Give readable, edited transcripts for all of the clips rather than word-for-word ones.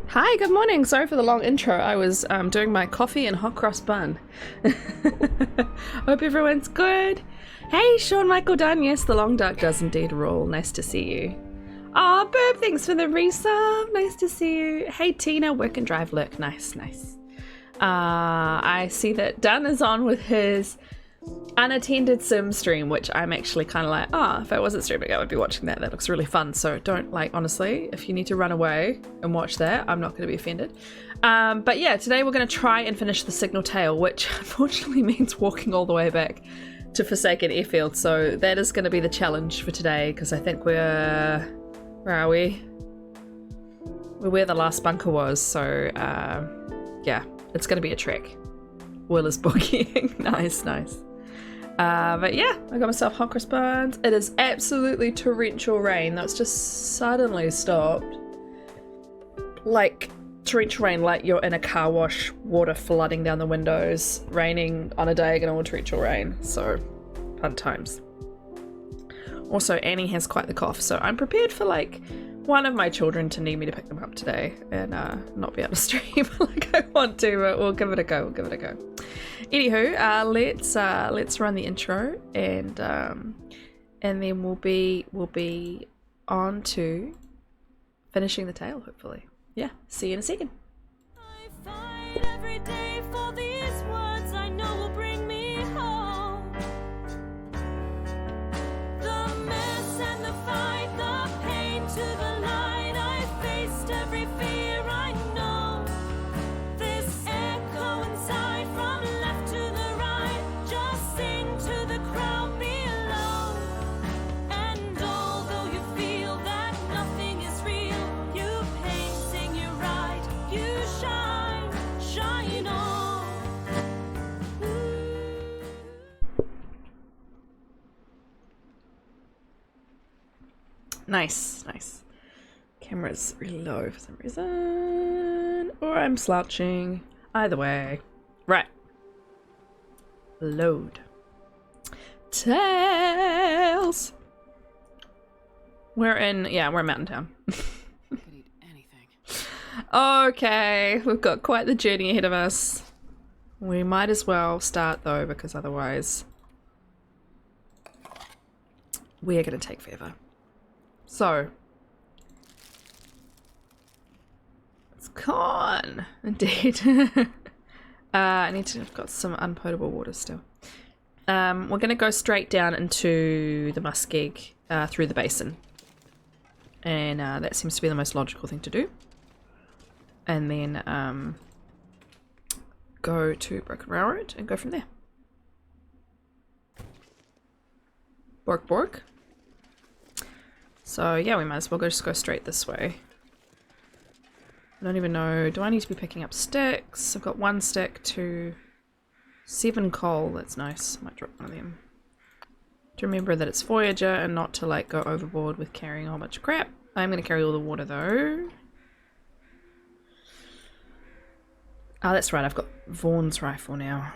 Hi, good morning. Sorry for the long intro. I was doing my coffee and hot cross bun. Hope everyone's good. Hey, Sean Michael Dunn. Yes, the long dark does indeed rule. Nice to see you. Aw, Burb, thanks for the resub. Nice to see you. Hey, Tina, work and drive lurk. Nice, nice. I see that Dunn is on with his unattended sim stream, which I'm actually kind of like, if I wasn't streaming, I would be watching that. That looks really fun. So don't, honestly, if you need to run away and watch that, I'm not going to be offended. But yeah, today we're going to try and finish the Signal Tail, which unfortunately means walking all the way back to Forsaken Airfield. So that is going to be the challenge for today, because I think where are we? We're where the last bunker was. So yeah, it's going to be a trek. Will is bookieing. Nice, nice. But yeah, I got myself hot cross buns. It is absolutely torrential rain. That's just suddenly stopped. Like torrential rain, like you're in a car wash, water flooding down the windows, raining on a diagonal with torrential rain. So fun times. Also, Annie has quite the cough, so I'm prepared for like one of my children to need me to pick them up today and not be able to stream like I want to, but we'll give it a go. We'll give it a go. Anywho, let's run the intro and then we'll be on to finishing the tale, hopefully. Yeah, see you in a second. I fight every day for these words I know will bring me home. The mess and the fight, the pain to the light. I faced every fear I know. This echo inside from left to the right. Just sing to the crowd below. And although you feel that nothing is real, you paint, sing, you write, you shine, shine on. Nice, nice. Camera's really low for some reason. Or I'm slouching. Either way. Right. Load. Tails! We're in Mountain Town. Could eat anything. Okay, we've got quite the journey ahead of us. We might as well start though, because otherwise we are going to take forever. So, it's gone. Indeed. I've got some unpotable water still. We're going to go straight down into the muskeg through the basin. And that seems to be the most logical thing to do. And then go to Broken Railroad and go from there. Bork bork. So yeah, we might as well just go straight this way. I don't even know, do I need to be picking up sticks? I've got 1 stick to 7 coal, that's nice. Might drop one of them. To remember that it's Voyager and not to like go overboard with carrying a whole bunch of crap. I'm going to carry all the water though. Oh, that's right, I've got Vaughn's rifle now.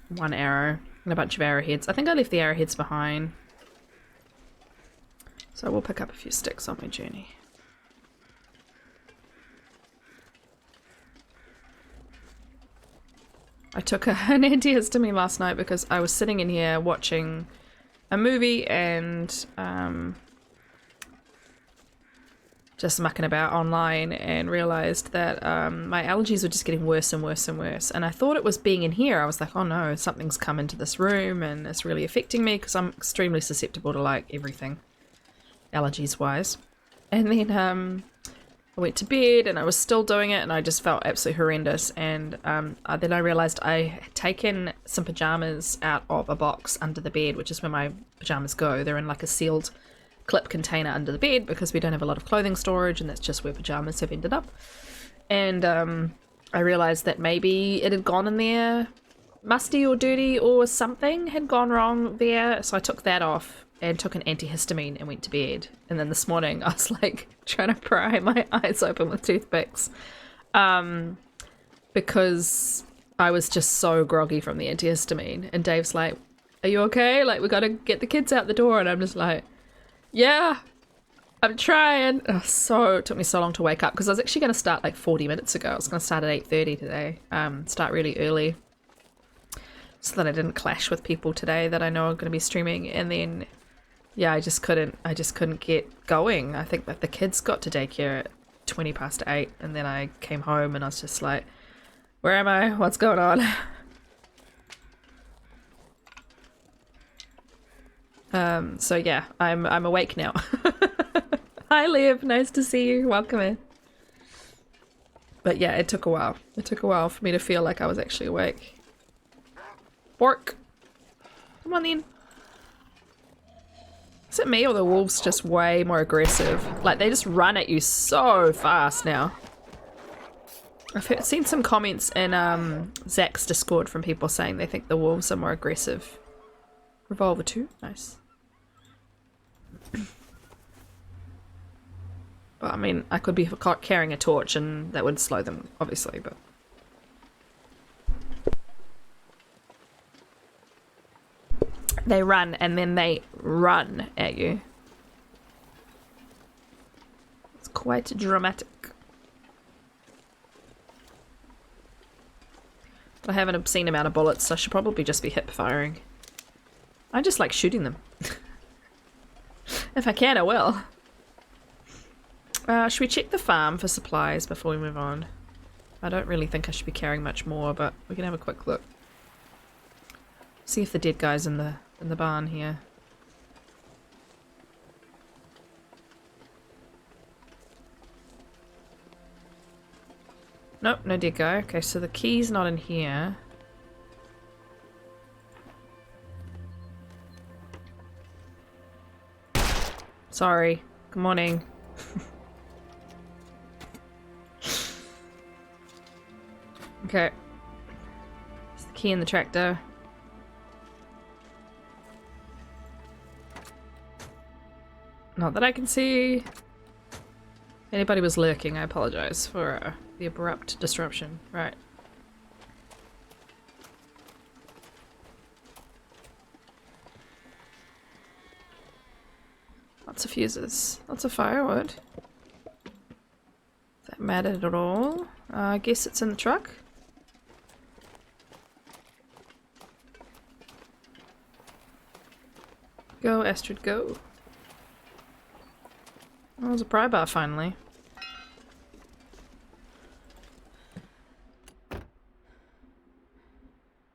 1 arrow and a bunch of arrowheads. I think I left the arrowheads behind. So we'll pick up a few sticks on my journey. I took an antihistamine last night because I was sitting in here watching a movie and just mucking about online and realized that my allergies were just getting worse and worse and worse. And I thought it was being in here. I was like, oh no, something's come into this room and it's really affecting me because I'm extremely susceptible to like everything. Allergies wise. And then I went to bed and I was still doing it and I just felt absolutely horrendous. And then I realized I had taken some pajamas out of a box under the bed, which is where my pajamas go. They're in like a sealed clip container under the bed because we don't have a lot of clothing storage and that's just where pajamas have ended up. And I realized that maybe it had gone in there musty or dirty or something had gone wrong there. So I took that off and took an antihistamine and went to bed. And then this morning I was like trying to pry my eyes open with toothpicks because I was just so groggy from the antihistamine. And Dave's like, are you okay? Like, we got to get the kids out the door. And I'm just like, yeah, I'm trying. Oh, it took me so long to wake up because I was actually going to start like 40 minutes ago. I was going to start at 8:30 today. Start really early so that I didn't clash with people today that I know are going to be streaming. And then, yeah, I just couldn't get going. I think that the kids got to daycare at 20 past 8, and then I came home and I was just like, where am I? What's going on? So yeah, I'm awake now. Hi Liv, nice to see you. Welcome in. But yeah, it took a while. It took a while for me to feel like I was actually awake. Bork. Come on then. Is it me or the wolves just way more aggressive? Like they just run at you so fast now. I've seen some comments in Zach's Discord from people saying they think the wolves are more aggressive. Revolver 2, nice. But I mean, I could be carrying a torch and that would slow them, obviously, but... They run and then they run at you. It's quite dramatic. I have an obscene amount of bullets, so I should probably just be hip firing. I just like shooting them. If I can, I will. Should we check the farm for supplies before we move on? I don't really think I should be carrying much more, but we can have a quick look. See if the dead guy's in the barn here. Nope, no dead guy. Okay, so the key's not in here. Sorry. Good morning. Okay. There's the key in the tractor. Not that I can see. If anybody was lurking, I apologize for the abrupt disruption. Right. Lots of fuses. Lots of firewood. If that mattered at all. I guess it's in the truck. Go, Astrid, go. Oh, there's a pry bar finally.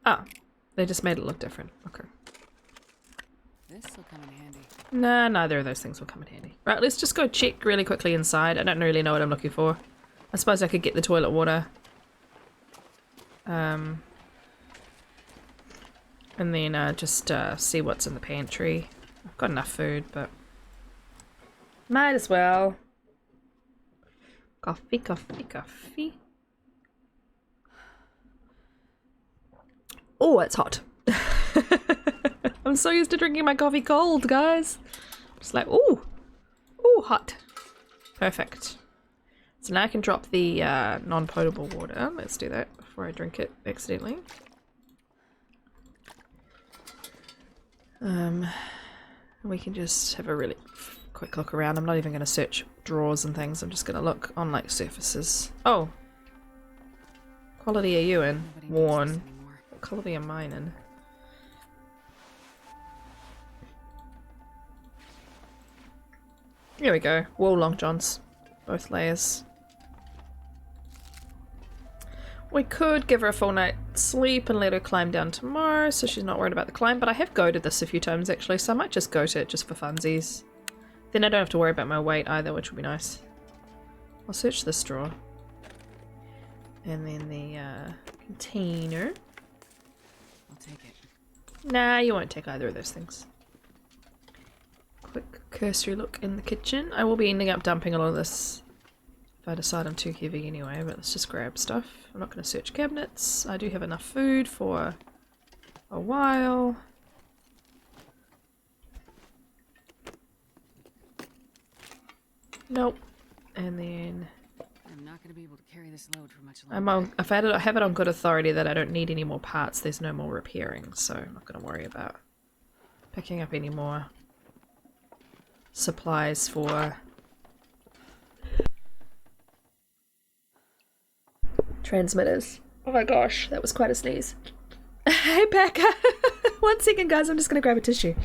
Ah, they just made it look different. Okay. This will come in handy. Nah, neither of those things will come in handy. Right, let's just go check really quickly inside. I don't really know what I'm looking for. I suppose I could get the toilet water. And then just see what's in the pantry. I've got enough food, but might as well. Coffee, coffee, coffee. Oh, it's hot. I'm so used to drinking my coffee cold, guys. Just like, ooh. Ooh, hot. Perfect. So now I can drop the non-potable water. Let's do that before I drink it accidentally. We can just have a really quick look around. I'm not even going to search drawers and things. I'm just going to look on like surfaces. Oh. Quality are you in? Nobody needs Worn. this anymore. What quality am mine in? Here we go. Wool long johns. Both layers. We could give her a full night's sleep and let her climb down tomorrow so she's not worried about the climb, but I have goated this a few times actually, so I might just goat it just for funsies. Then I don't have to worry about my weight either, which will be nice. I'll search this drawer. And then the container. I'll take it. Nah, you won't take either of those things. Quick cursory look in the kitchen. I will be ending up dumping a lot of this if I decide I'm too heavy anyway, but let's just grab stuff. I'm not going to search cabinets. I do have enough food for a while. Nope. And then I'm not going to be able to carry this load for much longer. I have it on good authority that I don't need any more parts. There's no more repairing, so I'm not going to worry about picking up any more supplies for transmitters. Oh my gosh, that was quite a sneeze. Hey, Becca. 1 second, guys. I'm just going to grab a tissue.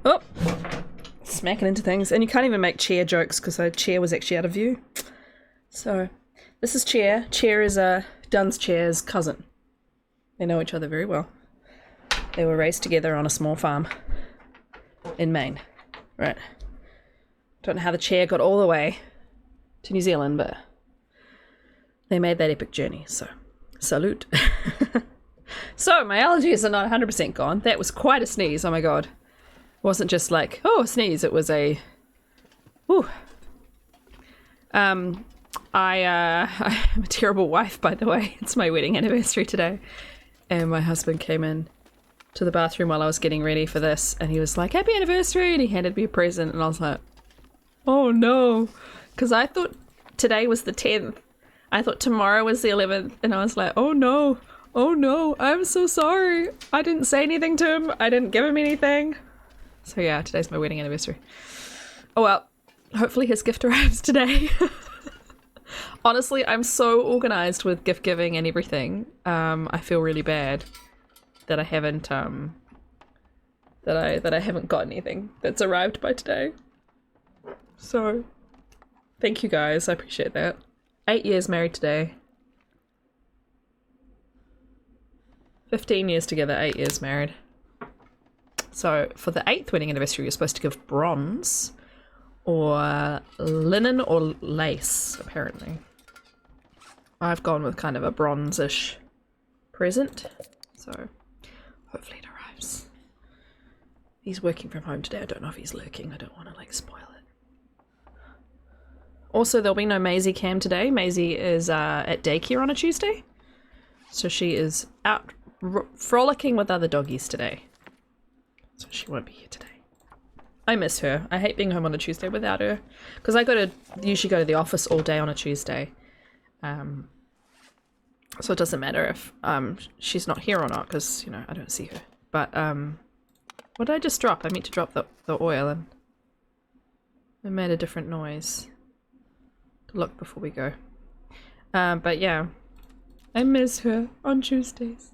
Oh, smacking into things. And you can't even make Chair jokes because Chair was actually out of view. So, this is Chair. Chair is Dun's Chair's cousin. They know each other very well. They were raised together on a small farm in Maine. Right. Don't know how the Chair got all the way to New Zealand, but they made that epic journey, so salute. So, my allergies are not 100% gone. That was quite a sneeze, oh my god. It wasn't just like, oh, a sneeze, it was a... Whew. I'm a terrible wife, by the way. It's my wedding anniversary today. And my husband came in to the bathroom while I was getting ready for this, and he was like, happy anniversary, and he handed me a present, and I was like, oh no. Because I thought today was the 10th. I thought tomorrow was the 11th, and I was like, oh no, I'm so sorry. I didn't say anything to him. I didn't give him anything. So yeah, today's my wedding anniversary. Oh well, hopefully his gift arrives today. Honestly, I'm so organized with gift giving and everything. I feel really bad that I haven't that I haven't got anything that's arrived by today. So thank you guys, I appreciate that. 8 years married today. 15 years together, 8 years married. So for the 8th wedding anniversary, you're supposed to give bronze or linen or lace, apparently. I've gone with kind of a bronze-ish present, so hopefully it arrives. He's working from home today. I don't know if he's lurking. I don't want to like spoil it. Also, there'll be no Maisie cam today. Maisie is at daycare on a Tuesday, so she is out frolicking with other doggies today. So she won't be here today. I miss her. I hate being home on a Tuesday without her. Because I usually go to the office all day on a Tuesday. So it doesn't matter if she's not here or not, because, you know, I don't see her. But, what did I just drop? I meant to drop the oil, and it made a different noise. To look before we go. But yeah. I miss her on Tuesdays.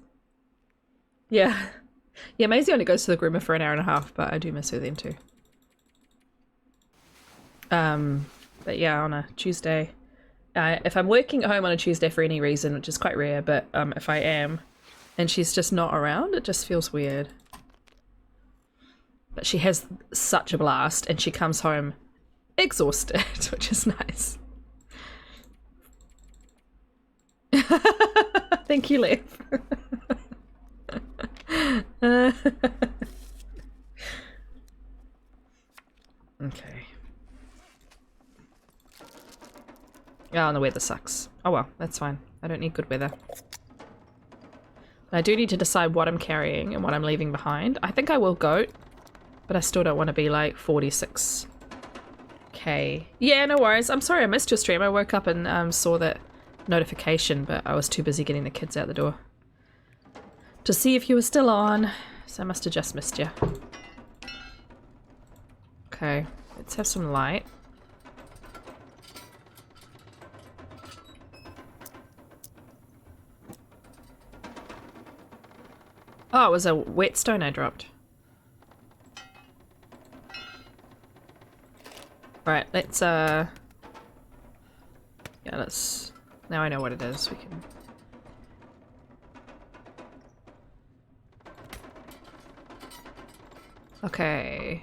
Yeah. Yeah, Maisie only goes to the groomer for an hour and a half, but I do miss her then too. But yeah, on a Tuesday, if I'm working at home on a Tuesday for any reason, which is quite rare, but if I am, and she's just not around, it just feels weird. But she has such a blast, and she comes home exhausted, which is nice. Thank you, Lev. Okay. Oh, and the weather sucks. Oh well, that's fine. I don't need good weather. But I do need to decide what I'm carrying and what I'm leaving behind. I think I will goat, but I still don't want to be like 46k. Yeah, no worries. I'm sorry I missed your stream. I woke up and saw that notification, but I was too busy getting the kids out the door to see if you were still on, so I must have just missed you. Okay, let's have some light. Oh, it was a whetstone I dropped. Right, let's yeah, now I know what it is. We can Okay.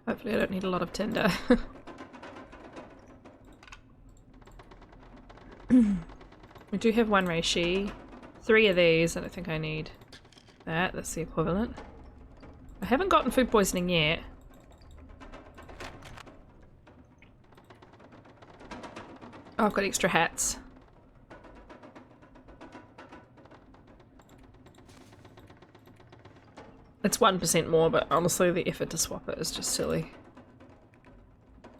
Hopefully I don't need a lot of tinder. We do have one reishi. 3 of these. I don't think I need that. That's the equivalent. I haven't gotten food poisoning yet. Oh, I've got extra hats. It's 1% more, but honestly the effort to swap it is just silly.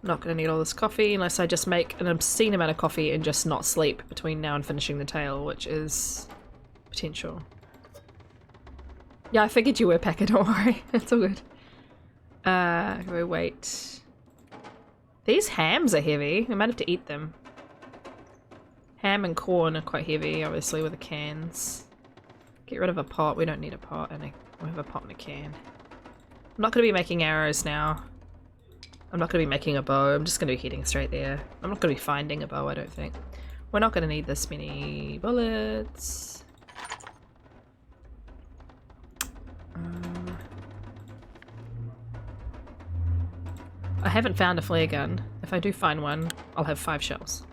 I'm not going to need all this coffee unless I just make an obscene amount of coffee and just not sleep between now and finishing the tale, which is potential. Yeah, I figured you were Packer, don't worry. It's all good. Go wait. These hams are heavy. I might have to eat them. Ham and corn are quite heavy, obviously, with the cans. Get rid of a pot. We don't need a pot, and we have a pot and a can. I'm not going to be making arrows now. I'm not going to be making a bow. I'm just going to be heading straight there. I'm not going to be finding a bow, I don't think. We're not going to need this many bullets. I haven't found a flare gun. If I do find one, I'll have 5 shells.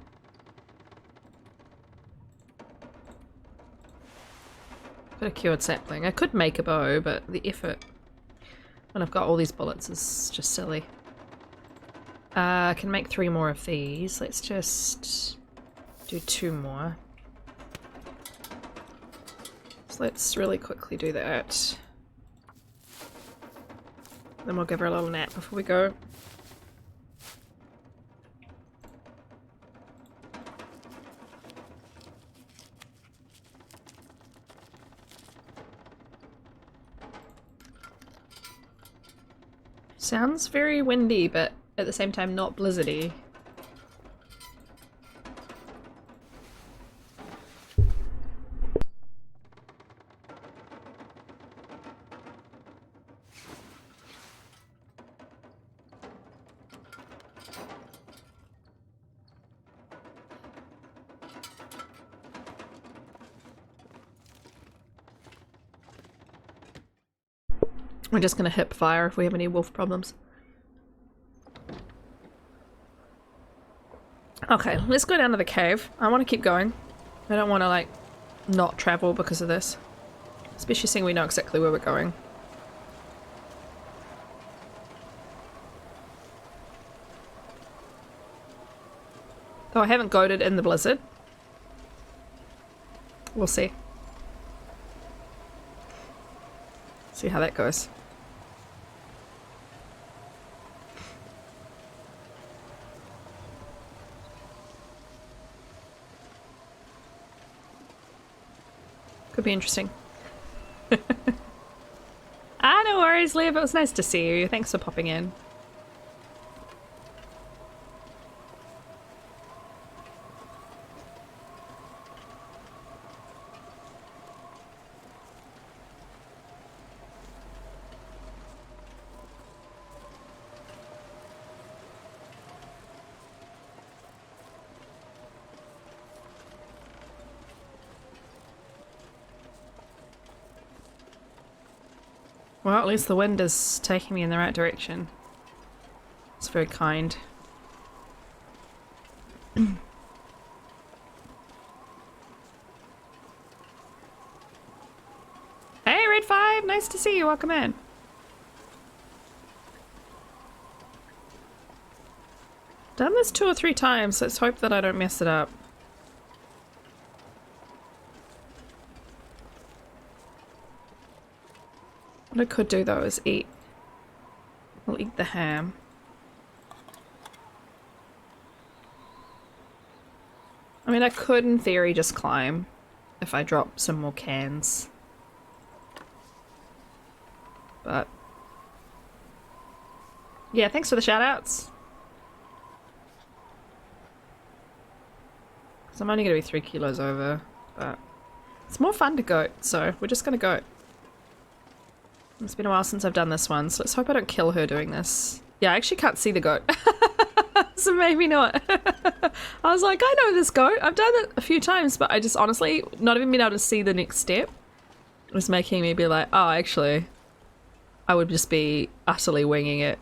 Got a cured sapling. I could make a bow, but the effort when I've got all these bullets is just silly. I can make 3 more of these. Let's just do 2 more. So let's really quickly do that. Then we'll give her a little nap before we go. Sounds very windy, but at the same time not blizzardy. We're just gonna hip fire if we have any wolf problems. Okay, let's go down to the cave. I want to keep going. I don't want to, like, not travel because of this. Especially seeing we know exactly where we're going. Though I haven't goaded in the blizzard. We'll see. See how that goes. Could be interesting. No worries, Liv. It was nice to see you. Thanks for popping in. Well, at least the wind is taking me in the right direction. It's very kind. Hey, Red 5! Nice to see you. Welcome in. Done this 2 or 3 times. Let's hope that I don't mess it up. What I could do though is eat. I'll eat the ham. I mean, I could in theory just climb if I drop some more cans. But yeah, thanks for the shout outs. So I'm only gonna be 3 kilos over, but it's more fun to goat, so we're just gonna goat. It's been a while since I've done this one, so let's hope I don't kill her doing this. Yeah, I actually can't see the goat. So maybe not. I was like, I know this goat. I've done it a few times, but I just honestly not even been able to see the next step. was making me be like, oh, actually, I would just be utterly winging it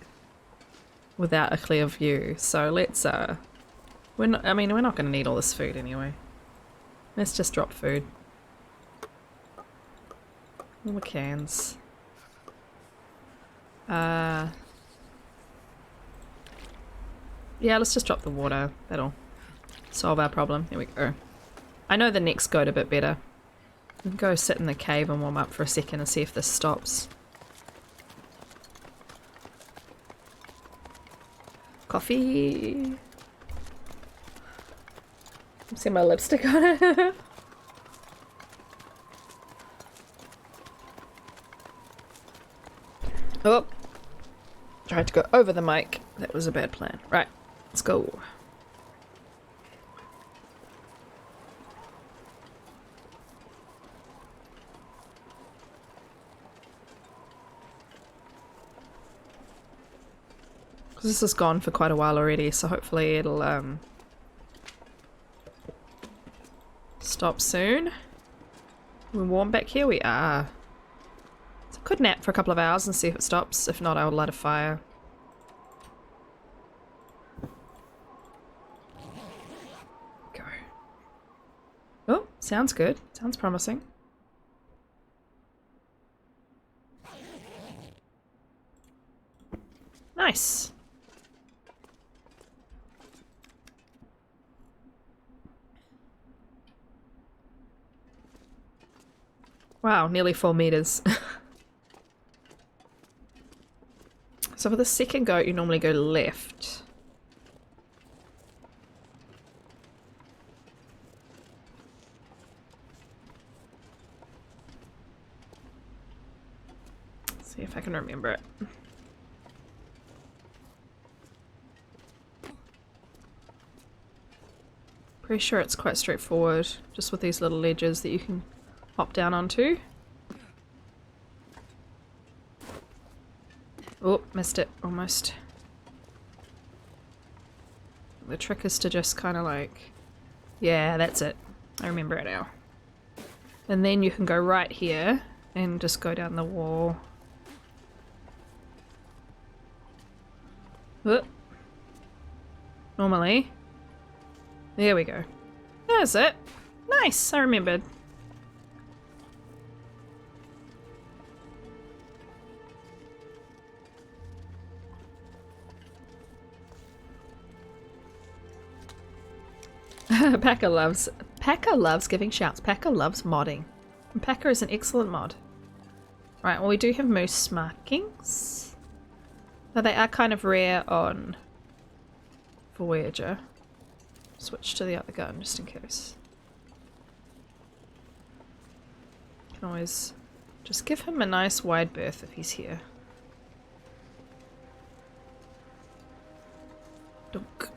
without a clear view. So let's, we're not going to need all this food anyway. Let's just drop food. All the cans. Yeah, let's just drop the water. That'll solve our problem. Here we go. I know the next goat a bit better. We can go sit in the cave and warm up for a second and see if this stops. Coffee. See my lipstick on it. Oh, tried to go over the mic. That was a bad plan. Right, let's go. Because this has gone for quite a while already, so hopefully it'll stop soon. We're warm back here? We are. So I could nap for a couple of hours and see if it stops. If not, I will light a fire. Go. Oh, sounds good. Sounds promising. Nice. Wow, nearly 4 meters. So for the second goat, you normally go left. Let's see if I can remember it. Pretty sure it's quite straightforward, just with these little ledges that you can hop down onto. Oh, missed it, almost. The trick is to just kind of like... Yeah, that's it. I remember it now. And then you can go right here and just go down the wall. Oh. Normally. There we go. That's it. Nice, I remembered. Packer loves giving shouts. Packer loves modding. And Packer is an excellent mod. Right, well we do have moose markings. But they are kind of rare on Voyager. Switch to the other gun just in case. Can always just give him a nice wide berth if he's here. Dunk.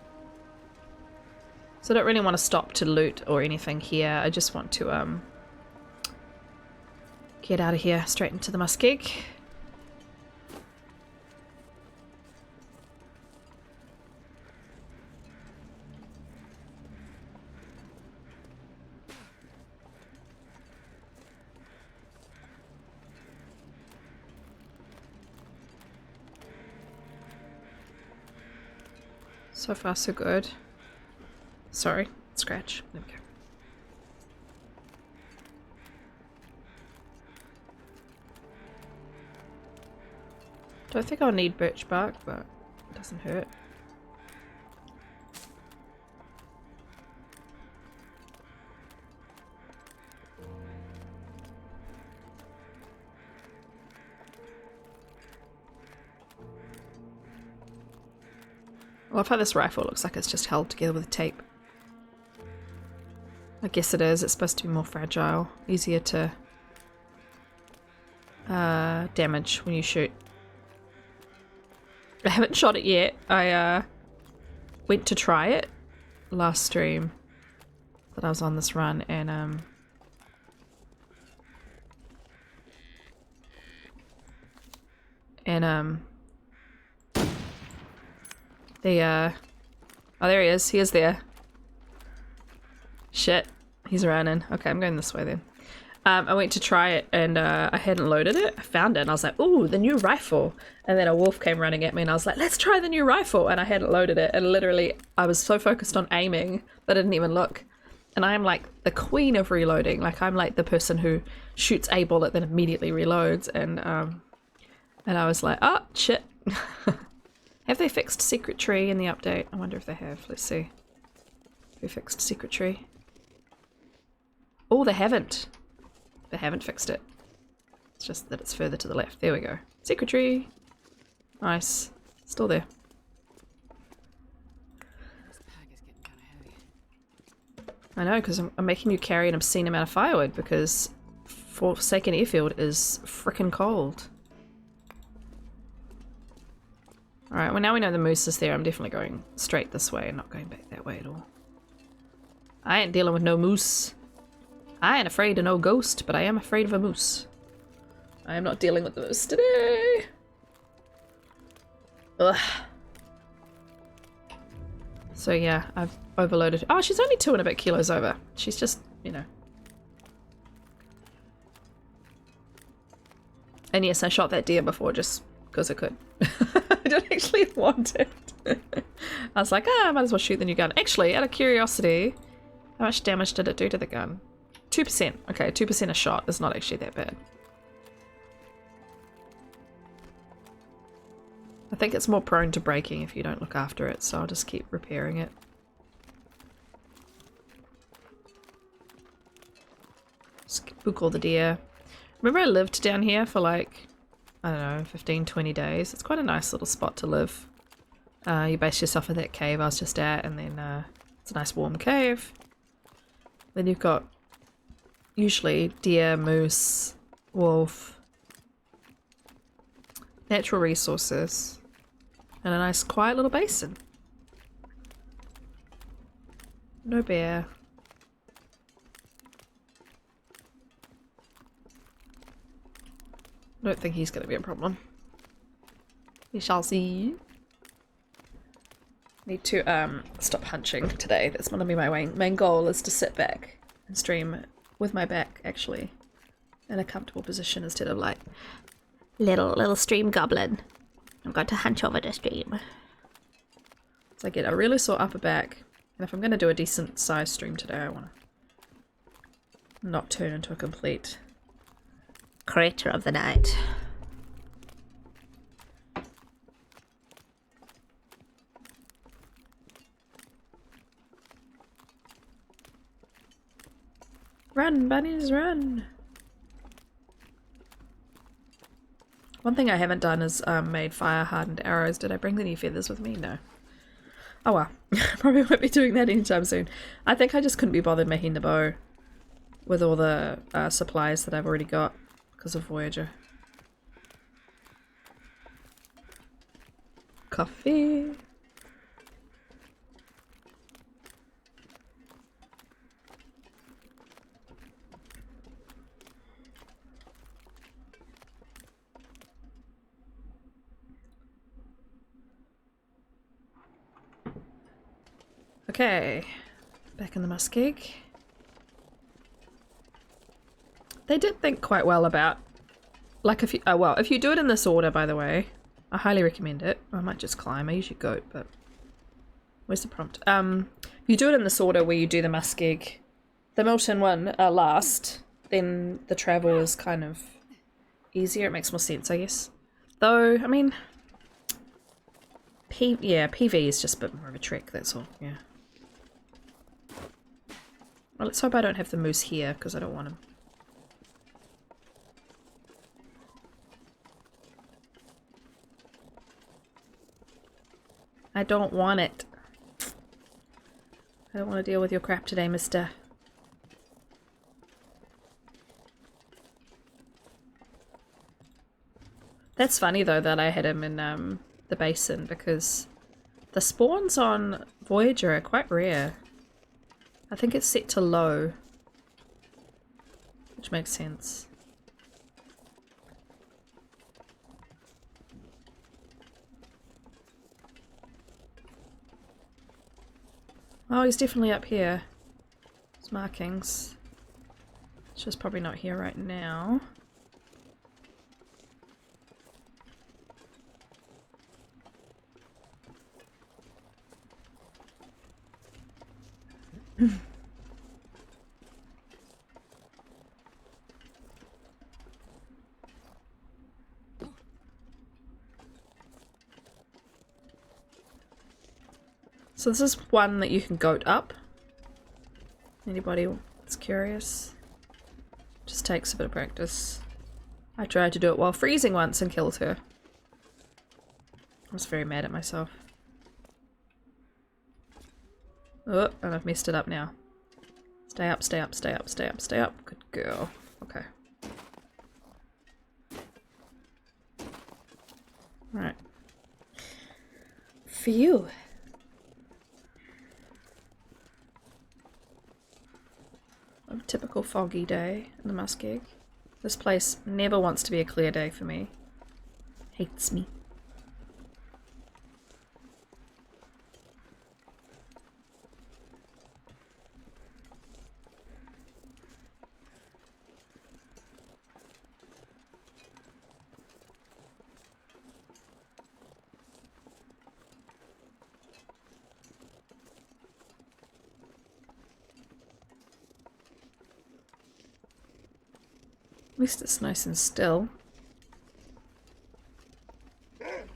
So I don't really want to stop to loot or anything here. I just want to get out of here straight into the muskeg. So far so good. Sorry, scratch. There we go. Don't think I'll need birch bark, but it doesn't hurt. I love how this rifle looks like it's just held together with tape. I guess it is. It's supposed to be more fragile, easier to damage when you shoot. I haven't shot it yet. I went to try it last stream that I was on this run, and oh, there he is. He is there. Shit. He's running. Okay, I'm going this way then. I went to try it and I hadn't loaded it. I found it and I was like, ooh, the new rifle. And then a wolf came running at me and I was like, let's try the new rifle. And I hadn't loaded it. And literally, I was so focused on aiming that I didn't even look. And I am like the queen of reloading. Like, I'm like the person who shoots a bullet then immediately reloads. And I was like, oh, shit. Have they fixed Secret Tree in the update? I wonder if they have. Let's see. Who fixed Secret Tree? Oh, they haven't. They haven't fixed it. It's just that it's further to the left. There we go. Secret Tree. Nice. Still there. This pack is getting kind of heavy. I know, because I'm making you carry an obscene amount of firewood because Forsaken Airfield is frickin' cold. Alright, well now we know the moose is there. I'm definitely going straight this way and not going back that way at all. I ain't dealing with no moose. I ain't afraid of no ghost, but I am afraid of a moose. I am not dealing with the moose today. Ugh. So yeah, I've overloaded. Oh, she's only 2 and a bit kilos over. She's just, you know. And yes, I shot that deer before just because I could. I don't actually want it. I was like, I might as well shoot the new gun. Actually, out of curiosity, how much damage did it do to the gun? 2%. Okay, 2% a shot is not actually that bad. I think it's more prone to breaking if you don't look after it, so I'll just keep repairing it. Spook all the deer. Remember I lived down here for like, I don't know, 15, 20 days. It's quite a nice little spot to live. You base yourself at that cave I was just at, and then it's a nice warm cave. Then you've got usually deer, moose, wolf, natural resources, and a nice quiet little basin. No bear. I don't think he's going to be a problem. We shall see. Need to stop hunching today. That's going to be my main goal, is to sit back and stream with my back actually in a comfortable position instead of like little stream goblin. I'm going to hunch over the stream. So I get a really sore upper back, and if I'm going to do a decent sized stream today, I want to not turn into a complete creature of the night. Run, bunnies, run! One thing I haven't done is made fire-hardened arrows. Did I bring the new feathers with me? No. Oh well. Probably won't be doing that anytime soon. I think I just couldn't be bothered making the bow with all the supplies that I've already got because of Voyager. Coffee. Okay, back in the muskeg. They did think quite well about, like, if you, well, if you do it in this order, by the way, I highly recommend it. I might just climb. I usually goat, but where's the prompt? You do it in this order where you do the muskeg, the Milton one last, then the travel is kind of easier. It makes more sense, I guess. Though, I mean, PV is just a bit more of a trick. That's all. Yeah. Well, let's hope I don't have the moose here, because I don't want him. I don't want it. I don't want to deal with your crap today, mister. That's funny, though, that I had him in the basin, because the spawns on Voyager are quite rare. I think it's set to low, which makes sense. Oh, he's definitely up here. His markings She's probably not here right now. So this is one that you can goat up. Anybody that's curious? Just takes a bit of practice. I tried to do it while freezing once and killed her. I was very mad at myself. Oh, and I've messed it up now. Stay up, stay up, stay up, stay up, stay up. Good girl. Okay. Right. Phew. A typical foggy day in the Muskeg. This place never wants to be a clear day for me. Hates me. At least it's nice and still.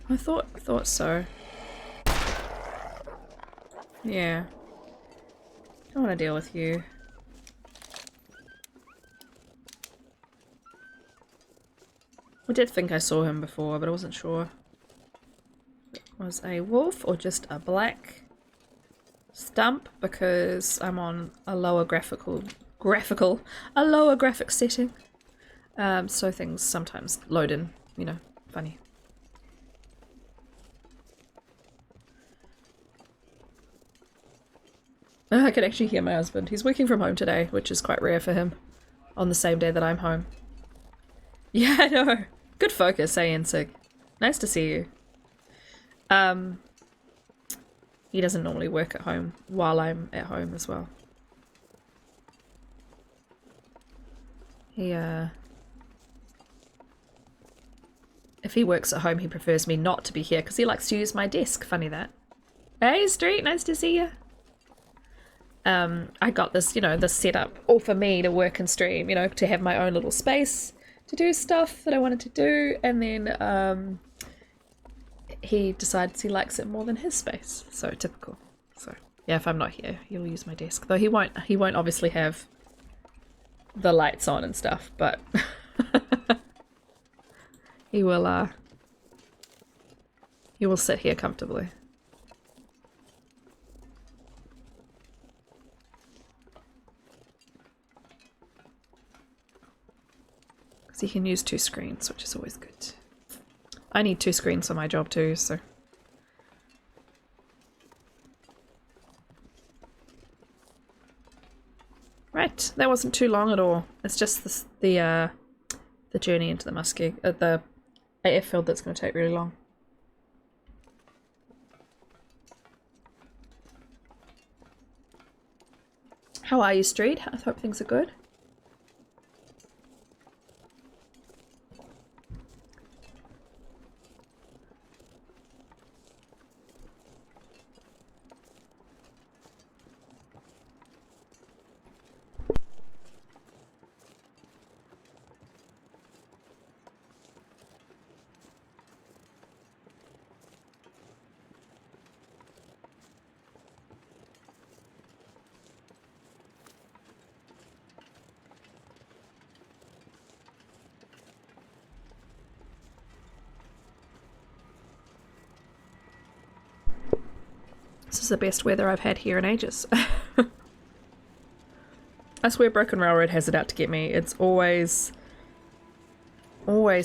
I thought so. Yeah. Don't want to deal with you. I did think I saw him before, but I wasn't sure. It was a wolf or just a black stump because I'm on a lower graphic setting. So things sometimes load in, you know, funny. I can actually hear my husband. He's working from home today, which is quite rare for him. On the same day that I'm home. Yeah, I know. Good focus, eh, Ensig? Nice to see you. He doesn't normally work at home while I'm at home as well. He, if he works at home, he prefers me not to be here because he likes to use my desk. Funny that. Hey, Street, nice to see you. I got this, you know, this setup all for me to work and stream, you know, to have my own little space to do stuff that I wanted to do, and then he decides he likes it more than his space. So typical. So yeah, if I'm not here, he'll use my desk. Though he won't obviously have the lights on and stuff, but he will sit here comfortably. Because he can use 2 screens, which is always good. I need 2 screens for my job too, so. Right, that wasn't too long at all. It's just the journey into the Muskeg, the AF field that's going to take really long. How are you, Street? I hope things are good. This is the best weather I've had here in ages. I swear Broken Railroad has it out to get me. It's always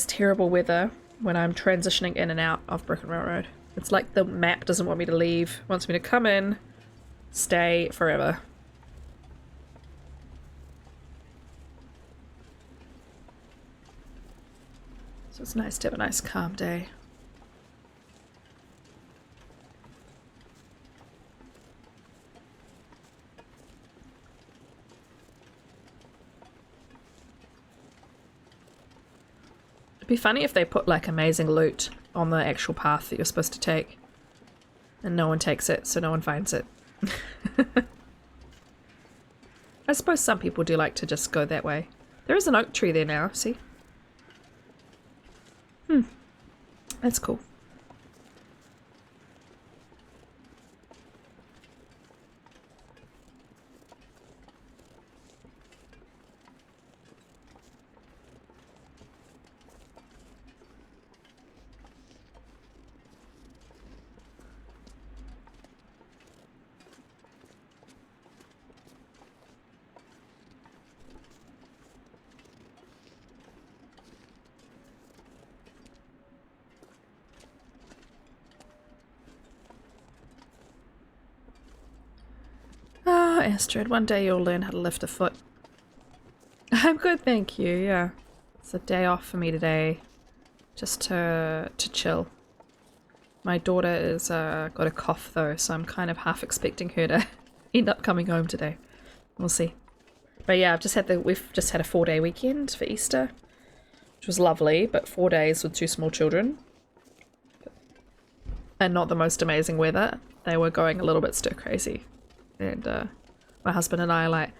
terrible weather when I'm transitioning in and out of Broken Railroad. It's like the map doesn't want me to leave, wants me to come in, stay forever. So it's nice to have a nice calm day. It'd be funny if they put like amazing loot on the actual path that you're supposed to take. And no one takes it, so no one finds it. I suppose some people do like to just go that way. There is an oak tree there now, see? That's cool. Oh, Astrid, one day you'll learn how to lift a foot. I'm good, thank you, yeah. It's a day off for me today. Just to chill. My daughter is got a cough though, so I'm kind of half expecting her to end up coming home today. We'll see. But yeah, we've just had a 4-day weekend for Easter, which was lovely, but 4 days with 2 small children. And not the most amazing weather. They were going a little bit stir crazy. And my husband and I are like,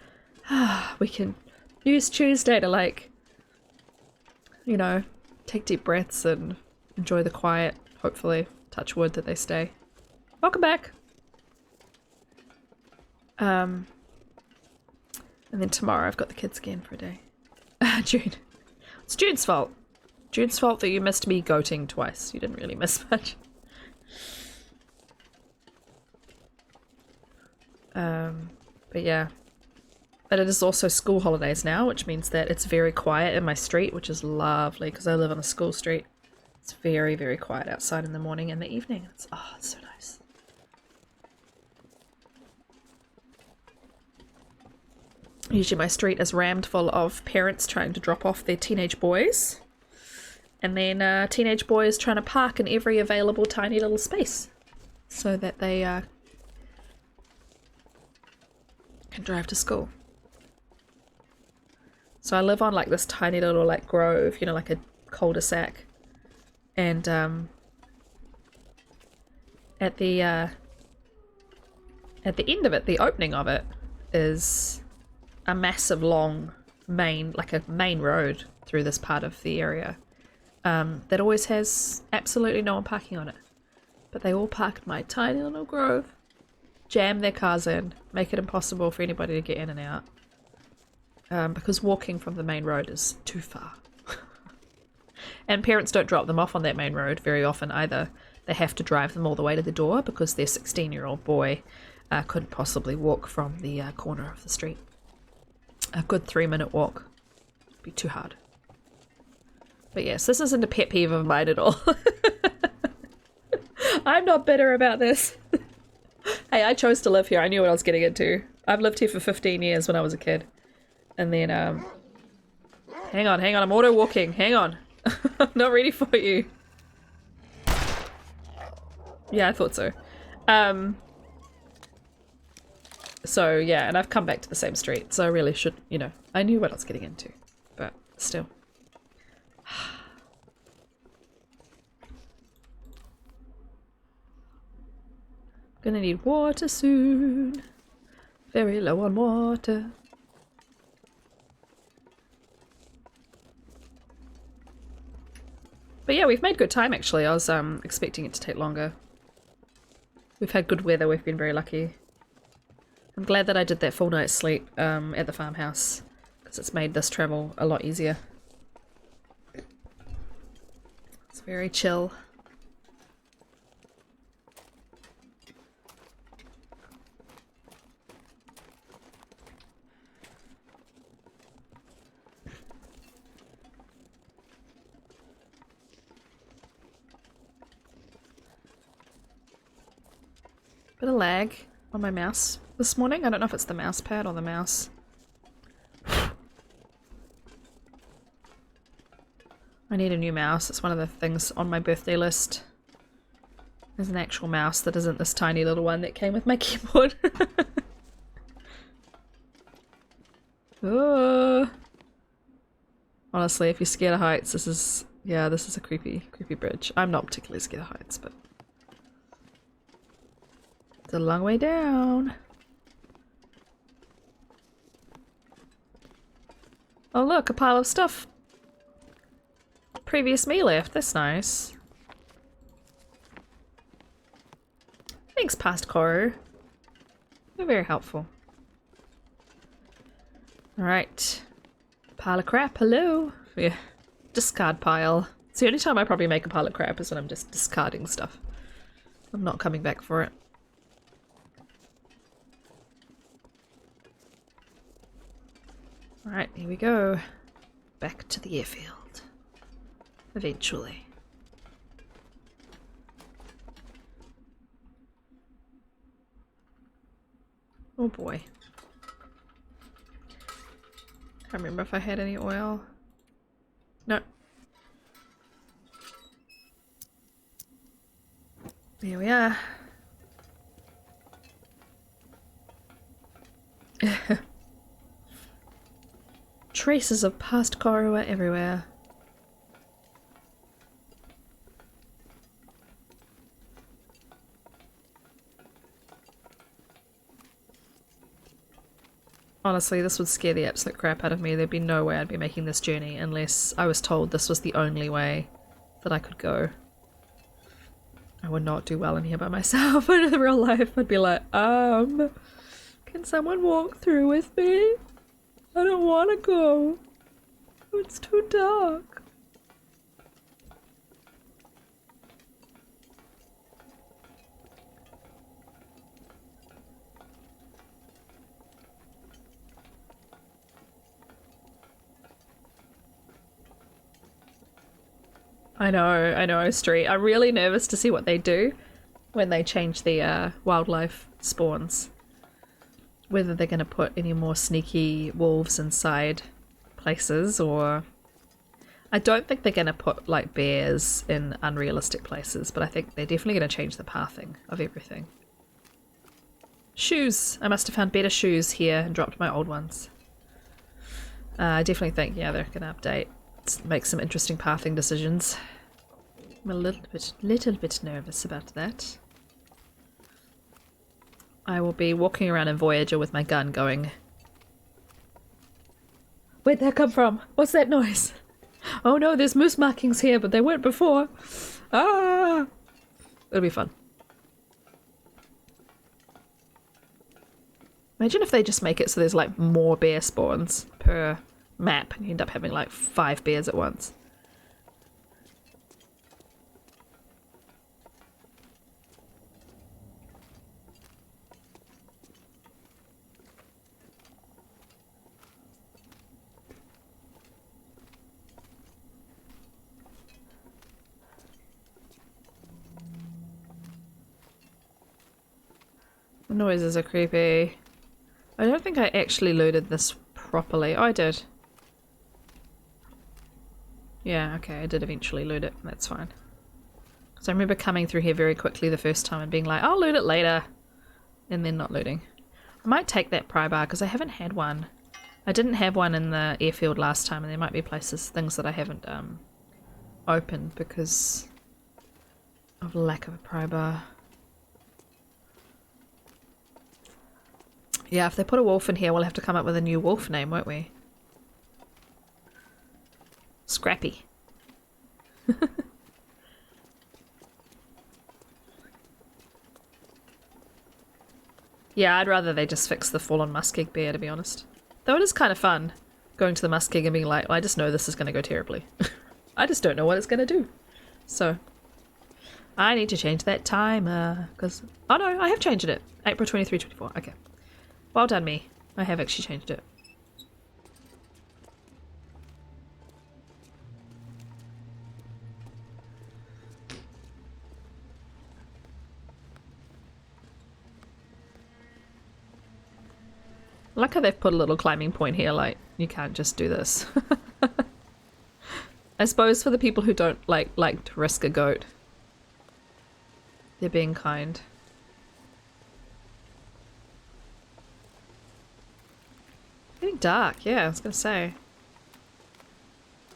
we can use Tuesday to like, you know, take deep breaths and enjoy the quiet. Hopefully, touch wood that they stay. Welcome back. And then tomorrow I've got the kids again for a day. June. It's June's fault. June's fault that you missed me goating twice. You didn't really miss much. But yeah, but it is also school holidays now, which means that it's very quiet in my street, which is lovely because I live on a school street. It's very, very quiet outside in the morning and the evening. It's so nice. Usually my street is rammed full of parents trying to drop off their teenage boys, and then teenage boys trying to park in every available tiny little space so that they can drive to school. So I live on like this tiny little like grove, you know, like a cul-de-sac, and at the end of it, the opening of it, is a massive long main road through this part of the area that always has absolutely no one parking on it, but they all park in my tiny little grove, jam their cars in, make it impossible for anybody to get in and out, because walking from the main road is too far. And parents don't drop them off on that main road very often either. They have to drive them all the way to the door because their 16-year-old boy couldn't possibly walk from the corner of the street. A good 3-minute walk would be too hard. But yes, this isn't a pet peeve of mine at all. I'm not bitter about this. Hey, I chose to live here. I knew what I was getting into. I've lived here for 15 years when I was a kid. And then, hang on, I'm auto-walking. Hang on. I'm not ready for you. Yeah, I thought so. So, yeah, and I've come back to the same street, so I really should, you know, I knew what I was getting into, but still. Gonna need water soon. Very low on water. But yeah, we've made good time actually. I was expecting it to take longer. We've had good weather, we've been very lucky. I'm glad that I did that full night's sleep at the farmhouse, because it's made this travel a lot easier. It's very chill. Bit of lag on my mouse this morning. I don't know if it's the mouse pad or the mouse. I need a new mouse. It's one of the things on my birthday list. There's an actual mouse that isn't this tiny little one that came with my keyboard. Oh. Honestly, if you're scared of heights, this is Yeah, this is a creepy bridge. I'm not particularly scared of heights, but it's a long way down. Oh look, a pile of stuff. Previous me left, that's nice. Thanks, past Koru. You're very helpful. Alright. Pile of crap, hello. Yeah. Discard pile. It's the only time I probably make a pile of crap is when I'm just discarding stuff. I'm not coming back for it. Alright, here we go. Back to the airfield. Eventually. Oh boy. Can't remember if I had any oil. No. There we are. Traces of past Korua everywhere. Honestly, this would scare the absolute crap out of me. There'd be no way I'd be making this journey unless I was told this was the only way that I could go. I would not do well in here by myself. In real life, I'd be like, can someone walk through with me? I don't want to go. It's too dark. I know, Street. I'm really nervous to see what they do when they change the wildlife spawns. Whether they're going to put any more sneaky wolves inside places, or... I don't think they're going to put, like, bears in unrealistic places, but I think they're definitely going to change the pathing of everything. Shoes! I must have found better shoes here and dropped my old ones. I definitely think, yeah, they're going to update. Make some interesting pathing decisions. I'm a little bit nervous about that. I will be walking around in Voyager with my gun going, where'd that come from? What's that noise? Oh no, there's moose markings here, but they weren't before. Ah! It'll be fun. Imagine if they just make it so there's like more bear spawns per map and you end up having like 5 bears at once. The noises are creepy. I don't think I actually looted this properly. Oh, I did. Yeah, okay, I did eventually loot it. That's fine. So I remember coming through here very quickly the first time and being like, I'll loot it later. And then not looting. I might take that pry bar because I haven't had one. I didn't have one in the airfield last time, and there might be things that I haven't opened because of lack of a pry bar. Yeah, if they put a wolf in here, we'll have to come up with a new wolf name, won't we? Scrappy. Yeah, I'd rather they just fix the fallen muskeg bear, to be honest. Though it is kind of fun going to the muskeg and being like, well, I just know this is going to go terribly. I just don't know what it's going to do. So, I need to change that timer, because... Oh no, I have changed it. April 23, 24. Okay. Well done, me. I have actually changed it. I like how they've put a little climbing point here, like, you can't just do this. I suppose for the people who don't like to risk a goat, they're being kind. Getting dark, yeah, I was gonna say.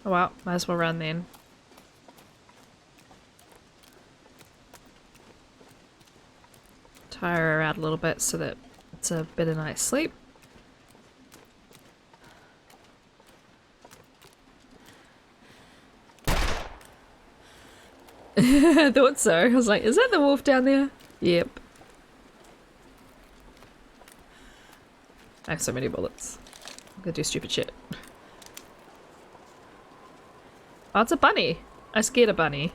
Oh well, might as well run then. tire her out a little bit so that it's a better night's sleep. I thought so. I was like, is that the wolf down there? Yep. I have so many bullets. I'm gonna do stupid shit. Oh, it's a bunny. I scared a bunny.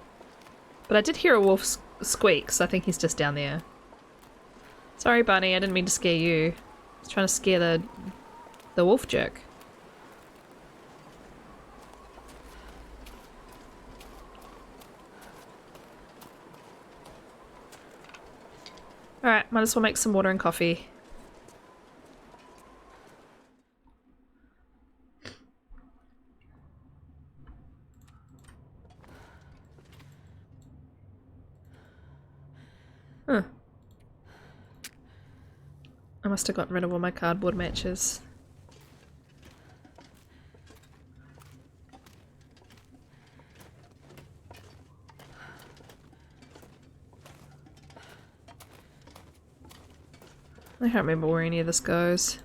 But I did hear a wolf squeak, so I think he's just down there. Sorry, bunny, I didn't mean to scare you. I was trying to scare the wolf jerk. Alright, might as well make some water and coffee. Huh. I must have gotten rid of all my cardboard matches. I can't remember where any of this goes.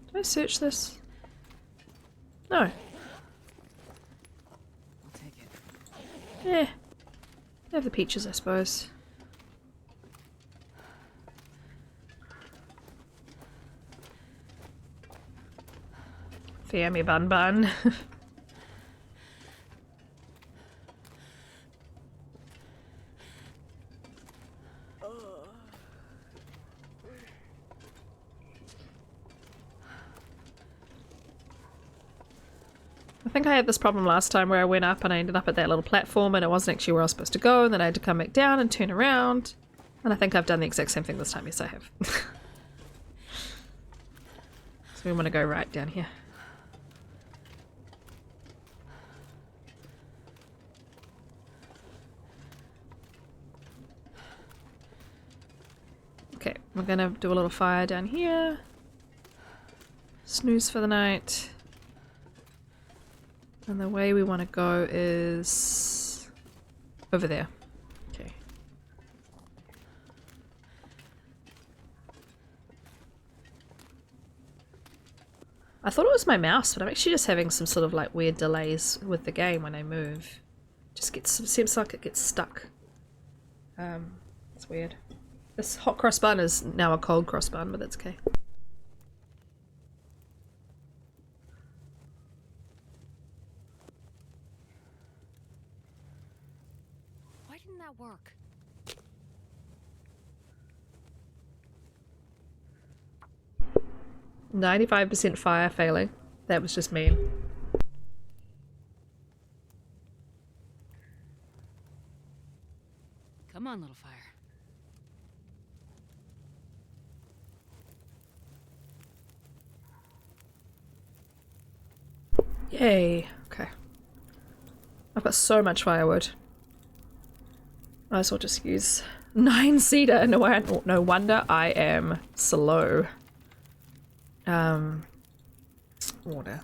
Did I search this? No. I'll take it. Eh. I have the peaches, I suppose. Fear me, bun bun. I think I had this problem last time where I went up and I ended up at that little platform and it wasn't actually where I was supposed to go, and then I had to come back down and turn around. And I think I've done the exact same thing this time. Yes, I have. So we want to go right down here. Okay, we're gonna do a little fire down here. Snooze for the night. And the way we want to go is over there. Okay. I thought it was my mouse, but I'm actually just having some sort of like weird delays with the game when I move. Just seems like it gets stuck. It's weird. This hot cross bun is now a cold cross bun, but that's okay. Why didn't that work? 95% fire failing. That was just mean. Come on, little fire. Yay. Okay. I've got so much firewood. Might as well just use 9 cedar. No wonder I am slow. Water.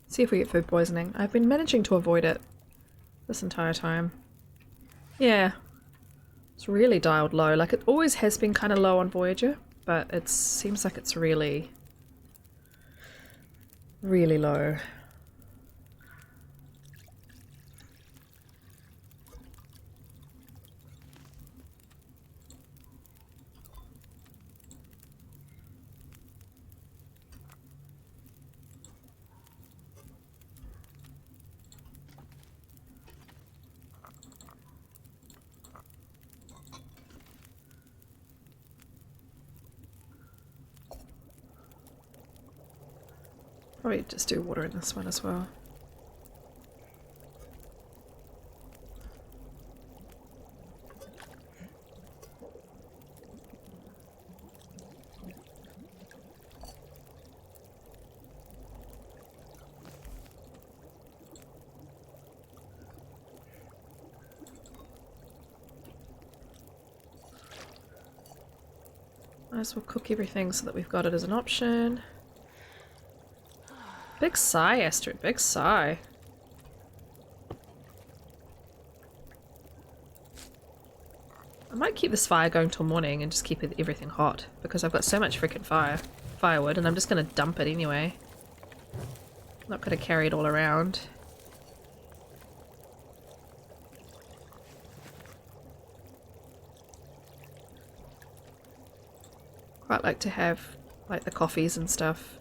See if we get food poisoning. I've been managing to avoid it this entire time. Yeah. It's really dialed low. Like, it always has been kind of low on Voyager, but it seems like it's really, really low. Probably just do water in this one as well. Might as well cook everything so that we've got it as an option. Big sigh, Esther. Big sigh. I might keep this fire going till morning and just keep everything hot because I've got so much freaking firewood, and I'm just gonna dump it anyway. I'm not gonna carry it all around. Quite like to have like the coffees and stuff.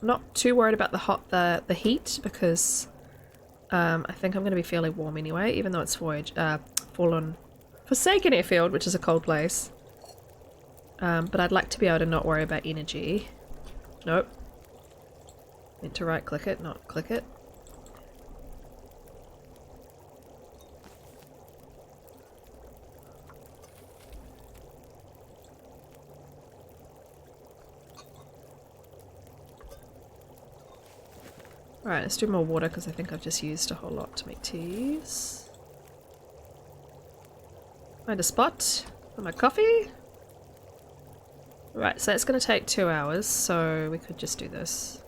I'm not too worried about the heat because I think I'm going to be fairly warm anyway, even though it's Forsaken Airfield, which is a cold place. But I'd like to be able to not worry about energy. Nope. Meant to right click it, not click it. Alright, let's do more water because I think I've just used a whole lot to make teas. Find a spot for my coffee. Right, so it's going to take 2 hours, so we could just do this.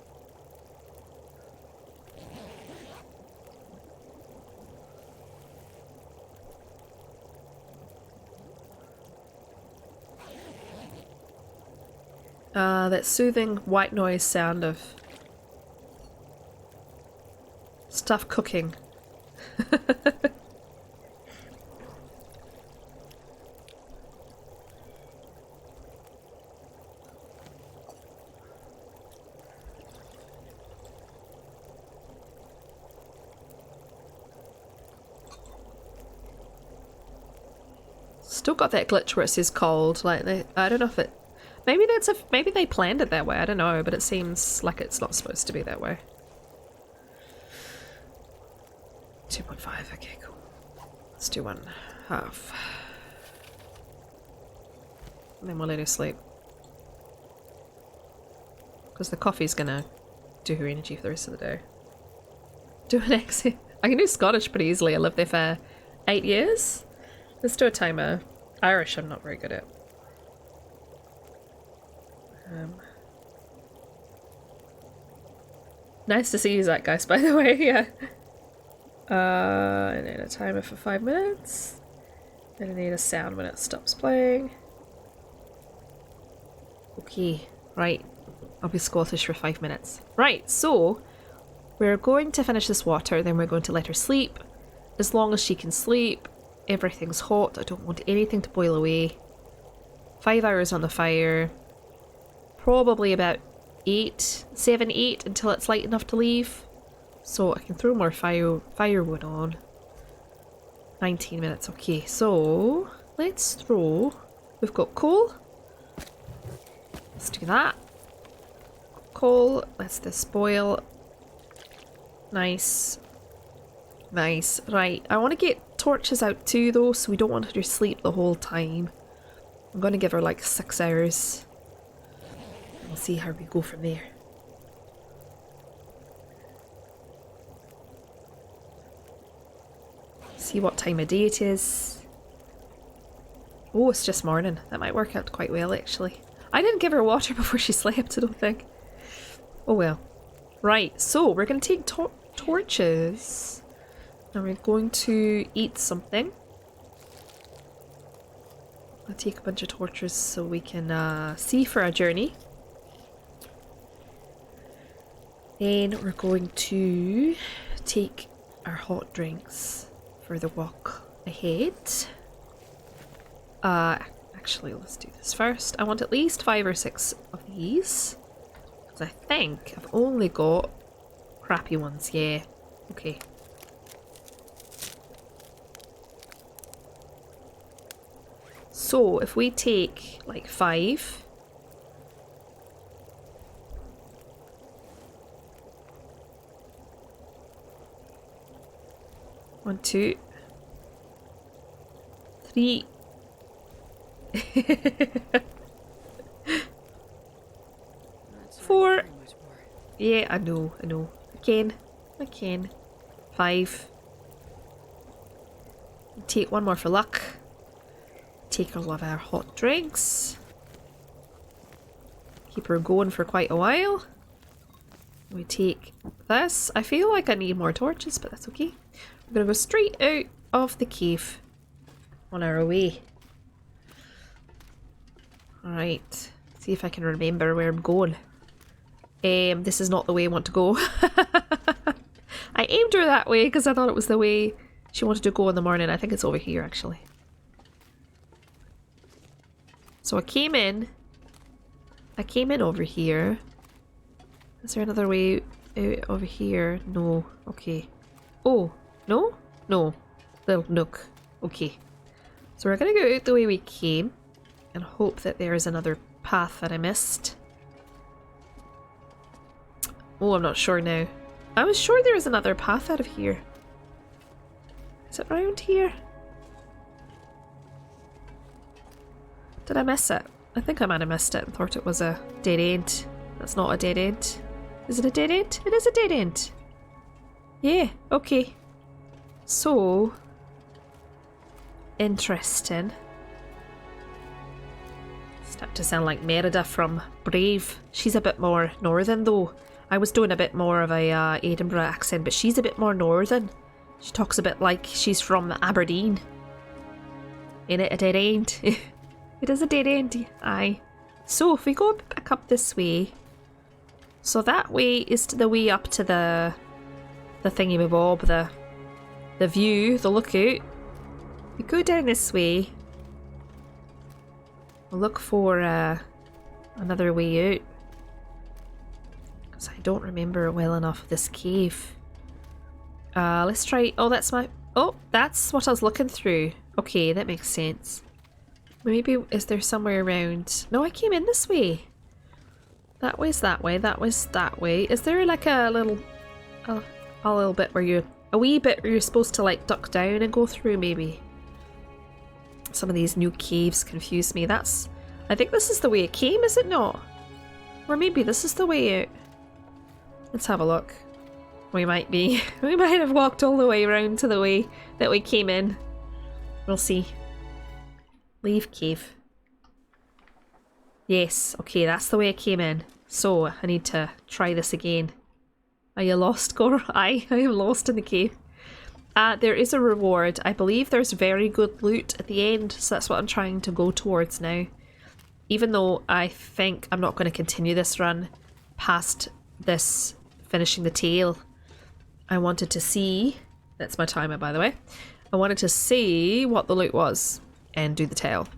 That soothing white noise sound of stuff cooking. Still got that glitch where it says cold. Like I don't know if it. Maybe they planned it that way. I don't know, but it seems like it's not supposed to be that way. 2.5. Okay, cool. Let's do 1/2. And then we'll let her sleep. Because the coffee's gonna do her energy for the rest of the day. Do an accent. I can do Scottish pretty easily. I lived there for 8 years. Let's do a timer. Irish I'm not very good at. Nice to see you, Zeitgeist, by the way. Yeah. I need a timer for 5 minutes. And I need a sound when it stops playing. Okay, right. I'll be Scottish for 5 minutes. Right, so we're going to finish this water, then we're going to let her sleep. As long as she can sleep, everything's hot. I don't want anything to boil away. 5 hours on the fire. Probably about 7, 8 until it's light enough to leave. So I can throw more firewood on. 19 minutes, okay. So let's throw. We've got coal. Let's do that. Coal. Let's this boil. Nice. Nice. Right. I want to get torches out too though, so we don't want her to sleep the whole time. I'm going to give her like 6 hours. We'll see how we go from there. See what time of day it is. Oh, it's just morning. That might work out quite well actually. I didn't give her water before she slept, I don't think. Oh well. Right, so we're going to take torches. And we're going to eat something. I'll take a bunch of torches so we can see for our journey. Then we're going to take our hot drinks for the walk ahead. Actually, let's do this first. I want at least 5 or 6 of these. Because I think I've only got crappy ones. Yeah. Okay. So if we take like 5. One, 2, 3. That's 4. very much more. Yeah, I know. I can. 5. Take one more for luck. Take all of our hot drinks. keep her going for quite a while. We take this. I feel like I need more torches, but that's okay. We're gonna go straight out of the cave on our way. Alright, see if I can remember where I'm going. This is not the way I want to go. I aimed her that way because I thought it was the way she wanted to go in the morning. I think it's over here actually. So I came in over here. Is there another way out over here? No. Okay. Oh, no? No. Little nook. Okay. So we're gonna go out the way we came and hope that there is another path that I missed. Oh, I'm not sure now. I was sure there was another path out of here. Is it around here? Did I miss it? I think I might have missed it and thought it was a dead end. That's not a dead end. Is it a dead end? It is a dead end. Yeah, okay. So... interesting. Start to sound like Merida from Brave. She's a bit more northern though. I was doing a bit more of a Edinburgh accent, but she's a bit more northern. She talks a bit like she's from Aberdeen. Ain't it a dead end? It is a dead end, aye. So if we go back up this way, so that way is the way up to the thingy-mabob, the view, the lookout. We go down this way. We'll look for another way out. Because I don't remember well enough of this cave. Let's try... oh, that's my... oh, that's what I was looking through. Okay, that makes sense. Maybe... is there somewhere around... no, I came in this way. That way's that way, that was that way. Is there like a little... a little bit where you... a wee bit where you're supposed to like duck down and go through maybe? Some of these new caves confuse me. That's... I think this is the way it came, is it not? Or maybe this is the way out. Let's have a look. We might be... we might have walked all the way around to the way that we came in. We'll see. Leave cave. Yes, okay, that's the way I came in. So, I need to try this again. Are you lost, Gor? I am lost in the cave. There is a reward. I believe there's very good loot at the end, so that's what I'm trying to go towards now. Even though I think I'm not going to continue this run past this finishing the tail. I wanted to see... that's my timer, by the way. I wanted to see what the loot was and do the tail.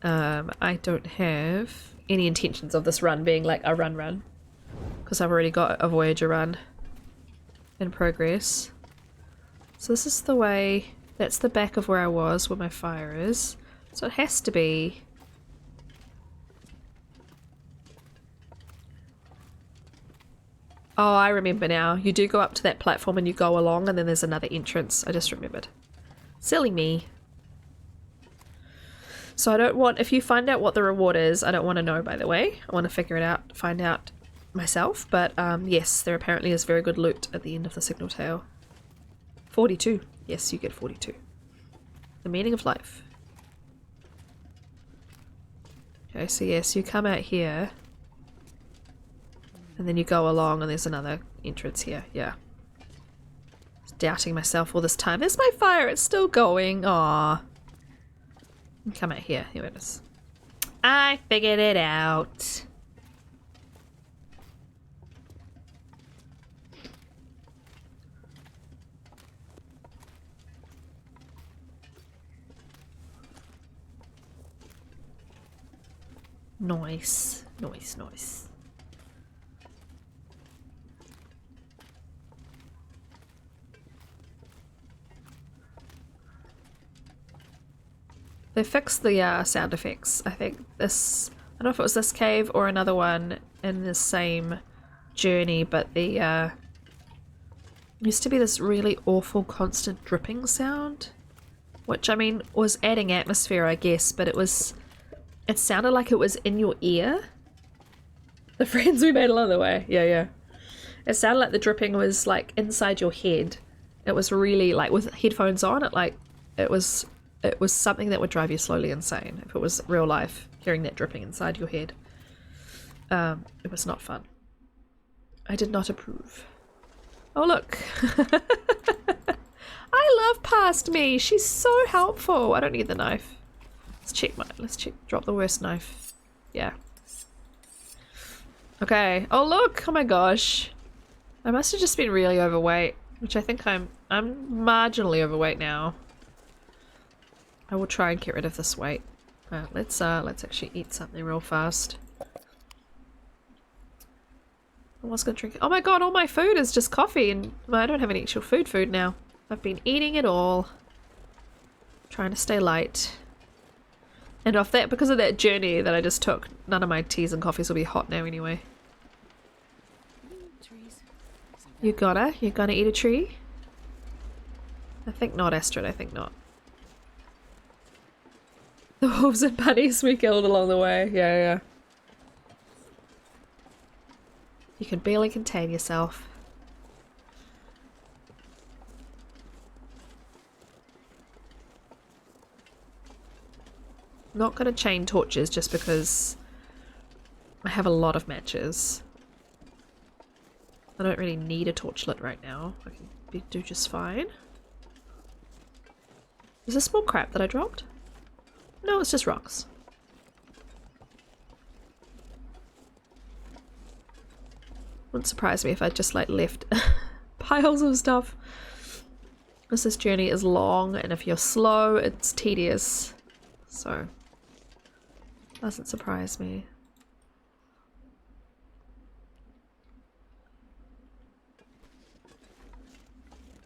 I don't have any intentions of this run being like a run. Because I've already got a Voyager run in progress. So this is the way... that's the back of where I was, where my fire is. So it has to be... oh, I remember now. You do go up to that platform and you go along and then there's another entrance. I just remembered. Silly me. So I don't want... if you find out what the reward is, I don't want to know, by the way. I want to figure it out, find out myself. But yes, there apparently is very good loot at the end of the signal tail. 42. Yes, you get 42. The meaning of life. Okay, so yes, you come out here. And then you go along and there's another entrance here. Yeah. Just doubting myself all this time. There's my fire. It's still going. Aww. Come out here. Here it is. I figured it out. Nice. Nice, nice. They fixed the sound effects. I think this... I don't know if it was this cave or another one in the same journey, but the used to be this really awful constant dripping sound. Which, I mean, was adding atmosphere, I guess, but it was... it sounded like it was in your ear. The friends we made along the way. Yeah. It sounded like the dripping was, like, inside your head. It was really, like, with headphones on, it was something that would drive you slowly insane if it was real life, hearing that dripping inside your head. It was not fun. I did not approve. Oh look. I love Past Me. She's so helpful. I don't need the knife. Let's check. Drop the worst knife. Yeah. Okay. Oh look. Oh my gosh. I must have just been really overweight, which I think I'm marginally overweight now. I will try and get rid of this weight. Let's actually eat something real fast. I was gonna drink it. Oh my god, all my food is just coffee and I don't have any actual food now. I've been eating it all. Trying to stay light. And off that, because of that journey that I just took, none of my teas and coffees will be hot now anyway. Trees. You gonna eat a tree? I think not, Astrid, I think not. The wolves and bunnies we killed along the way. Yeah. You can barely contain yourself. Not gonna chain torches just because I have a lot of matches. I don't really need a torchlit right now. I can do just fine. Is this more crap that I dropped? No, it's just rocks. Wouldn't surprise me if I just like left piles of stuff. This journey is long, and if you're slow, it's tedious. So, doesn't surprise me.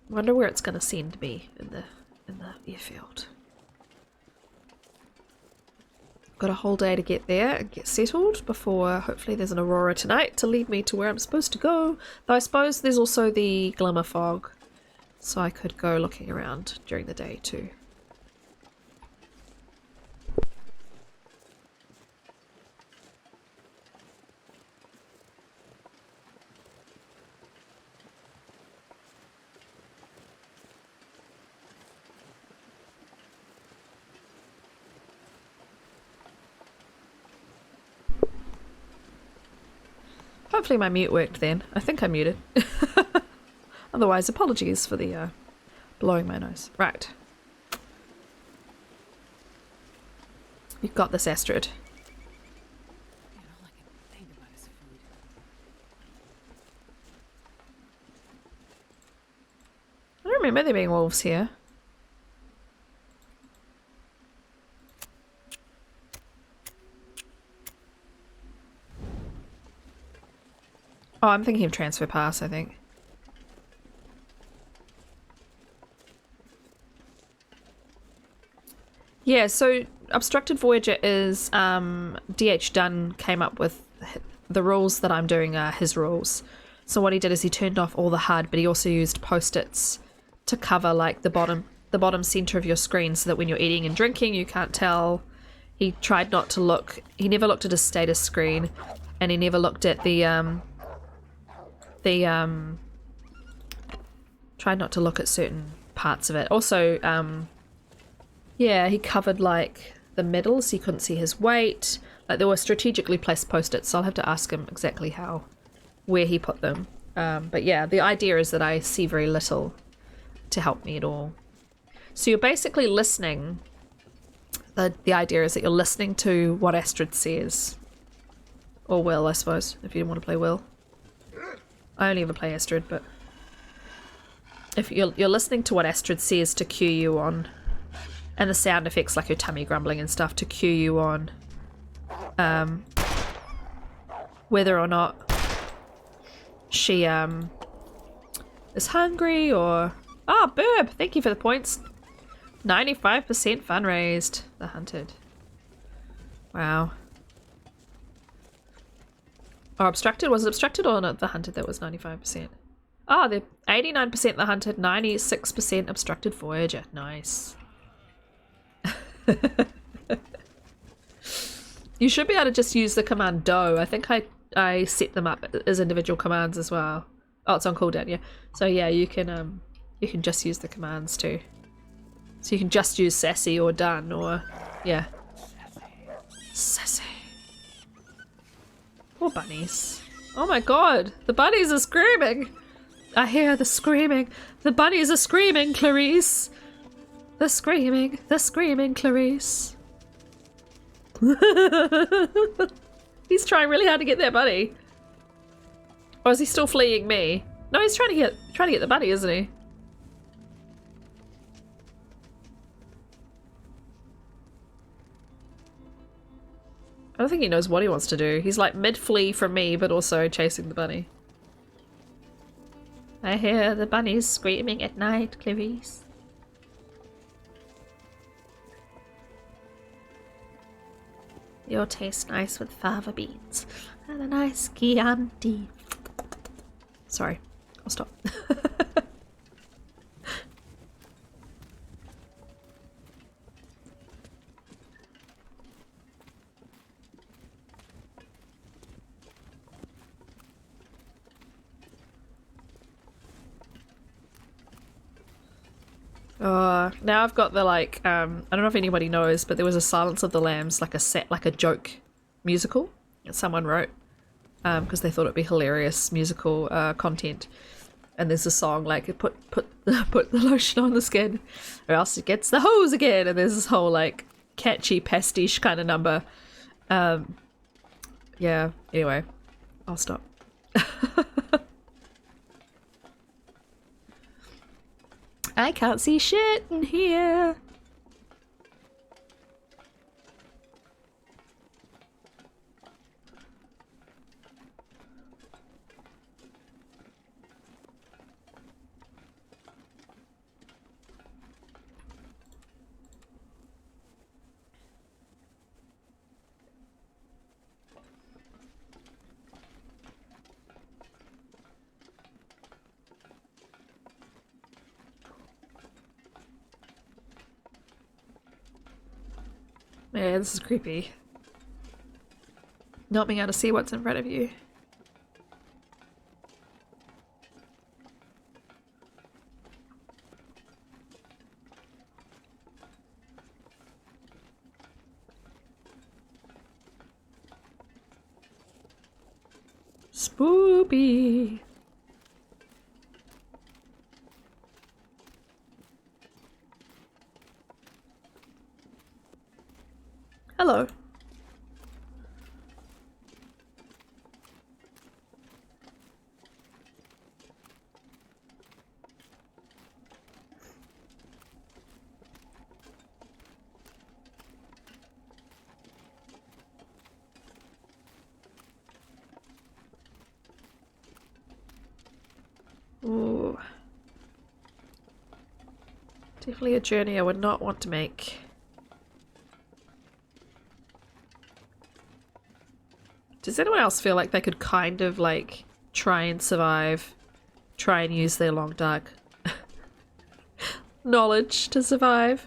Wonder where it's gonna send me in the airfield. Got a whole day to get there and get settled before hopefully there's an aurora tonight to lead me to where I'm supposed to go. Though I suppose there's also the glimmer fog, so I could go looking around during the day too. Hopefully my mute worked then. I think I muted. Otherwise, apologies for the blowing my nose. Right. You've got this, Astrid. Yeah, all I can think about is food. I don't remember there being wolves here. Oh, I'm thinking of Transfer Pass, I think. Yeah, so Obstructed Voyager is DH Dunn came up with the rules that I'm doing are his rules. So what he did is he turned off all the HUD, but he also used post-its to cover like the bottom center of your screen so that when you're eating and drinking you can't tell. He tried not to look, he never looked at his status screen, and he never looked at tried not to look at certain parts of it. Also, yeah, he covered like the middle so you couldn't see his weight. Like there were strategically placed post-its, so I'll have to ask him exactly where he put them. But yeah, the idea is that I see very little to help me at all. So you're basically listening. The idea is that you're listening to what Astrid says. Or Will, I suppose, if you didn't want to play Will. I only ever play Astrid, but if you're listening to what Astrid says to cue you on, and the sound effects like her tummy grumbling and stuff to cue you on, whether or not she is hungry or Burb, thank you for the points. 95% fun raised. The Hunted. Wow. Or Obstructed? Was it Obstructed or not The Hunted that was 95%? Oh, they're 89% The Hunted, 96% Obstructed Voyager. Nice. You should be able to just use the command doe. I think I set them up as individual commands as well. Oh, it's on cooldown, yeah. So yeah, you can just use the commands too. So you can just use sassy or done or yeah. Sassy. Poor bunnies. Oh my god, the bunnies are screaming! I hear the screaming. The bunnies are screaming, Clarice! The screaming, Clarice. He's trying really hard to get that bunny. Or is he still fleeing me? No, he's trying to get the bunny, isn't he? I don't think he knows what he wants to do. He's like mid-flee from me, but also chasing the bunny. I hear the bunnies screaming at night, Clarice. You'll taste nice with fava beans and a nice Chianti. Sorry, I'll stop. Now I've got the like, I don't know if anybody knows, but there was a Silence of the Lambs, like a joke musical that someone wrote, because they thought it'd be hilarious musical content. And there's a song like put the lotion on the skin, or else it gets the hose again. And there's this whole like catchy pastiche kind of number. Yeah. Anyway, I'll stop. I can't see shit in here. Man, this is creepy. Not being able to see what's in front of you. Spoopy. Hello. Ooh. Definitely a journey I would not want to make. Does anyone else feel like they could kind of like try and survive, try and use their long dark knowledge to survive?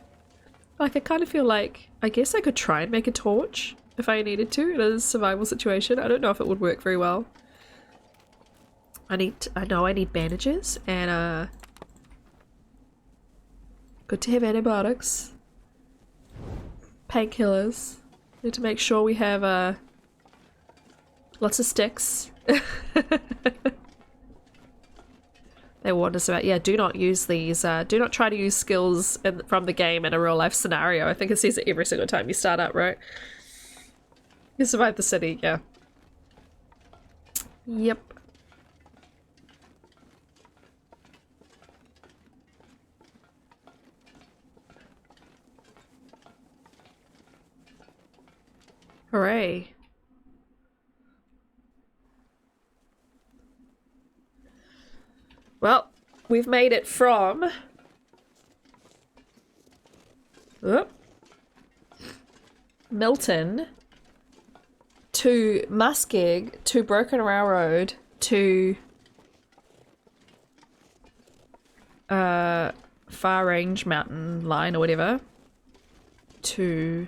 Like I kind of feel like I guess I could try and make a torch if I needed to in a survival situation. I don't know if it would work very well. I know I need bandages and good to have antibiotics, painkillers. Need to make sure we have lots of sticks. They warned us about, yeah, do not use these, do not try to use skills from the game in a real life scenario. I think it says it every single time you start up, right? You survive the city, yeah. Yep. Hooray. Well, we've made it from Milton to Muskeg to Broken Railroad to Far Range Mountain Line or whatever to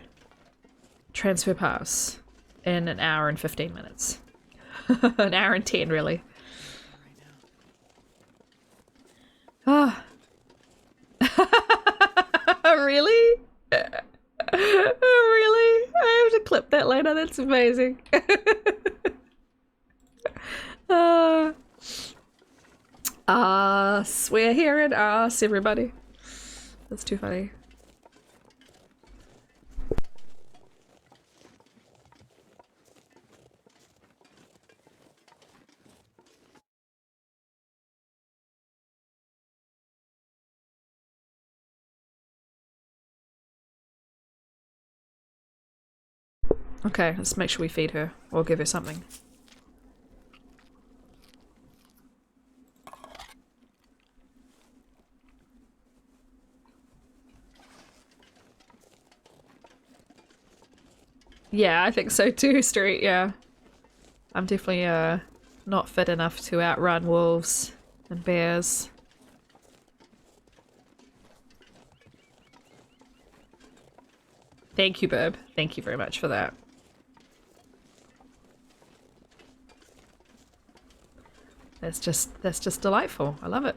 Transfer Pass in an hour and 15 minutes. An hour and 10 really. Ah. Really? Really? I have to clip that later, that's amazing. Yes, we're here in us, everybody. That's too funny. Okay, let's make sure we feed her or give her something. Yeah, I think so too, Street, yeah. I'm definitely not fit enough to outrun wolves and bears. Thank you, Burb. Thank you very much for that. That's just delightful. I love it.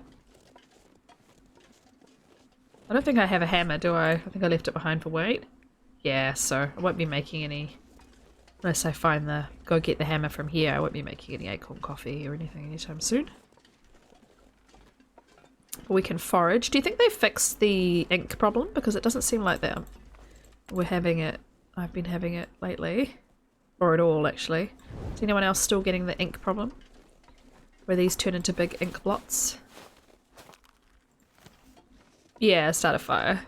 I don't think I have a hammer, do I? I think I left it behind for weight. Yeah, so I won't be making any, unless I find go get the hammer from here, I won't be making any acorn coffee or anything anytime soon. We can forage. Do you think they fixed the ink problem? Because it doesn't seem like that. We're having it. I've been having it lately. Or at all, actually. Is anyone else still getting the ink problem? Where these turn into big ink blots? Yeah, start a fire.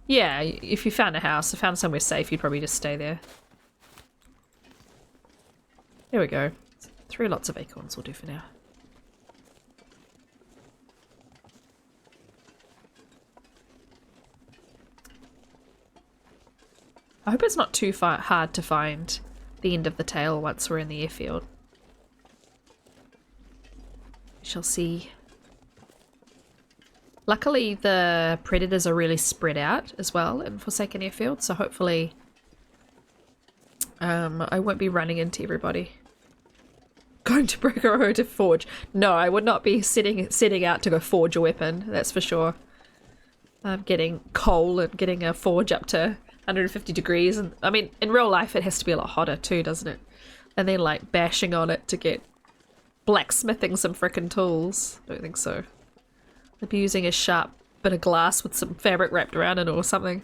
Yeah, if you found a house, or found somewhere safe, you'd probably just stay there. There we go. 3 lots of acorns will do for now. I hope it's not too hard to find the end of the tail once we're in the airfield. We shall see. Luckily, the predators are really spread out as well in Forsaken Airfield, so hopefully I won't be running into everybody. Going to Brokerow to forge. No, I would not be setting out to go forge a weapon, that's for sure. I'm getting coal and getting a forge up to 150 degrees, and I mean, in real life it has to be a lot hotter too, doesn't it? And then like bashing on it to get blacksmithing some frickin' tools. Don't think so. I'd be using a sharp bit of glass with some fabric wrapped around it or something.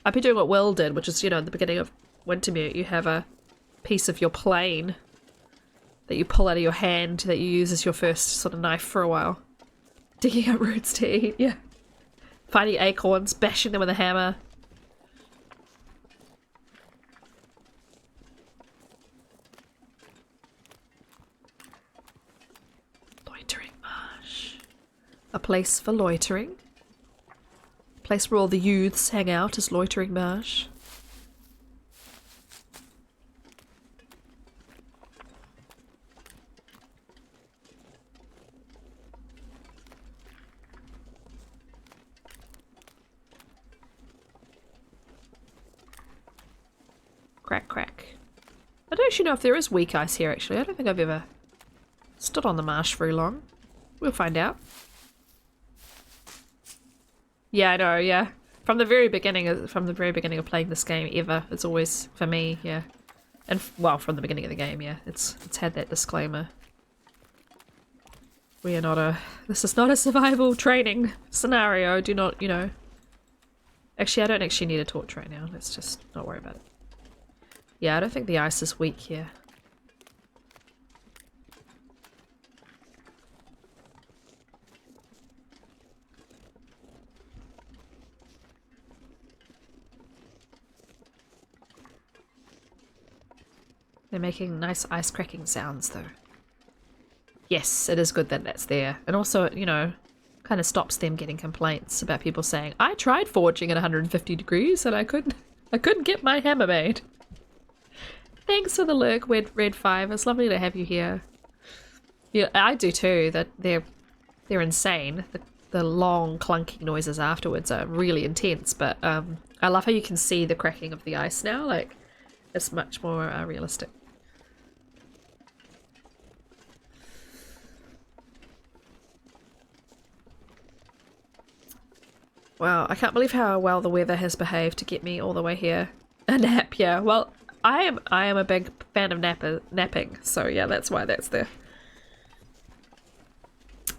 I'd be doing what Will did, which is, you know, at the beginning of Wintermute, you have a piece of your plane that you pull out of your hand that you use as your first sort of knife for a while. Digging up roots to eat, yeah. Finding acorns, bashing them with a hammer. Loitering Marsh. A place for loitering. A place where all the youths hang out is Loitering Marsh. Crack, crack. I don't actually know if there is weak ice here, actually. I don't think I've ever stood on the marsh very long. We'll find out. Yeah, I know, yeah. From the very beginning of playing this game ever, it's always, for me, yeah. And, well, from the beginning of the game, yeah. It's had that disclaimer. We are not this is not a survival training scenario. Do not, you know. Actually, I don't actually need a torch right now. Let's just not worry about it. Yeah, I don't think the ice is weak here. They're making nice ice cracking sounds, though. Yes, it is good that that's there. And also, you know, kind of stops them getting complaints about people saying, I tried forging at 150 degrees and I couldn't get my hammer made. Thanks for the lurk, Red 5. It's lovely to have you here. Yeah, I do too. That they're insane. The long clunking noises afterwards are really intense, but I love how you can see the cracking of the ice now. Like, it's much more realistic. Wow, I can't believe how well the weather has behaved to get me all the way here. A nap, yeah. Well, I am a big fan of napping, so yeah, that's why that's there.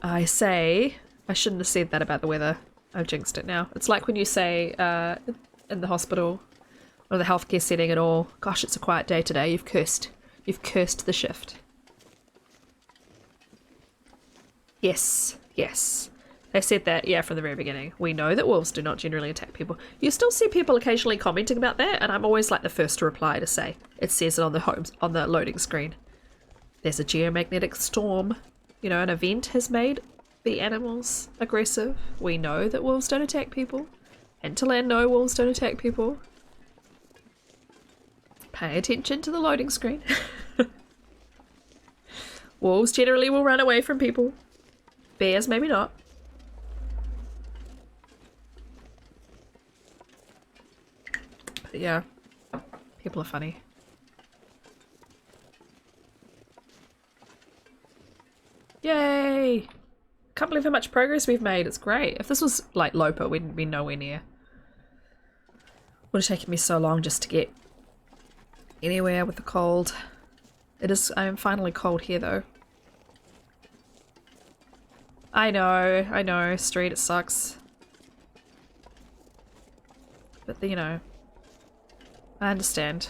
I say, I shouldn't have said that about the weather. I've jinxed it now. It's like when you say in the hospital or the healthcare setting at all, gosh, it's a quiet day today. You've cursed the shift. Yes, yes. They said that, yeah, from the very beginning. We know that wolves do not generally attack people. You still see people occasionally commenting about that, and I'm always like the first to reply to say, it says it on the loading screen. There's a geomagnetic storm. You know, an event has made the animals aggressive. We know that wolves don't attack people. Hinterland, no, wolves don't attack people. Pay attention to the loading screen. Wolves generally will run away from people. Bears, maybe not. But yeah, people are funny. Yay! Can't believe how much progress we've made. It's great. If this was like Lopa, we'd be nowhere near. Would have taken me so long just to get anywhere with the cold. I am finally cold here though. I know, street, it sucks. But you know, I understand.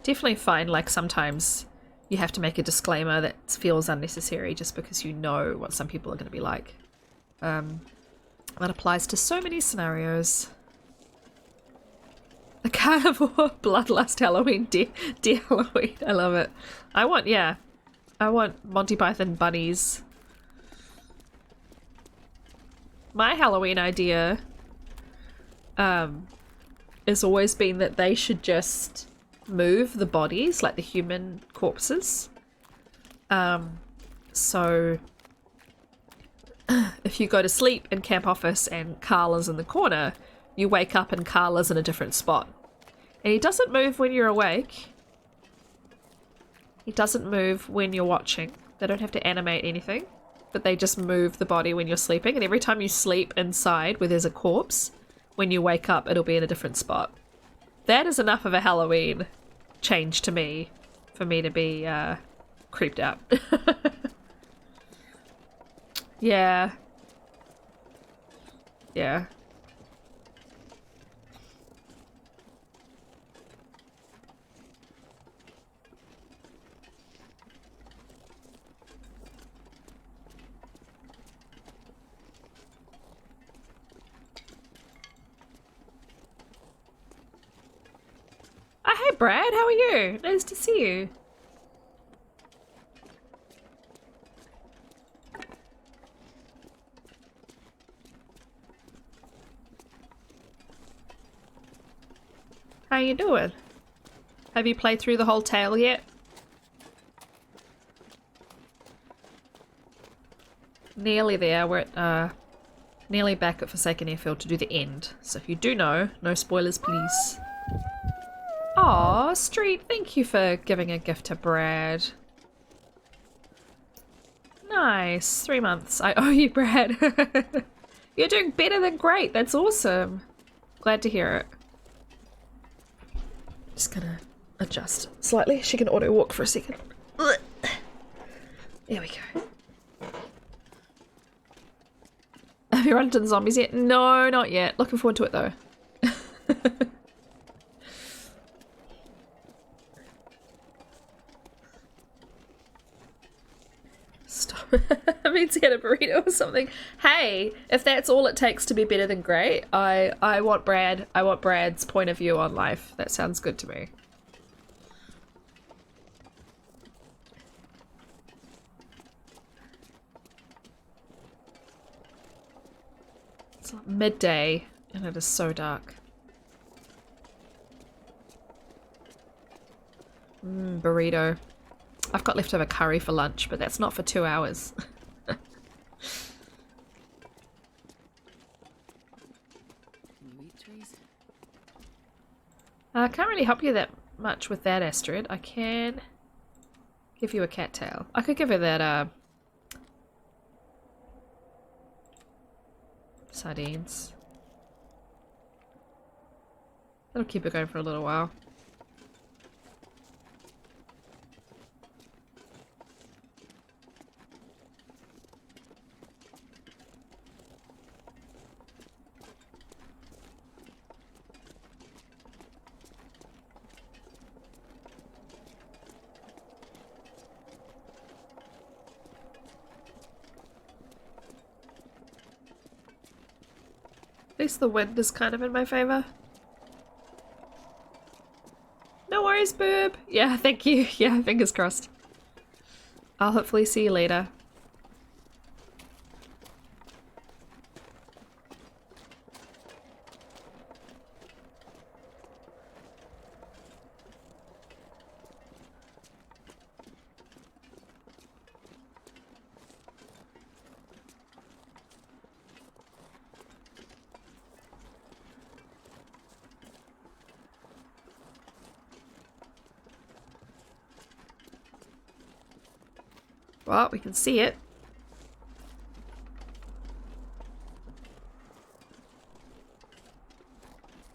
Definitely find like sometimes you have to make a disclaimer that feels unnecessary just because you know what some people are going to be like. That applies to so many scenarios. The carnivore, bloodlust, Halloween, dear Halloween. I love it. I want Monty Python bunnies. My Halloween idea has always been that they should just move the bodies, like the human corpses. So if you go to sleep in Camp Office and Carla's in the corner, you wake up and Carla's in a different spot. And he doesn't move when you're awake. He doesn't move when you're watching. They don't have to animate anything, but they just move the body when you're sleeping. And every time you sleep inside where there's a corpse, when you wake up, it'll be in a different spot. That is enough of a Halloween change to me for me to be creeped out. Yeah. Yeah. Oh, hey Brad, how are you? Nice to see you. How you doing? Have you played through the whole tale yet? Nearly there. We're at nearly back at Forsaken Airfield to do the end. So if you do know, no spoilers please. Aw, Street, thank you for giving a gift to Brad. Nice. 3 months. I owe you, Brad. You're doing better than great. That's awesome. Glad to hear it. Just gonna adjust slightly. She can auto walk for a second. There we go. Have you run into the zombies yet? No, not yet. Looking forward to it though. Stop. I mean to get a burrito or something. Hey, if that's all it takes to be better than great, I want Brad's point of view on life. That sounds good to me. It's like midday and it is so dark. Burrito. I've got leftover curry for lunch, but that's not for 2 hours. Can you eat trees? I can't really help you that much with that, Astrid. I can give you a cattail. I could give her that, sardines. That'll keep it going for a little while. At least the wind is kind of in my favor. No worries, boob. Yeah, thank you. Yeah, fingers crossed. I'll hopefully see you later. Well, we can see it.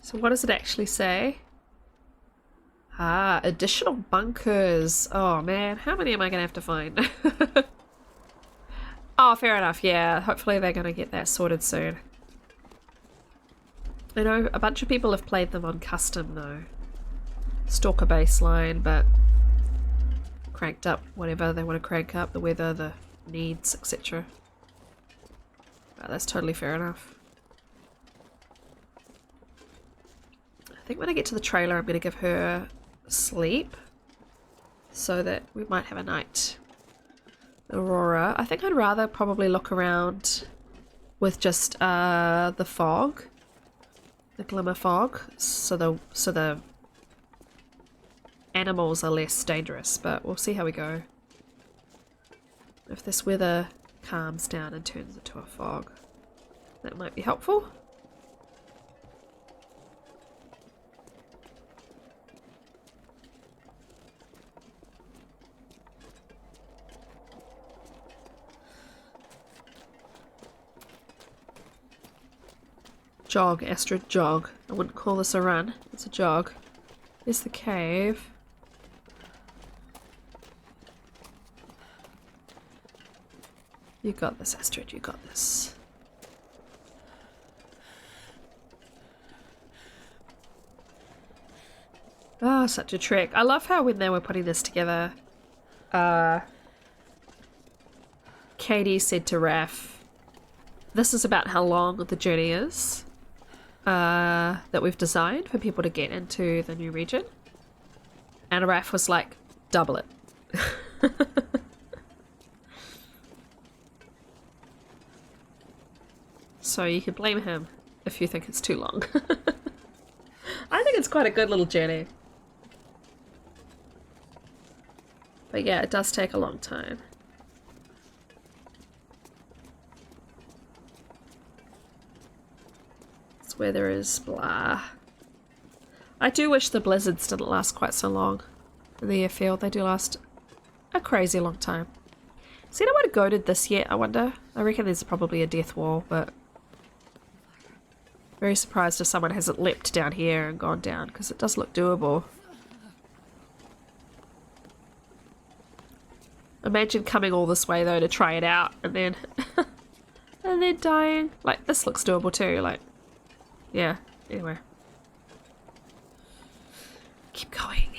So what does it actually say? Ah, additional bunkers. Oh man, how many am I gonna have to find? Oh, fair enough, yeah. Hopefully they're gonna get that sorted soon. I know a bunch of people have played them on custom though. Stalker baseline, but cranked up whatever they want to crank up, the weather, the needs, etc. That's totally fair enough. I think when I get to the trailer I'm going to give her sleep so that we might have a night aurora. I think I'd rather probably look around with just the fog, the glimmer fog, so the animals are less dangerous, but we'll see how we go. If this weather calms down and turns into a fog, that might be helpful. Jog, Astrid, jog. I wouldn't call this a run, it's a jog. There's the cave. You got this, Astrid, you got this. Ah, oh, such a trek. I love how when they were putting this together, Katie said to Raph, this is about how long the journey is that we've designed for people to get into the new region. And Raph was like, double it. So you can blame him if you think it's too long. I think it's quite a good little journey. But yeah, it does take a long time. This weather is blah. I do wish the blizzards didn't last quite so long in the airfield. They do last a crazy long time. See, I would have goated this yet, I wonder. I reckon there's probably a death wall, but very surprised if someone hasn't leapt down here and gone down, because it does look doable. Imagine coming all this way though to try it out and then and then dying. Like, this looks doable too, like, yeah, anyway. Keep going.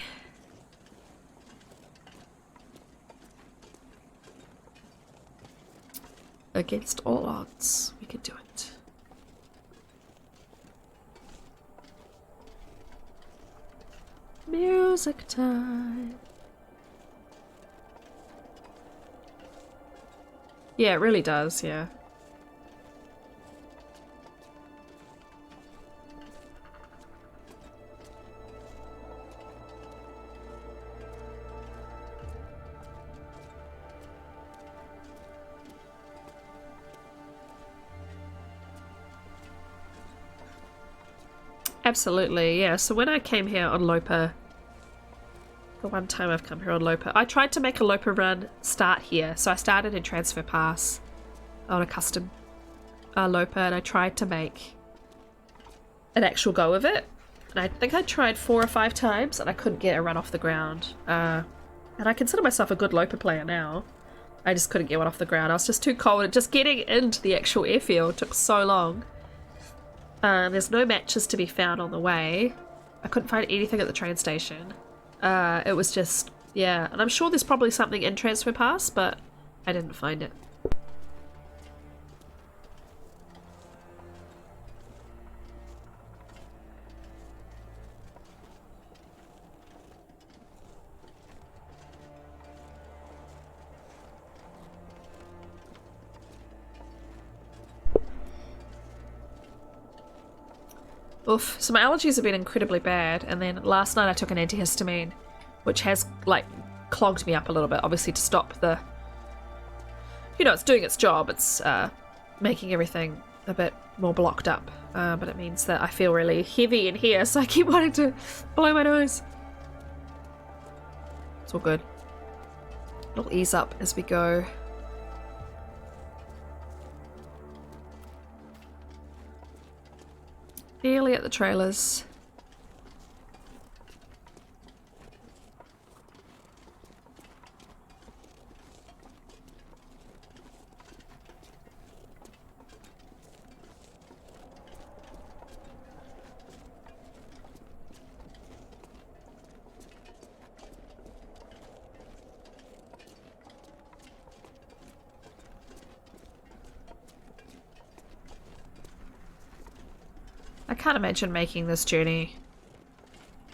Against all odds, we can do it. Music time. Yeah, it really does, yeah. Absolutely, yeah. So when I came here on Lopa, the one time I've come here on Lopa, I tried to make a Lopa run start here. So I started in Transfer Pass on a custom Lopa, and I tried to make an actual go of it. And I think I tried 4 or 5 times and I couldn't get a run off the ground. And I consider myself a good Lopa player now. I just couldn't get one off the ground. I was just too cold. Just getting into the actual airfield took so long. There's no matches to be found on the way. I couldn't find anything at the train station. It was just, yeah. And I'm sure there's probably something in Transfer Pass, but I didn't find it. Oof, so my allergies have been incredibly bad, and then last night I took an antihistamine, which has, like, clogged me up a little bit, obviously to stop the... You know, it's doing its job, it's making everything a bit more blocked up, but it means that I feel really heavy in here, so I keep wanting to blow my nose. It's all good. It'll ease up as we go. Nearly at the trailers. I can't imagine making this journey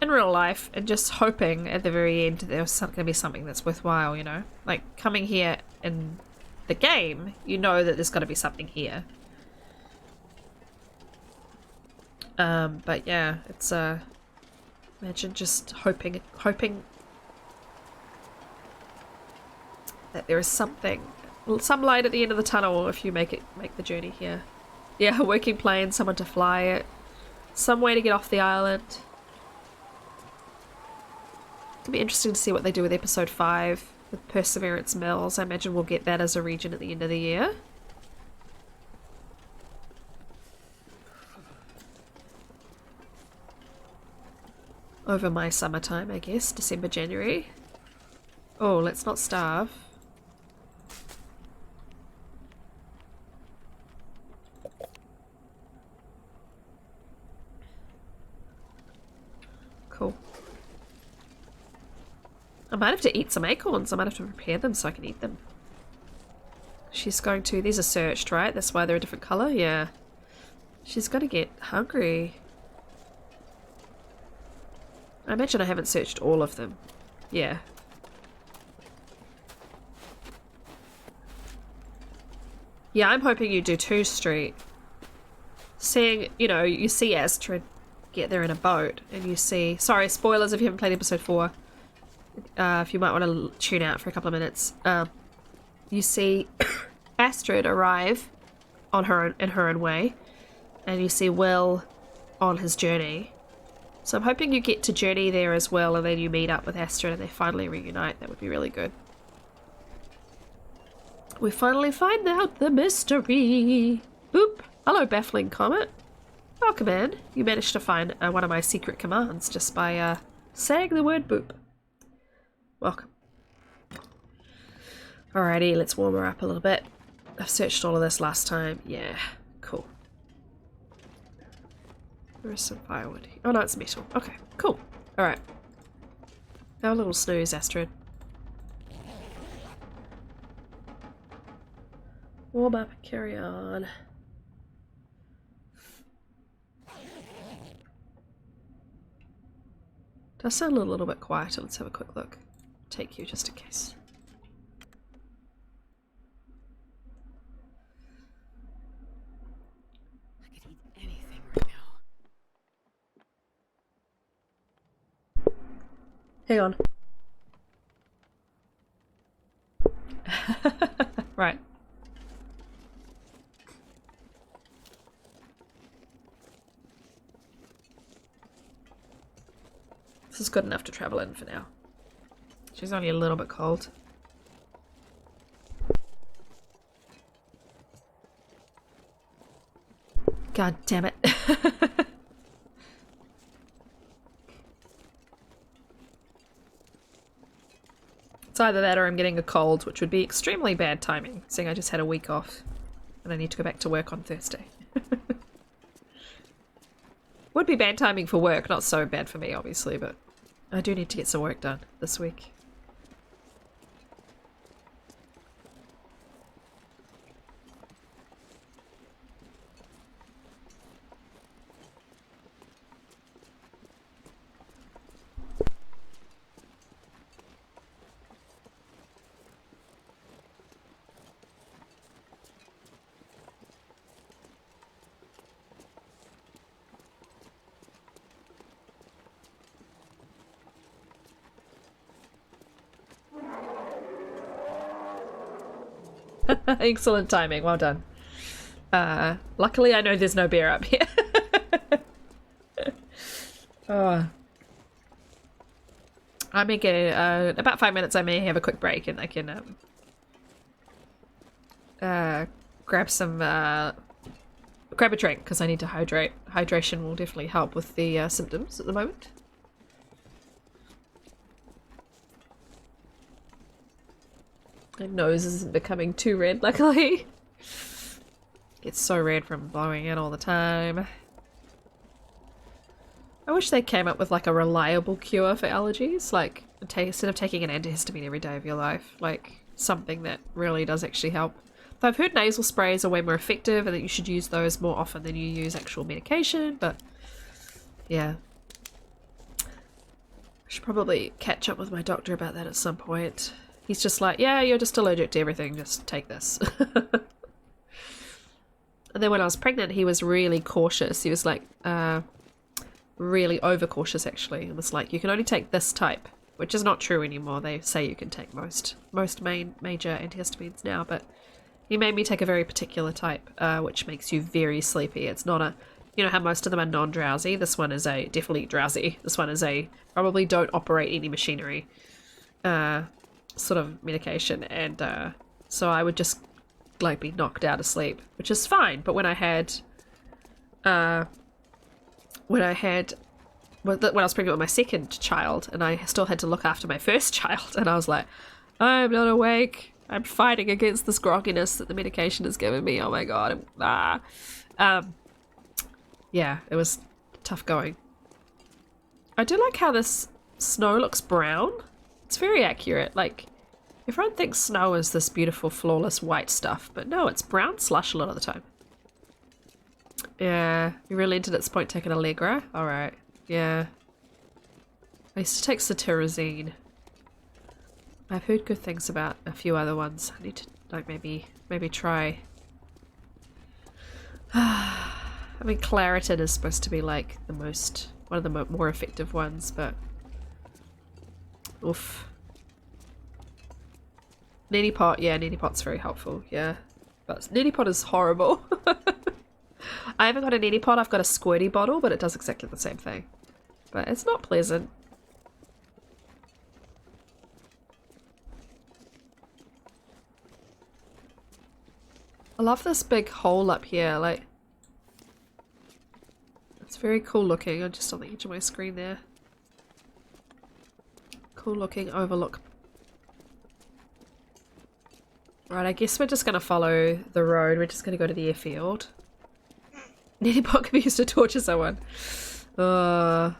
in real life and just hoping at the very end there's going to be something that's worthwhile, you know? Like, coming here in the game, you know that there's got to be something here. But yeah, it's, imagine just hoping that there is something, some light at the end of the tunnel if you make the journey here. Yeah, a working plane, someone to fly it. Some way to get off the island. It'll be interesting to see what they do with episode 5 with Perseverance Mills. I imagine we'll get that as a region at the end of the year. Over my summertime, I guess. December, January. Oh, let's not starve. Cool. I might have to eat some acorns. I might have to prepare them so I can eat them. She's going to... These are searched, right? That's why they're a different colour? Yeah. She's going to get hungry. I imagine I haven't searched all of them. Yeah. Yeah, I'm hoping you do 2 Street. Seeing, you know, you see Astrid get there in a boat and you see... Sorry, spoilers if you haven't played episode 4. If you might want to tune out for a couple of minutes. You see Astrid arrive on in her own way, and you see Will on his journey. So I'm hoping you get to journey there as well, and then you meet up with Astrid and they finally reunite. That would be really good. We finally find out the mystery. Boop. Hello, Baffling Comet. Welcome in. You managed to find one of my secret commands just by saying the word boop. Welcome. Alrighty, let's warm her up a little bit. I've searched all of this last time. Yeah, cool. There is some firewood. Oh no, it's metal. Okay, cool. Alright. Have a little snooze, Astrid. Warm up, carry on. Does sound a little bit quieter. Let's have a quick look. Take you just in case. I could eat anything right now. Hang on. Right. This is good enough to travel in for now. She's only a little bit cold. God damn it. It's either that or I'm getting a cold, which would be extremely bad timing, seeing I just had a week off and I need to go back to work on Thursday. Would be bad timing for work, not so bad for me, obviously, but I do need to get some work done this week. Excellent timing, well done. Luckily I know there's no bear up here. Oh. I may get about 5 minutes. I may have a quick break and I can grab some grab a drink because I need to hydrate. Hydration will definitely help with the symptoms at the moment. My nose isn't becoming too red, luckily. Gets so red from blowing it all the time. I wish they came up with like a reliable cure for allergies, like instead of taking an antihistamine every day of your life, like something that really does actually help. Though I've heard nasal sprays are way more effective and that you should use those more often than you use actual medication, but yeah. I should probably catch up with my doctor about that at some point. He's just like, yeah, you're just allergic to everything, just take this. And then when I was pregnant, he was really cautious. He was like, really overcautious actually. It was like, you can only take this type, which is not true anymore. They say you can take most major antihistamines now, but he made me take a very particular type, which makes you very sleepy. It's not a, you know how most of them are non-drowsy? This one is a definitely drowsy. This one is a probably don't operate any machinery sort of medication, and so I would just like be knocked out of sleep, which is fine. But when I was pregnant with my second child and I still had to look after my first child, and I was like, I'm not awake, I'm fighting against this grogginess that the medication has given me. Oh my god. Yeah, it was tough going. I do like how this snow looks brown. It's very accurate. Like, everyone thinks snow is this beautiful, flawless white stuff, but no, it's brown slush a lot of the time. Yeah, you really into this point taking Allegra? Alright, yeah. I used to take cetirizine. I've heard good things about a few other ones. I need to, like, maybe try. I mean, Claritin is supposed to be, like, one of the more effective ones, but oof. Neti Pot, yeah, Neti Pot's very helpful, yeah. But Neti Pot is horrible. I haven't got a Neti Pot, I've got a squirty bottle, but it does exactly the same thing. But it's not pleasant. I love this big hole up here, like, it's very cool looking. I'm just on the edge of my screen there. Cool looking overlook. Right, I guess we're just going to follow the road. We're just going to go to the airfield. Neti Pot can be used to torture someone. It's a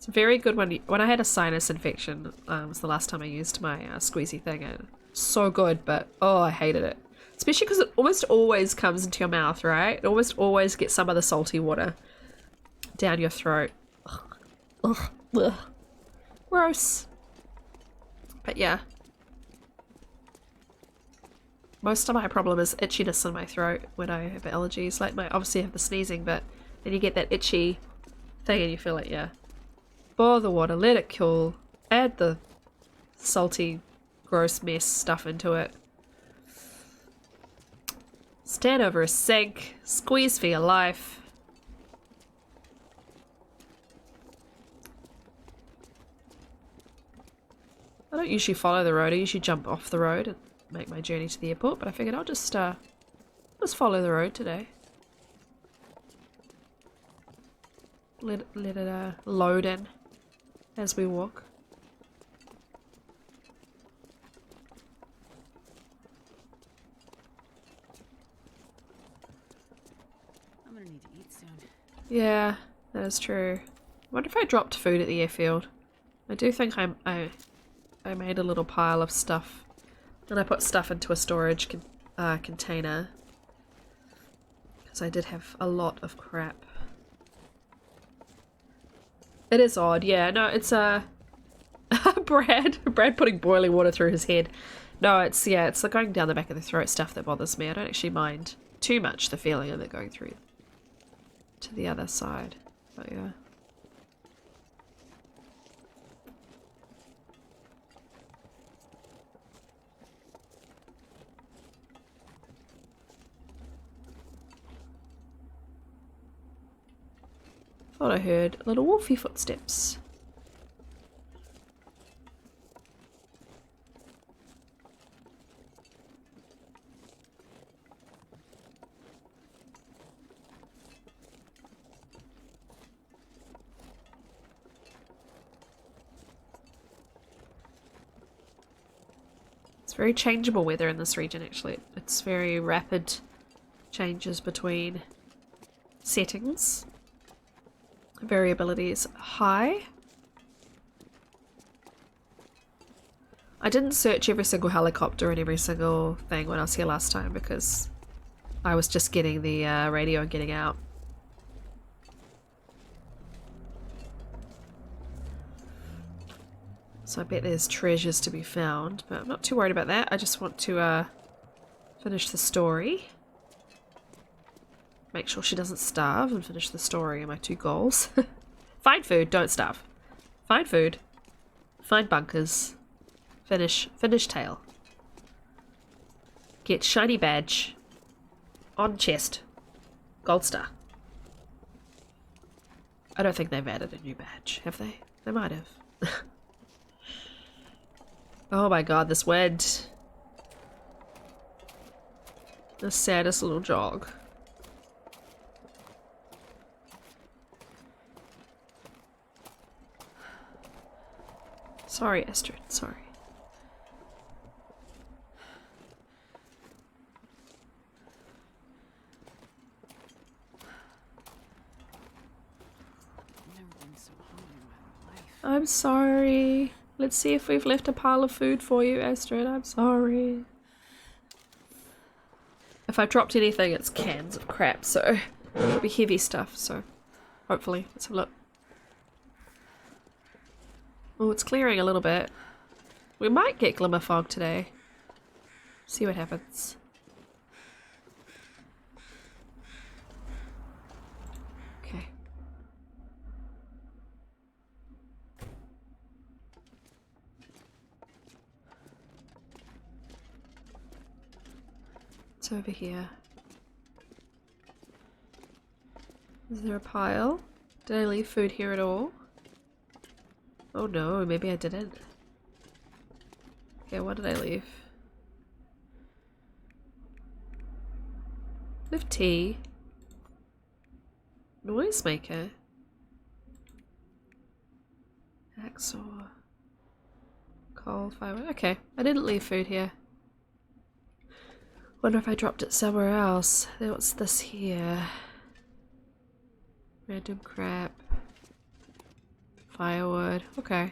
very good one. When I had a sinus infection, was the last time I used my squeezy thing. And so good, but oh, I hated it. Especially because it almost always comes into your mouth, right? It almost always gets some of the salty water down your throat. Ugh. Ugh. Ugh. Gross. But yeah. Most of my problem is itchiness in my throat when I have allergies. Like, obviously I have the sneezing, but then you get that itchy thing and you feel like, yeah. Boil the water, let it cool, add the salty, gross mess stuff into it. Stand over a sink, squeeze for your life. I don't usually follow the road, I usually jump off the road and make my journey to the airport, but I figured I'll just follow the road today. Let it load in as we walk. Yeah, that is true. I wonder if I dropped food at the airfield. I do think I made a little pile of stuff. And I put stuff into a storage container. Because I did have a lot of crap. It is odd, yeah. No, it's Brad putting boiling water through his head. No, it's the going down the back of the throat stuff that bothers me. I don't actually mind too much the feeling of it going through to the other side. But yeah. Thought I heard little wolfy footsteps. It's very changeable weather in this region actually. It's very rapid changes between settings. Variability is high. I didn't search every single helicopter and every single thing when I was here last time because I was just getting the radio and getting out. So I bet there's treasures to be found, but I'm not too worried about that. I just want to finish the story. Make sure she doesn't starve and finish the story are my two goals. Find food, don't starve. Find food. Find bunkers. Finish tail. Get shiny badge. On chest. Gold star. I don't think they've added a new badge, have they? They might have. Oh my god, this wind. The saddest little jog. Sorry, Estrid, sorry. I've never been so hungry in my life. I'm sorry. Let's see if we've left a pile of food for you, Estrid. I'm sorry. If I dropped anything, it's cans of crap, so it'll be heavy stuff, so hopefully. Let's have a look. Oh, it's clearing a little bit. We might get glimmer fog today. See what happens. Okay. It's over here. Is there a pile? Did I leave food here at all? Oh no, maybe I didn't. Okay, what did I leave? Left tea. Noisemaker. Hacksaw. Coal, firewood. Okay, I didn't leave food here. Wonder if I dropped it somewhere else. What's this here? Random crap. Firewood. Okay.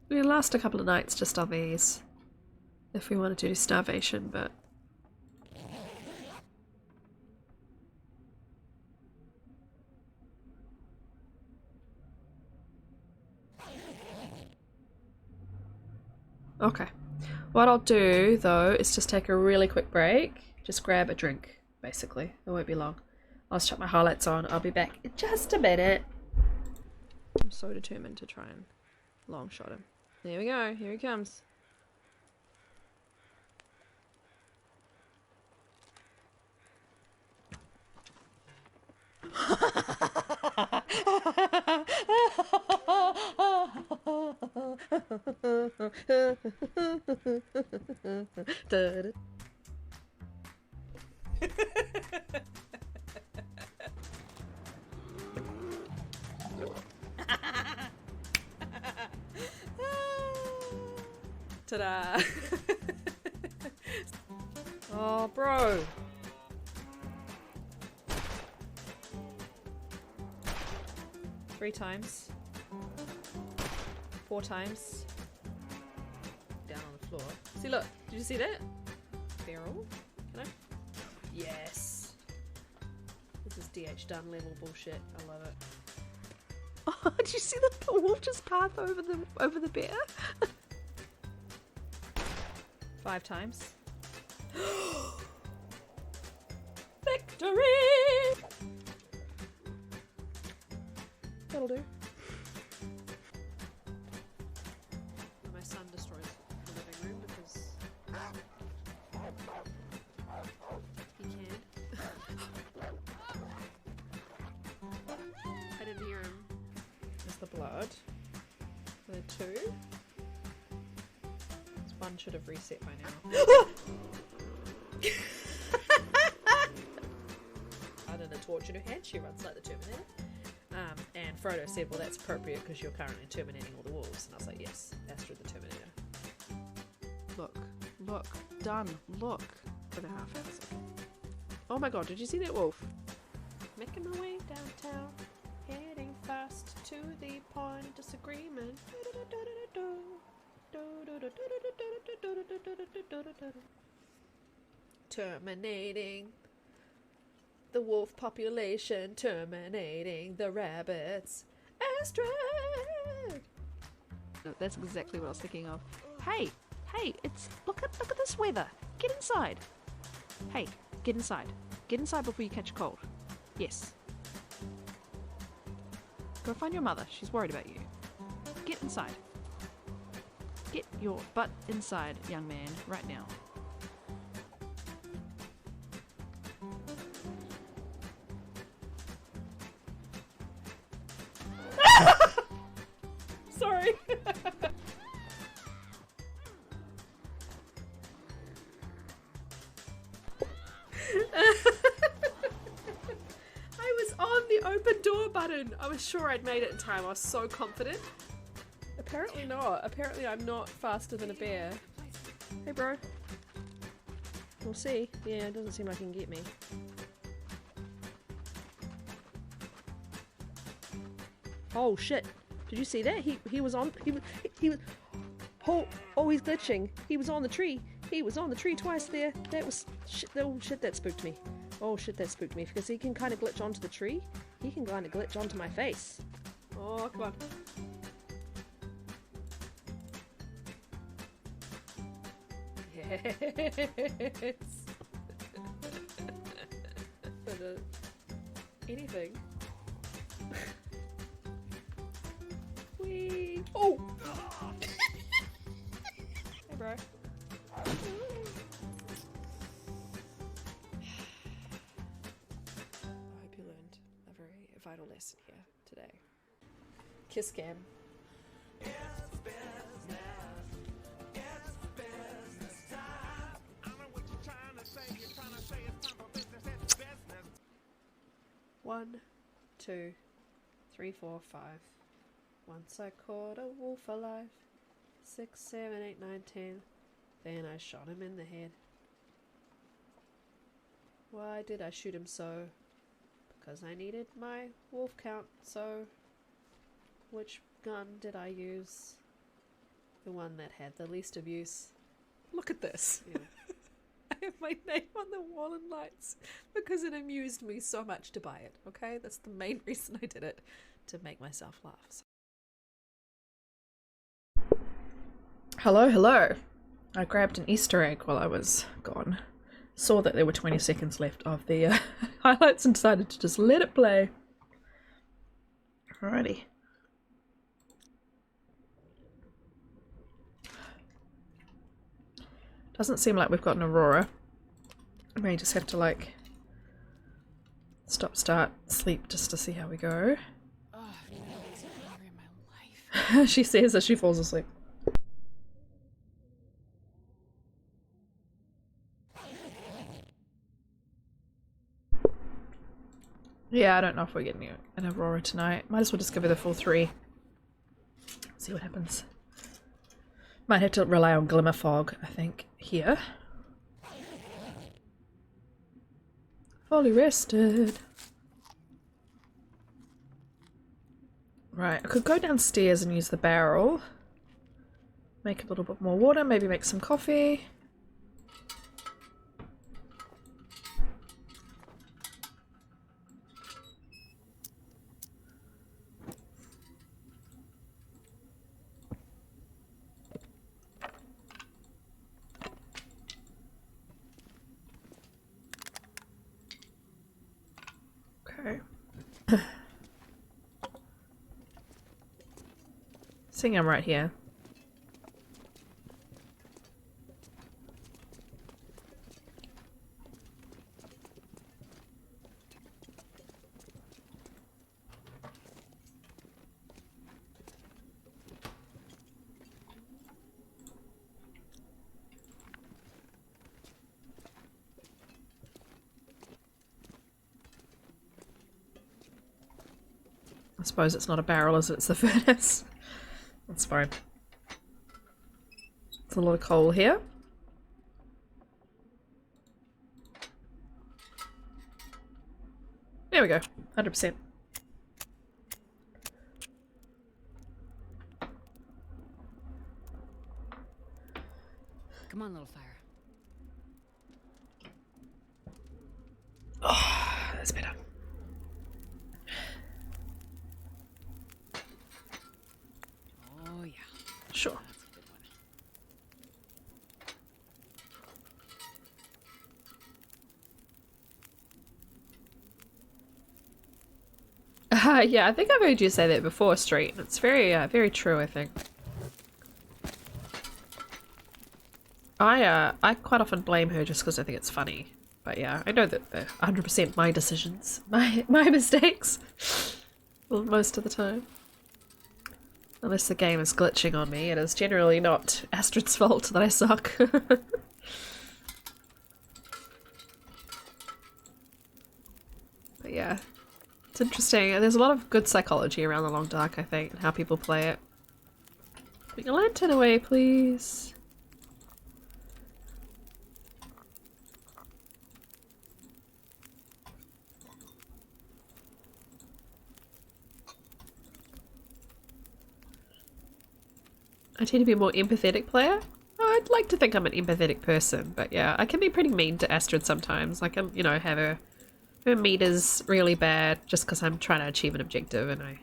We'll last a couple of nights just on these. If we wanted to do starvation, but... Okay. What I'll do, though, is just take a really quick break. Just grab a drink, basically. It won't be long. I'll just chuck my highlights on. I'll be back in just a minute. I'm so determined to try and long shot him. There we go. Here he comes. down. Da-da. Ta-da! Oh, bro! 3 times. 4 times. Down on the floor. See, look. Did you see that? Barrel. Can I? Yes. This is DH done level bullshit. I love it. Oh, did you see the wolf just path over the bear? 5 times. Victory! That'll do. My son destroys the living room because he can. I didn't hear him. There's the blood. The 2. This 1 should have reset by now. Other than a torch in her hand, she runs like the Terminator. And Frodo said, well, that's appropriate because you're currently terminating all the wolves. And I was like, yes, Astrid the Terminator. Look, look, done, look. For the half hours. Oh my god, did you see that wolf? Making my way downtown, heading fast to the point of disagreement. Terminating the wolf population, terminating the rabbits. Astrid! That's exactly what I was thinking of. Hey, it's look at this weather. Get inside. Hey, get inside. Get inside before you catch a cold. Yes. Go find your mother. She's worried about you. Get inside. Get your butt inside, young man, right now. Sorry. I was on the open door button. I was sure I'd made it in time. I was so confident. Apparently not. Apparently I'm not faster than a bear. Hey bro. We'll see. Yeah, it doesn't seem like he can get me. Oh shit. Did you see that? He was on he was oh he's glitching. He was on the tree. He was on the tree twice there. That was shit. Oh shit, that spooked me. Oh shit, that spooked me because he can kind of glitch onto the tree. He can kind of glitch onto my face. Oh, come on. Yes. But, anything. Whee! Oh! Hey, bro. I hope you learned a very vital lesson here today. Kiss cam. One, 2, 3, 4, 5. Once I caught a wolf alive. 6, 7, 8, 9, 10. Then I shot him in the head. Why did I shoot him so? Because I needed my wolf count, so which gun did I use? The one that had the least abuse. Look at this. Yeah. I have my name on the wall in lights because it amused me so much to buy it, okay? That's the main reason I did it, to make myself laugh. Hello, hello. I grabbed an Easter egg while I was gone. Saw that there were 20 seconds left of the highlights and decided to just let it play. Alrighty. Doesn't seem like we've got an Aurora. I may just have to like stop, start, sleep just to see how we go. Oh, I've never been so hungry in my life. She says as she falls asleep. Yeah, I don't know if we're getting an Aurora tonight. Might as well just give her the full 3. See what happens. Might have to rely on Glimmer Fog, I think, here. Fully rested. Right, I could go downstairs and use the barrel. Make a little bit more water, maybe make some coffee. Okay. Seeing I'm right here. I suppose it's not a barrel, is it? It's the furnace. That's fine. There's a lot of coal here. There we go. 100%. Come on, little fire. Oh, that's better. Oh, yeah. Sure. That's a good one. Yeah, I think I've heard you say that before, Street. It's very true, I think. I quite often blame her just because I think it's funny. But yeah, I know that they're 100% my decisions. My mistakes. Well, most of the time. Unless the game is glitching on me, it is generally not Astrid's fault that I suck. But yeah. It's interesting. There's a lot of good psychology around the Long Dark, I think, and how people play it. Put your lantern away, please. I tend to be a more empathetic player. I'd like to think I'm an empathetic person, but yeah, I can be pretty mean to Astrid sometimes. Like, you know, have her meter's really bad just because I'm trying to achieve an objective and I'm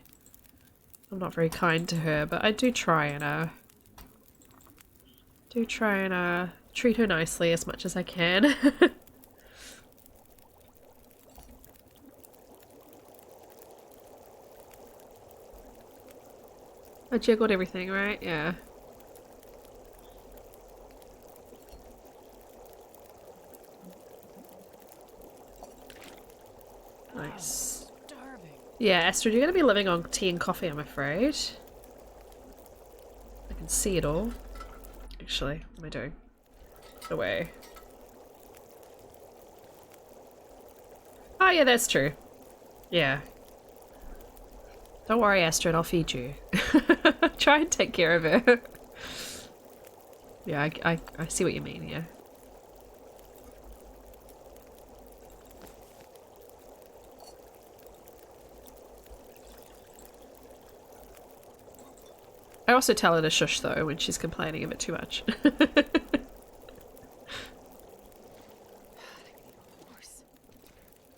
not very kind to her, but I do try and treat her nicely as much as I can. I jiggled everything, right? Yeah. Nice. Starving. Yeah, Astrid, you're gonna be living on tea and coffee, I'm afraid. I can see it all. Actually, what am I doing? Away. Oh yeah, that's true. Yeah. Don't worry, Astrid, I'll feed you. Try and take care of her. Yeah, I see what you mean, yeah. I also tell her to shush though when she's complaining a bit too much.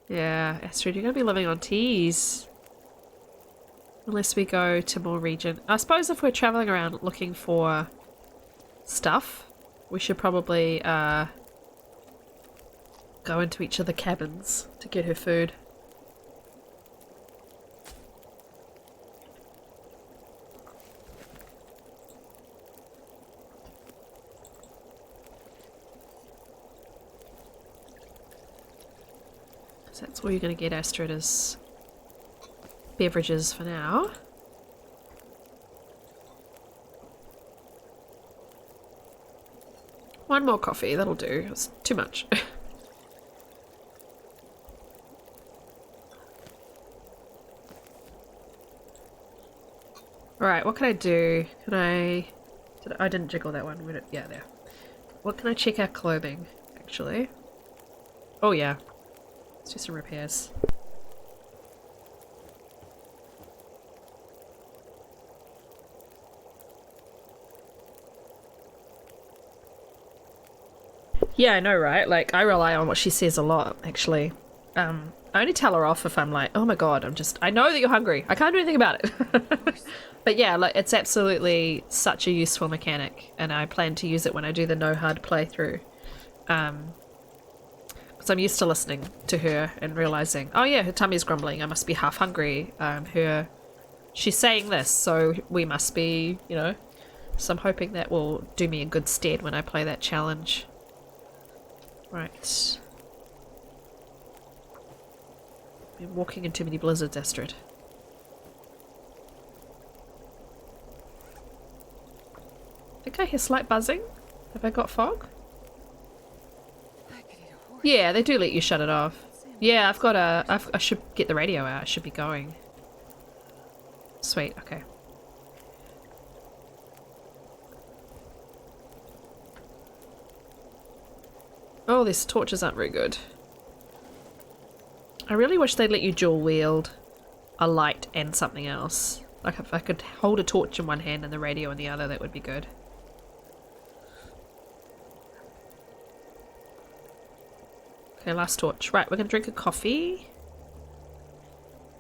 Yeah, Astrid, you're gonna be living on teas. Unless we go to more region. I suppose if we're traveling around looking for stuff, we should probably go into each of the cabins to get her food. So that's all you're going to get, Astrid, is beverages for now. One more coffee, that'll do. It's too much. Alright, what can I do? Can I... I didn't jiggle that one. Yeah, there. What can I check our clothing, actually? Oh yeah. Let's do some repairs. Yeah, I know, right? Like, I rely on what she says a lot, actually. I only tell her off if I'm like, oh my god, I know that you're hungry. I can't do anything about it. But yeah, like, it's absolutely such a useful mechanic, and I plan to use it when I do the no hard playthrough. Because I'm used to listening to her and realizing, oh yeah, her tummy's grumbling, I must be half hungry. She's saying this, so we must be, you know. So I'm hoping that will do me in good stead when I play that challenge. Right. Been walking in too many blizzards, Astrid. I think I hear slight buzzing. Have I got fog? I could eat a horse. Yeah, they do let you shut it off. Yeah, I should get the radio out. I should be going. Sweet, okay. Oh, these torches aren't very good. I really wish they'd let you dual wield a light and something else. Like if I could hold a torch in one hand and the radio in the other, that would be good. Okay, last torch. Right, we're gonna drink a coffee.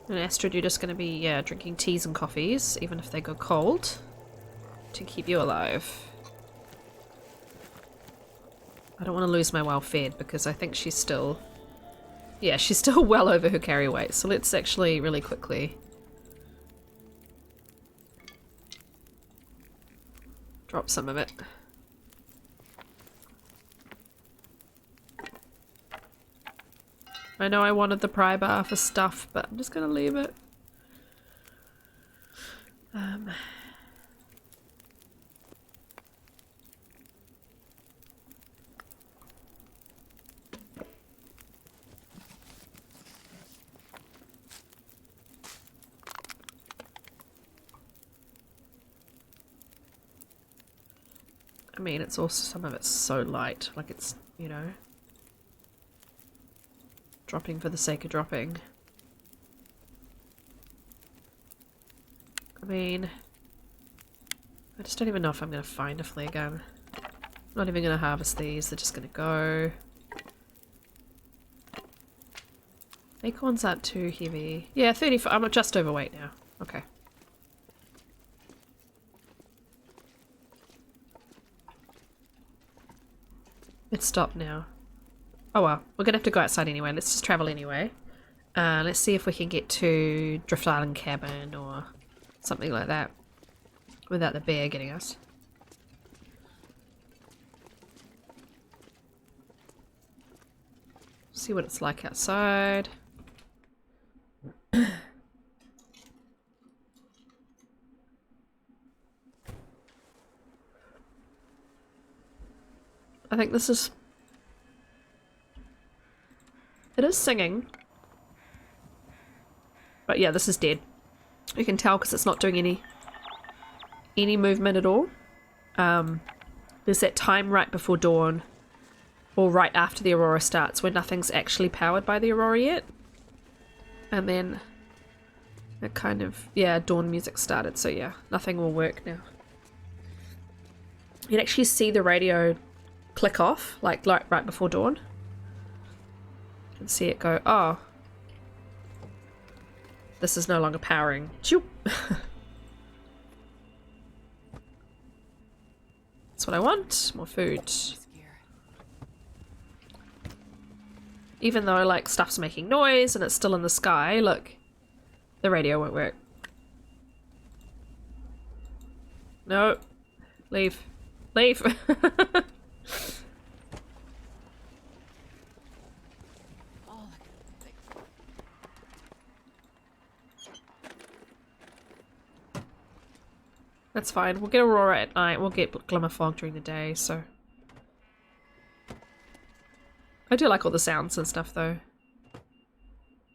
And Astrid, you're just gonna be, yeah, drinking teas and coffees, even if they go cold, to keep you alive. I don't want to lose my well fed because I think she's still... Yeah, she's still well over her carry weight. So let's actually really quickly... drop some of it. I know I wanted the pry bar for stuff, but I'm just going to leave it. I mean, it's also, some of it's so light, like it's, you know, dropping for the sake of dropping. I mean, I just don't even know if I'm going to find a flare gun. I'm not even going to harvest these, they're just going to go. Acorns aren't too heavy. Yeah, 35, I'm just overweight now. Okay. It's stopped now. Oh well, we're gonna have to go outside anyway. Let's just travel anyway. Let's see if we can get to Drift Island Cabin or something like that without the bear getting us. See what it's like outside. I think this is... It is singing. But yeah, this is dead. You can tell because it's not doing any movement at all. There's that time right before dawn, or right after the aurora starts, where nothing's actually powered by the aurora yet. And then it kind of, yeah, dawn music started, so yeah, nothing will work now. You can actually see the radio click off, like right before dawn. You can see it go, oh, this is no longer powering. Choop. That's what I want, more food. Even though like stuff's making noise and it's still in the sky, look, the radio won't work. No, leave, leave. That's fine. We'll get aurora at night. We'll get glimmer fog during the day, so... I do like all the sounds and stuff, though.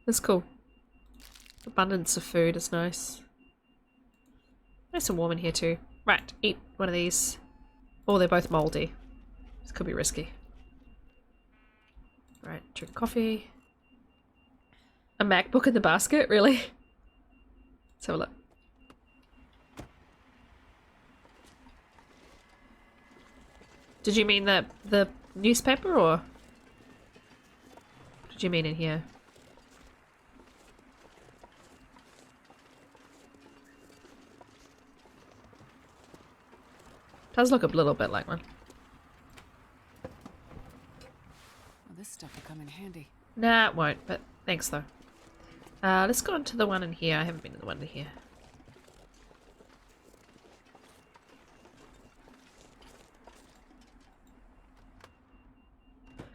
It's cool. Abundance of food is nice. Nice and warm in here too. Right, eat one of these. Oh, they're both mouldy. This could be risky. Right, drink coffee. A MacBook in the basket? Really? Let's have a look. Did you mean the newspaper, or did you mean in here? Does look a little bit like one. Well, this stuff will come in handy. Nah, it won't, but thanks though. Let's go on to the one in here. I haven't been to the one in here.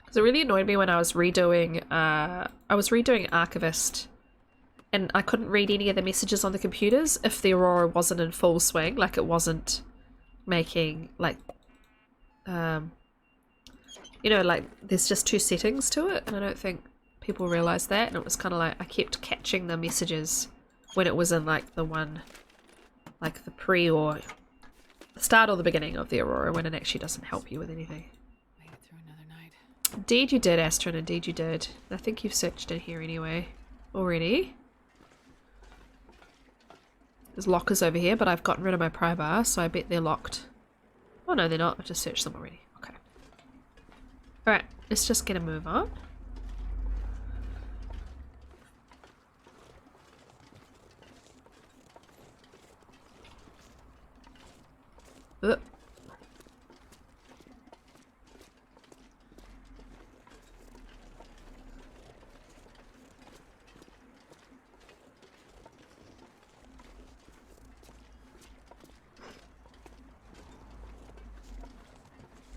Because it really annoyed me when I was redoing Archivist, and I couldn't read any of the messages on the computers if the Aurora wasn't in full swing, like it wasn't making, like, you know, like, there's just two settings to it, and I don't think people realised that, and it was kind of like, I kept catching the messages when it was in, like, the one, like, the pre or the start or the beginning of the Aurora, when it actually doesn't help you with anything. Made it through another night. Indeed you did, Astrid, indeed you did. I think you've searched in here anyway, already. There's lockers over here, but I've gotten rid of my pry bar, so I bet they're locked. Oh no, they're not. I've just searched them already. Okay. Alright, let's just get a move on. Ugh.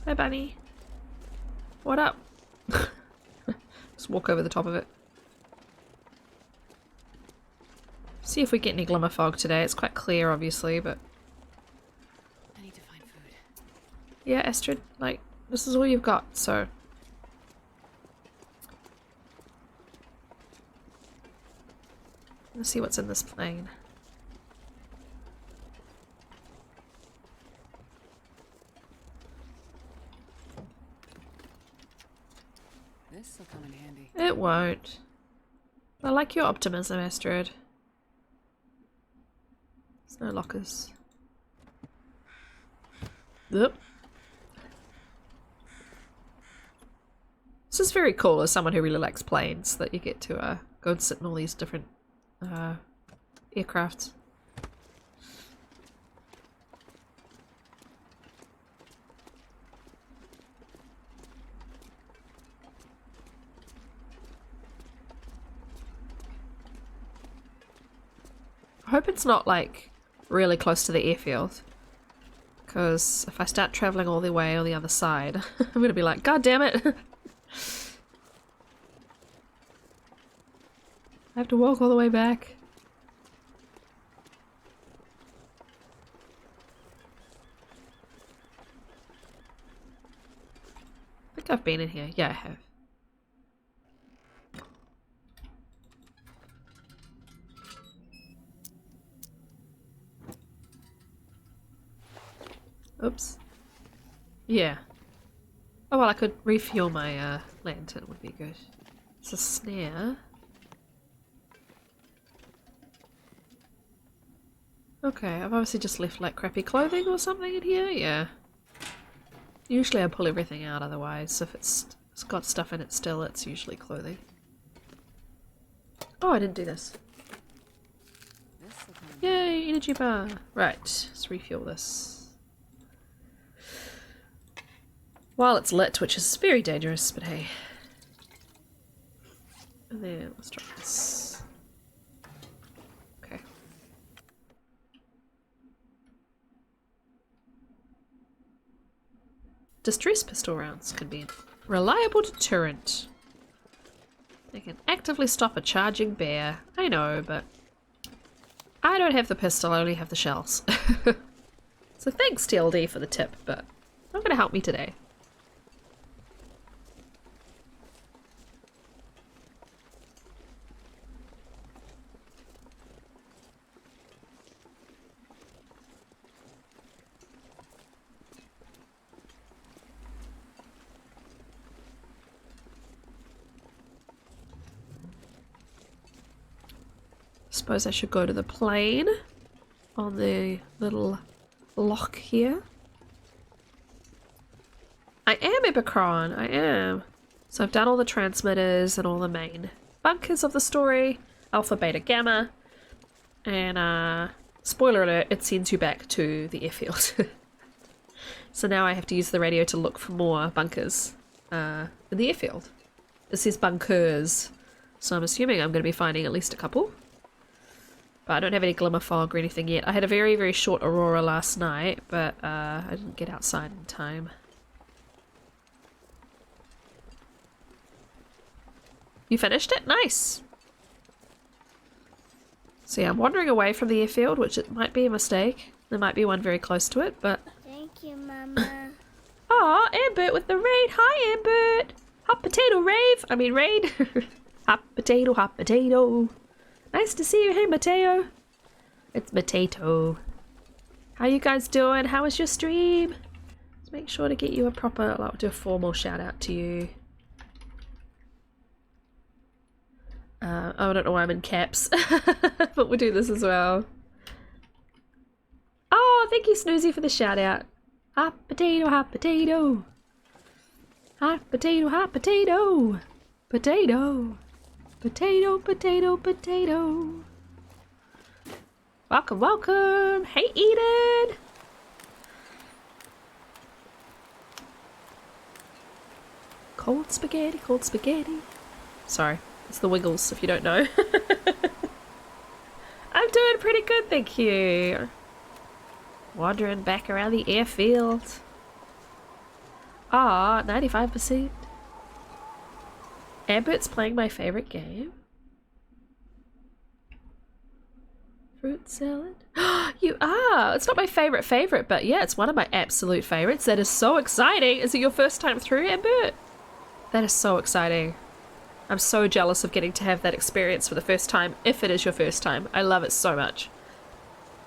Hi, bunny. What up? Just walk over the top of it. See if we get any glimmer fog today. It's quite clear, obviously, but... I need to find food. Yeah, Astrid, like, this is all you've got, so... Let's see what's in this plane. This will come in handy. It won't. I like your optimism, Astrid. There's no lockers. Yep. This is very cool as someone who really likes planes, that you get to go and sit in all these different aircrafts. I hope it's not like really close to the airfield, because if I start traveling all the way on the other side, I'm gonna be like, God damn it! I have to walk all the way back. I think I've been in here. Yeah, I have. Oops. Yeah. Oh well, I could refuel my lantern, would be good. It's a snare. Okay, I've obviously just left like crappy clothing or something in here, yeah. Usually I pull everything out otherwise, if it's got stuff in it still, it's usually clothing. Oh, I didn't do this. This will come in. Yay, energy bar. Right, let's refuel this. While it's lit, which is very dangerous, but hey. And then let's try this. Okay. Distress pistol rounds can be a reliable deterrent. They can actively stop a charging bear. I know, but I don't have the pistol, I only have the shells. So thanks TLD for the tip, but not gonna help me today. Suppose I should go to the plane on the little lock here. I am Eberkron, I am. So I've done all the transmitters and all the main bunkers of the story. Alpha, Beta, Gamma. And, spoiler alert, it sends you back to the airfield. So now I have to use the radio to look for more bunkers in the airfield. It says bunkers, so I'm assuming I'm going to be finding at least a couple. But I don't have any glimmer fog or anything yet. I had a very, very short aurora last night, but I didn't get outside in time. You finished it? Nice! So yeah, I'm wandering away from the airfield, which it might be a mistake. There might be one very close to it, but... Thank you, Mama. Aw, Ambert with the raid! Hi, Ambert! Hot potato rave! I mean raid! Hot potato, hot potato! Nice to see you, hey Mateo! It's Mateo. How you guys doing? How was your stream? Let's make sure to get you a proper, I'll do a formal shout out to you. I don't know why I'm in caps, but we'll do this as well. Oh, thank you Snoozy for the shout out. Hot potato, hot potato. Hot potato, hot potato. Potato. Potato, potato, potato. Welcome, welcome. Hey, Eden. Cold spaghetti, cold spaghetti. Sorry, it's the Wiggles if you don't know. I'm doing pretty good, thank you. Wandering back around the airfield. Ah, 95%. Ambert's playing my favorite game. Fruit salad? You are! It's not my favorite, but yeah, it's one of my absolute favorites. That is so exciting! Is it your first time through, Ambert? That is so exciting. I'm so jealous of getting to have that experience for the first time, if it is your first time. I love it so much.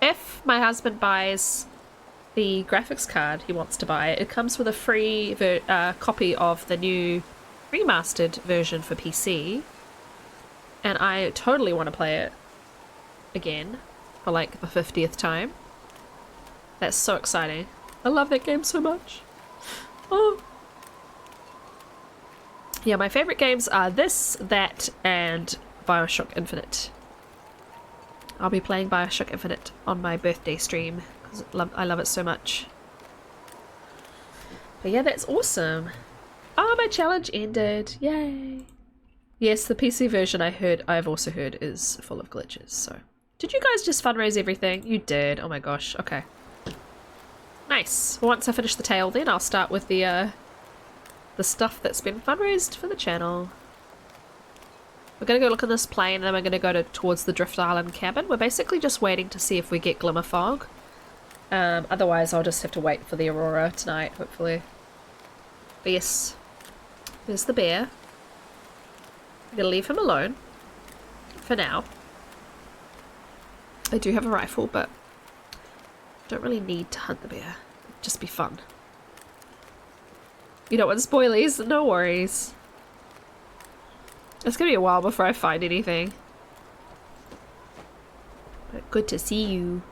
If my husband buys the graphics card he wants to buy, it comes with a free copy of the new remastered version for PC, and I totally want to play it again for like the 50th time. That's so exciting. I love that game so much. Oh. Yeah, my favorite games are this, that, and Bioshock Infinite. I'll be playing Bioshock Infinite on my birthday stream because I love it so much. But yeah, that's awesome. Oh, my challenge ended. Yay. Yes, the PC version I've also heard is full of glitches, so. Did you guys just fundraise everything? You did. Oh my gosh. Okay. Nice. Once I finish the tale then I'll start with the stuff that's been fundraised for the channel. We're gonna go look at this plane and then we're gonna go towards the Drift Island cabin. We're basically just waiting to see if we get glimmer fog. Otherwise I'll just have to wait for the aurora tonight, hopefully. But yes. There's the bear. I'm gonna leave him alone. For now. I do have a rifle, but don't really need to hunt the bear. It'd just be fun. You don't want spoilies? No worries. It's gonna be a while before I find anything. But good to see you.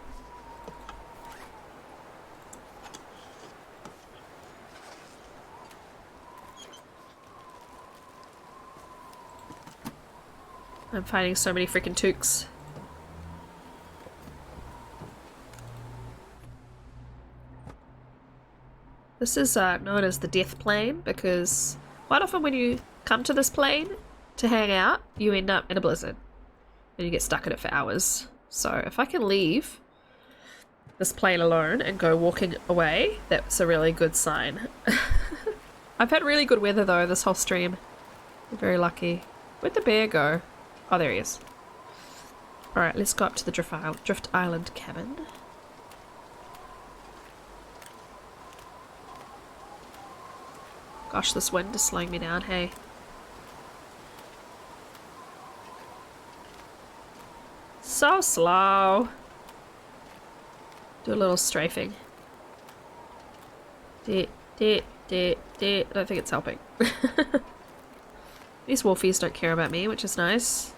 I'm finding so many freaking toques. This is known as the death plane because quite often when you come to this plane to hang out, you end up in a blizzard and you get stuck in it for hours. So if I can leave this plane alone and go walking away, that's a really good sign. I've had really good weather though this whole stream. I'm very lucky. Where'd the bear go? Oh, there he is. Alright, let's go up to the Drift Island cabin. Gosh, this wind is slowing me down, hey. So slow. Do a little strafing. I don't think it's helping. These wolfies don't care about me, which is nice.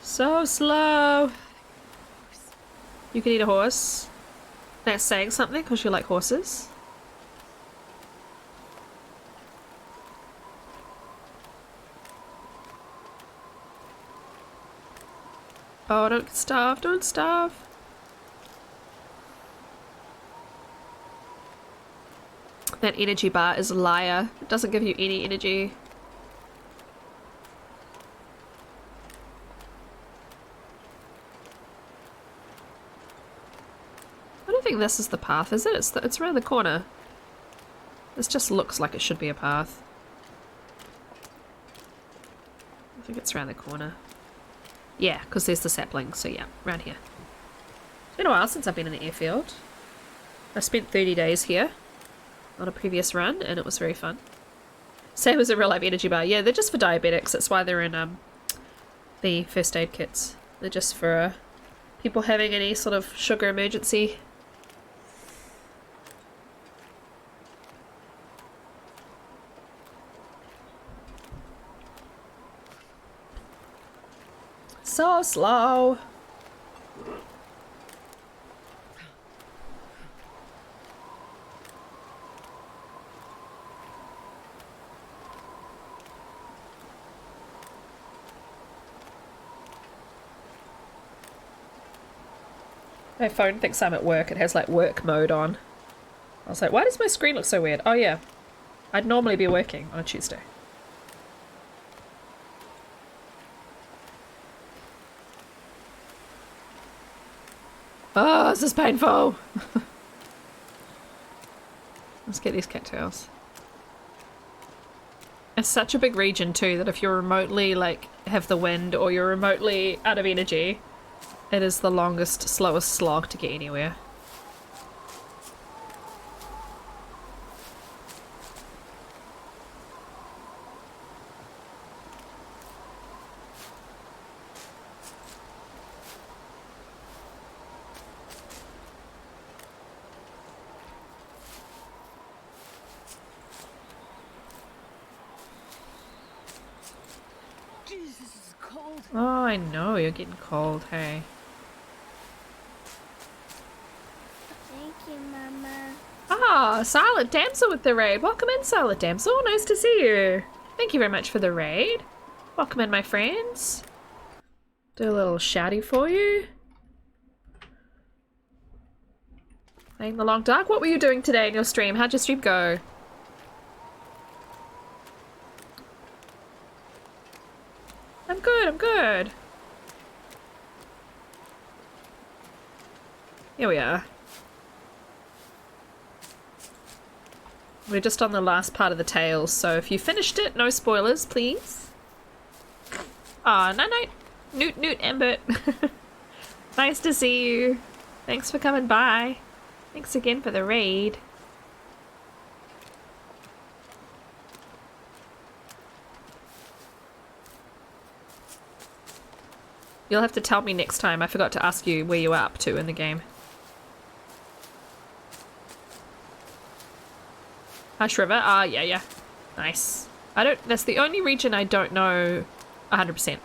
So slow. You can eat a horse. That's saying something because you like horses. Oh, don't starve, don't starve. That energy bar is a liar. It doesn't give you any energy. I don't think this is the path, is it? It's around the corner. This just looks like it should be a path. I think it's around the corner. Yeah, because there's the sapling, so yeah, around here. It's been a while since I've been in the airfield. I spent 30 days here on a previous run, and it was very fun. Same as a real life energy bar. Yeah, they're just for diabetics. That's why they're in the first aid kits. They're just for people having any sort of sugar emergency. So slow. My phone thinks I'm at work. It has like work mode on. I was like, why does my screen look so weird? Oh yeah, I'd normally be working on a Tuesday. Oh, this is painful. Let's get these cattails. It's such a big region too that if you're remotely like have the wind or you're remotely out of energy, it is the longest, slowest slog to get anywhere. Jeez, this is cold. Oh, I know, you're getting cold, hey. Thank you, Mama. Ah, Silent Damsel with the raid. Welcome in, Silent Damsel. Nice to see you. Thank you very much for the raid. Welcome in, my friends. Do a little shouty for you. Playing the Long Dark. What were you doing today in your stream? How'd your stream go? I'm good, I'm good. Here we are. We're just on the last part of the tale, so if you finished it, no spoilers, please. Aw, no, no. Newt, Newt, Ambert. Nice to see you. Thanks for coming by. Thanks again for the raid. You'll have to tell me next time. I forgot to ask you where you were up to in the game. Hush River? Ah, yeah, yeah. Nice. That's the only region I don't know 100%.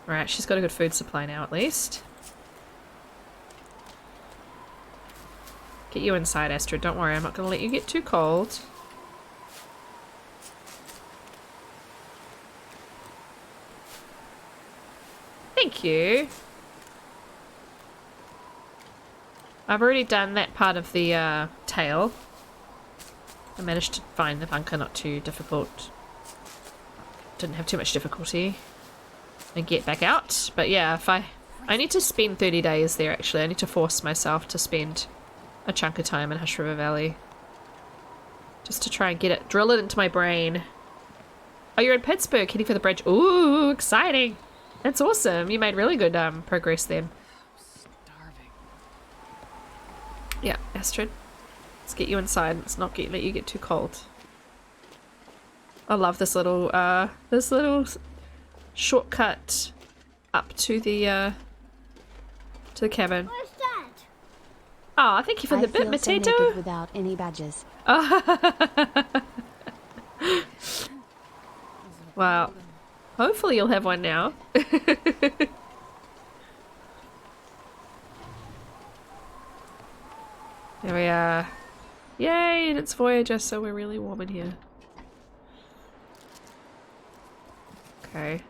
Alright, she's got a good food supply now at least. Get you inside, Astrid. Don't worry, I'm not going to let you get too cold. Thank you. I've already done that part of the tail. I managed to find the bunker not too difficult. Didn't have too much difficulty. And get back out. But yeah, if I need to spend 30 days there actually. I need to force myself to spend a chunk of time in Hush River Valley. Just to try and get it, drill it into my brain. Oh, you're in Pittsburgh, heading for the bridge. Ooh, exciting. That's awesome. You made really good progress then. Starving. Yeah, Astrid. Let's get you inside. Let's not let you get too cold. I love this little shortcut up to the cabin. Where's that? Oh, thank you for the bit, feel so potato. naked without any badges. Well, hopefully you'll have one now. There we are. Yay, and it's Voyager, so we're really warm in here. Okay.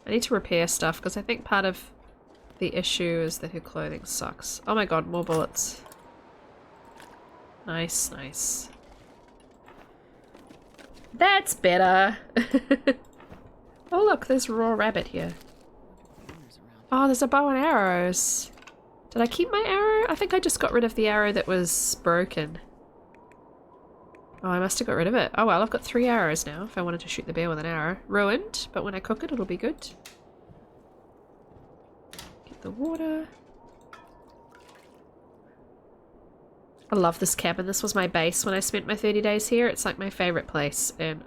I need to repair stuff, because I think part of the issue is that her clothing sucks. Oh my god, more bullets. Nice, nice. That's better! Oh look, there's raw rabbit here. Oh, there's a bow and arrows. Did I keep my arrow? I think I just got rid of the arrow that was broken. Oh, I must have got rid of it. Oh well, I've got 3 arrows now if I wanted to shoot the bear with an arrow. Ruined, but when I cook it, it'll be good. Get the water. I love this cabin. This was my base when I spent my 30 days here. It's like my favorite place in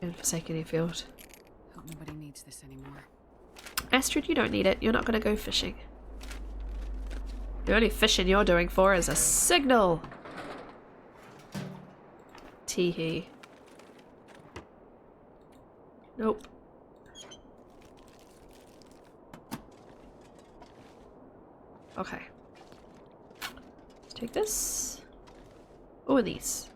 Forsaken Airfield. Hope nobody needs this anymore. Astrid, you don't need it. You're not going to go fishing. The only fishing you're doing for is a signal. Teehee. Nope. Okay. Let's take this. Oh, and these.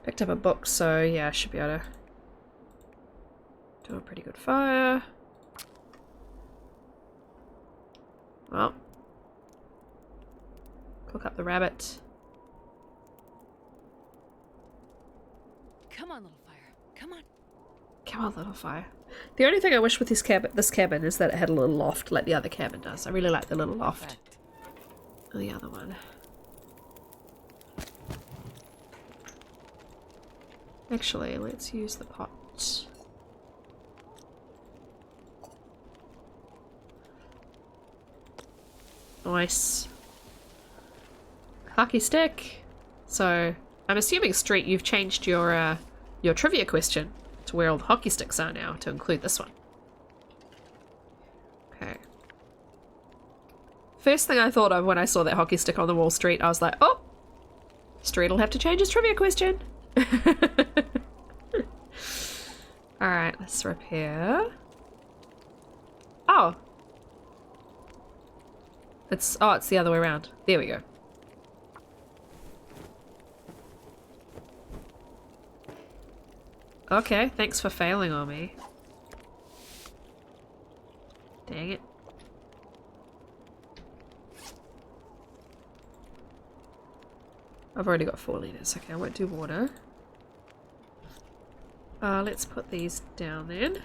Picked up a book, so yeah, I should be able to do a pretty good fire. Well, cook up the rabbit. Come on, little fire. Come on. Come on, little fire. The only thing I wish with this cabin is that it had a little loft like the other cabin does. I really like the little loft. Perfect. And the other one. Actually, let's use the pot. Nice. Hockey stick. So, I'm assuming, Street, you've changed your trivia question to where all the hockey sticks are now to include this one. Okay. First thing I thought of when I saw that hockey stick on the wall, Street, I was like, oh! Street will have to change his trivia question. Alright, let's repair. Oh! It's the other way around. There we go. Okay, thanks for failing on me. Dang it. I've already got 4 liters. Okay, I won't do water. Let's put these down then.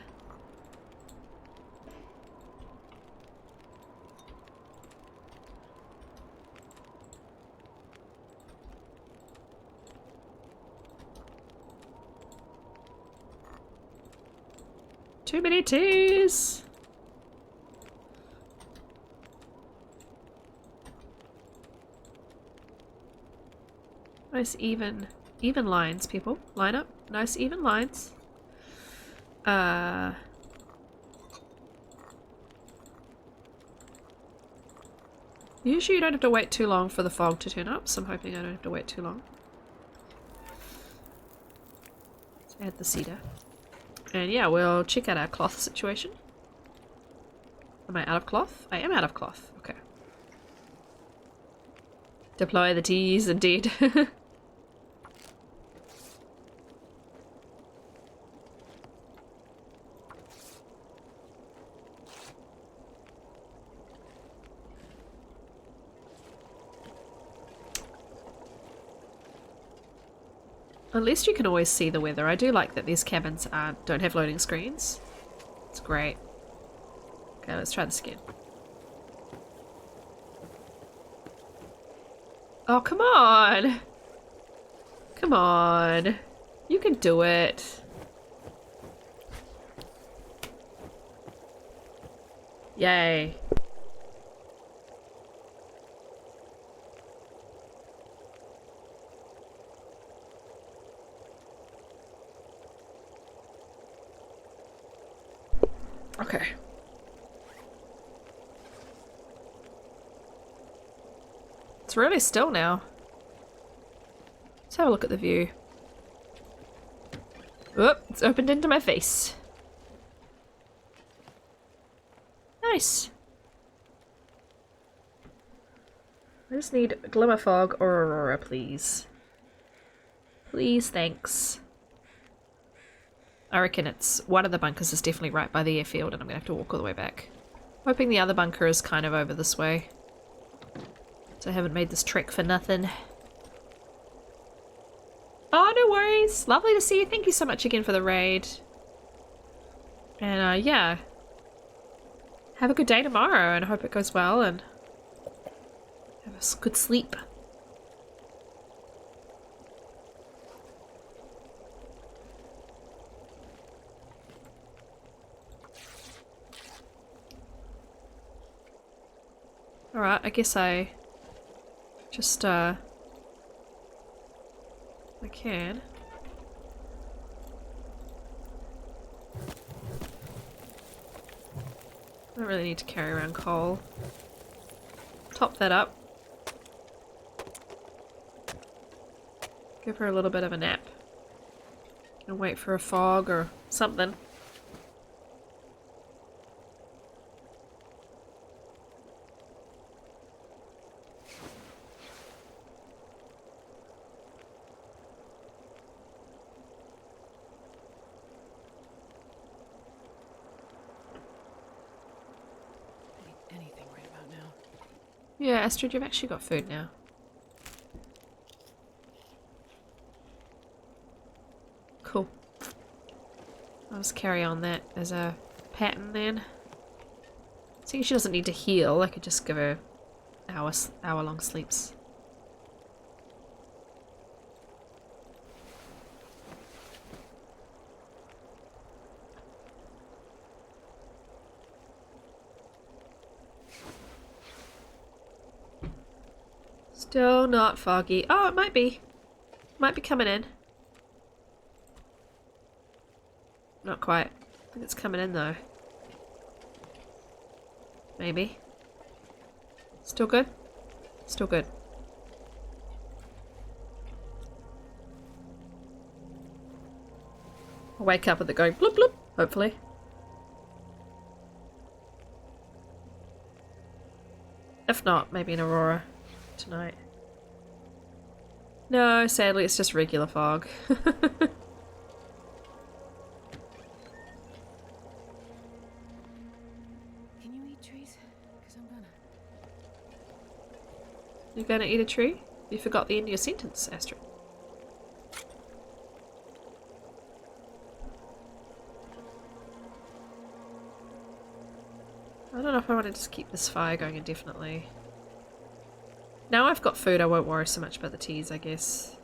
Too many teas! Nice even lines, people. Line up. Nice even lines. Usually you don't have to wait too long for the fog to turn up, so I'm hoping I don't have to wait too long. Let's add the cedar. And yeah, we'll check out our cloth situation. Am I out of cloth? I am out of cloth. Okay. Deploy the teas, indeed. At least you can always see the weather. I do like that these cabins don't have loading screens. It's great. Okay, let's try this again. Oh, come on! Come on. You can do it. Yay. Okay. It's really still now. Let's have a look at the view. Oh, it's opened into my face. Nice. I just need glimmer fog or aurora, please. Please, thanks. I reckon it's one of the bunkers is definitely right by the airfield and I'm gonna have to walk all the way back. Hoping the other bunker is kind of over this way. So I haven't made this trek for nothing. Oh, no worries. Lovely to see you. Thank you so much again for the raid. And yeah. Have a good day tomorrow and I hope it goes well and have a good sleep. Alright, I guess I just, I can. I don't really need to carry around coal. Top that up. Give her a little bit of a nap. And wait for a fog or something. Anything right about now. Yeah, Astrid, you've actually got food now. Cool. I'll just carry on that as a pattern then. Seeing she doesn't need to heal, I could just give her hour-long sleeps. Still not foggy. Oh, it might be. Might be coming in. Not quite. I think it's coming in though. Maybe. Still good? Still good. I'll wake up with it going bloop bloop, hopefully. If not, maybe an aurora tonight. No, sadly it's just regular fog. Can you eat trees? Because I'm gonna. You're gonna eat a tree? You forgot the end of your sentence, Astrid. I don't know if I want to just keep this fire going indefinitely. Now I've got food, I won't worry so much about the teas, I guess.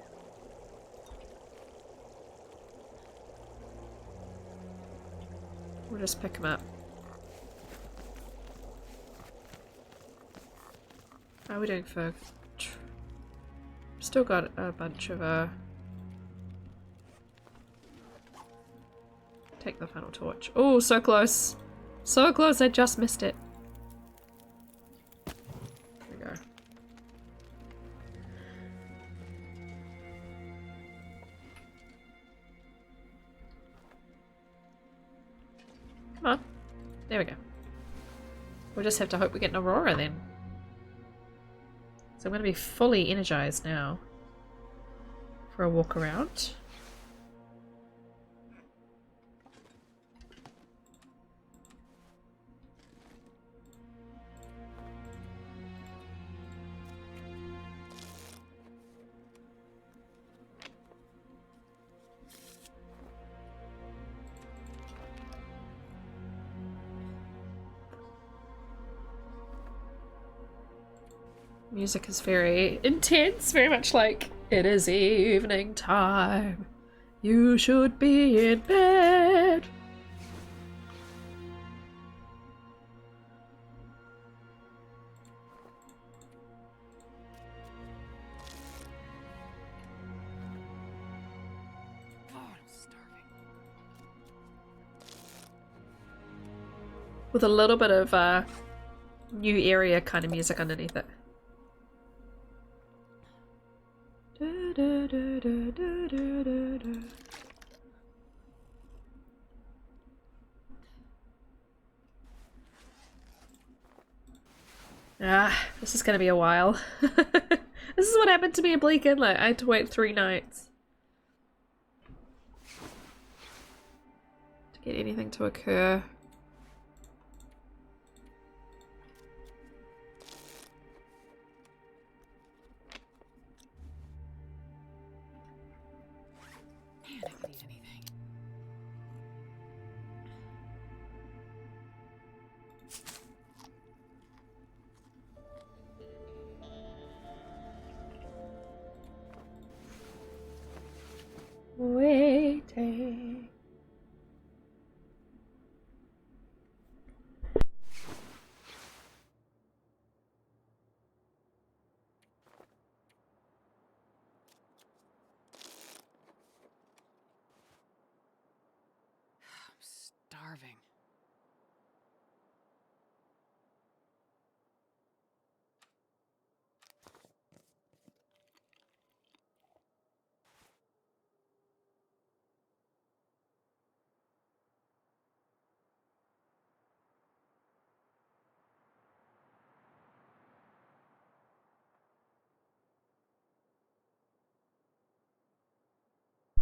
We'll just pick them up. How are we doing for... Still got a bunch of, Take the funnel torch. Oh, so close! So close, I just missed it. There we go. Come on. There we go. We'll just have to hope we get an aurora then. So I'm going to be fully energized now for a walk around. Music is very intense, very much like, it is evening time. You should be in bed. God, I'm starving. With a little bit of new area kind of music underneath it. Da, da, da, da, Ah, this is gonna be a while. This is what happened to me in Bleak Inlet. I had to wait 3 nights to get anything to occur. Man, I could eat anything. Waiting. I'm starving.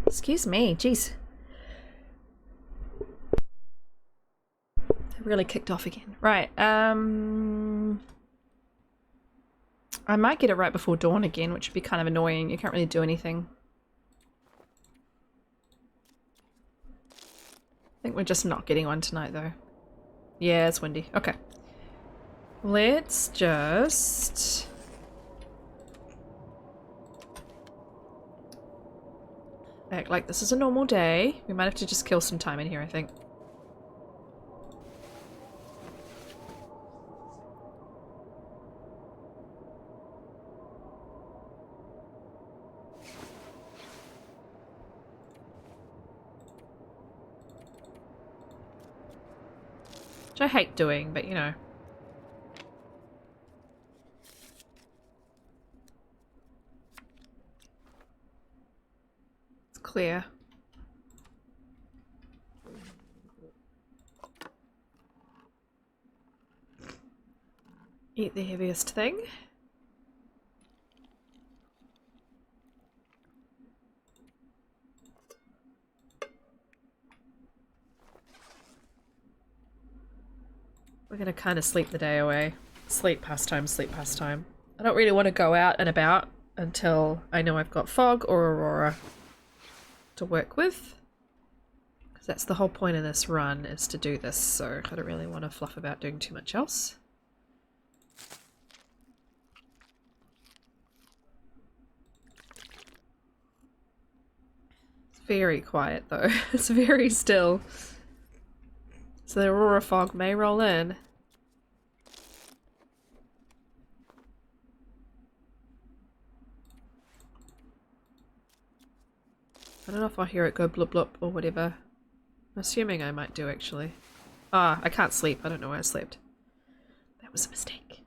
Excuse me, jeez. I really kicked off again. Right, I might get it right before dawn again, which would be kind of annoying. You can't really do anything. I think we're just not getting one tonight, though. Yeah, it's windy. Okay. Let's just... act like this is a normal day. We might have to just kill some time in here, I think. Which I hate doing, but you know. It's clear. Eat the heaviest thing. We're gonna kind of sleep the day away. Sleep pastime, sleep pastime. I don't really want to go out and about until I know I've got fog or aurora to work with. Because that's the whole point of this run, is to do this, so I don't really want to fluff about doing too much else. It's very quiet though. It's very still. So the aurora fog may roll in. I don't know if I'll hear it go blub blub or whatever. I'm assuming I might do actually. Ah, I can't sleep. I don't know where I slept. That was a mistake.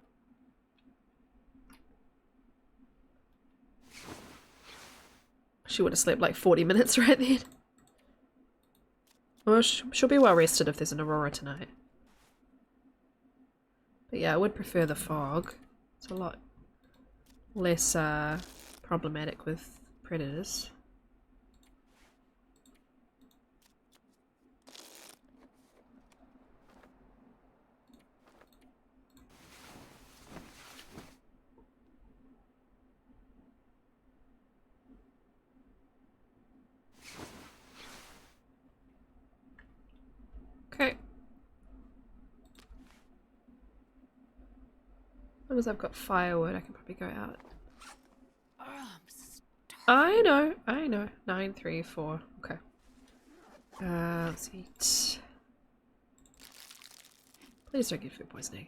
She would have slept like 40 minutes right then. Well, she'll be well rested if there's an aurora tonight. But yeah, I would prefer the fog. It's a lot less problematic with predators. Okay. As long as I've got firewood, I can probably go out. Oh, I'm starving. I know. 9, 3, 4. Okay. Let's eat. Please don't get food poisoning.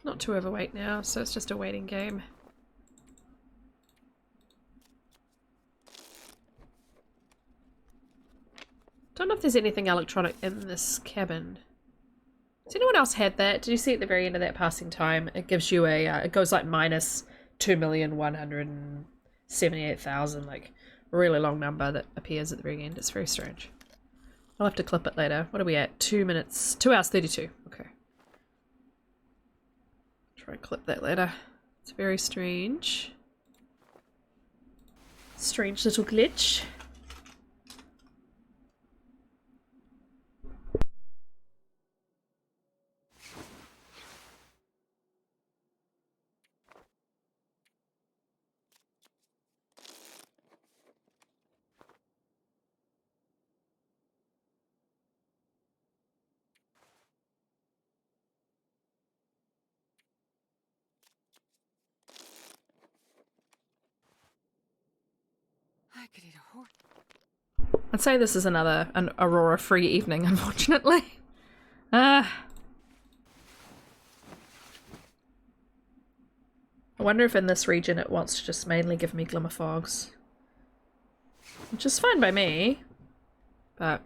Not too overweight now, so it's just a waiting game. Don't know if there's anything electronic in this cabin. Has anyone else had that? Did you see at the very end of that passing time? It gives you a, it goes like minus 2,178,000, like a really long number that appears at the very end. It's very strange. I'll have to clip it later. What are we at? 2 minutes, 2 hours 32. Okay. Try and clip that later. It's very strange. Strange little glitch. I could eat a horse. I'd say this is an Aurora-free evening, unfortunately. I wonder if in this region it wants to just mainly give me glimmer fogs. Which is fine by me. But...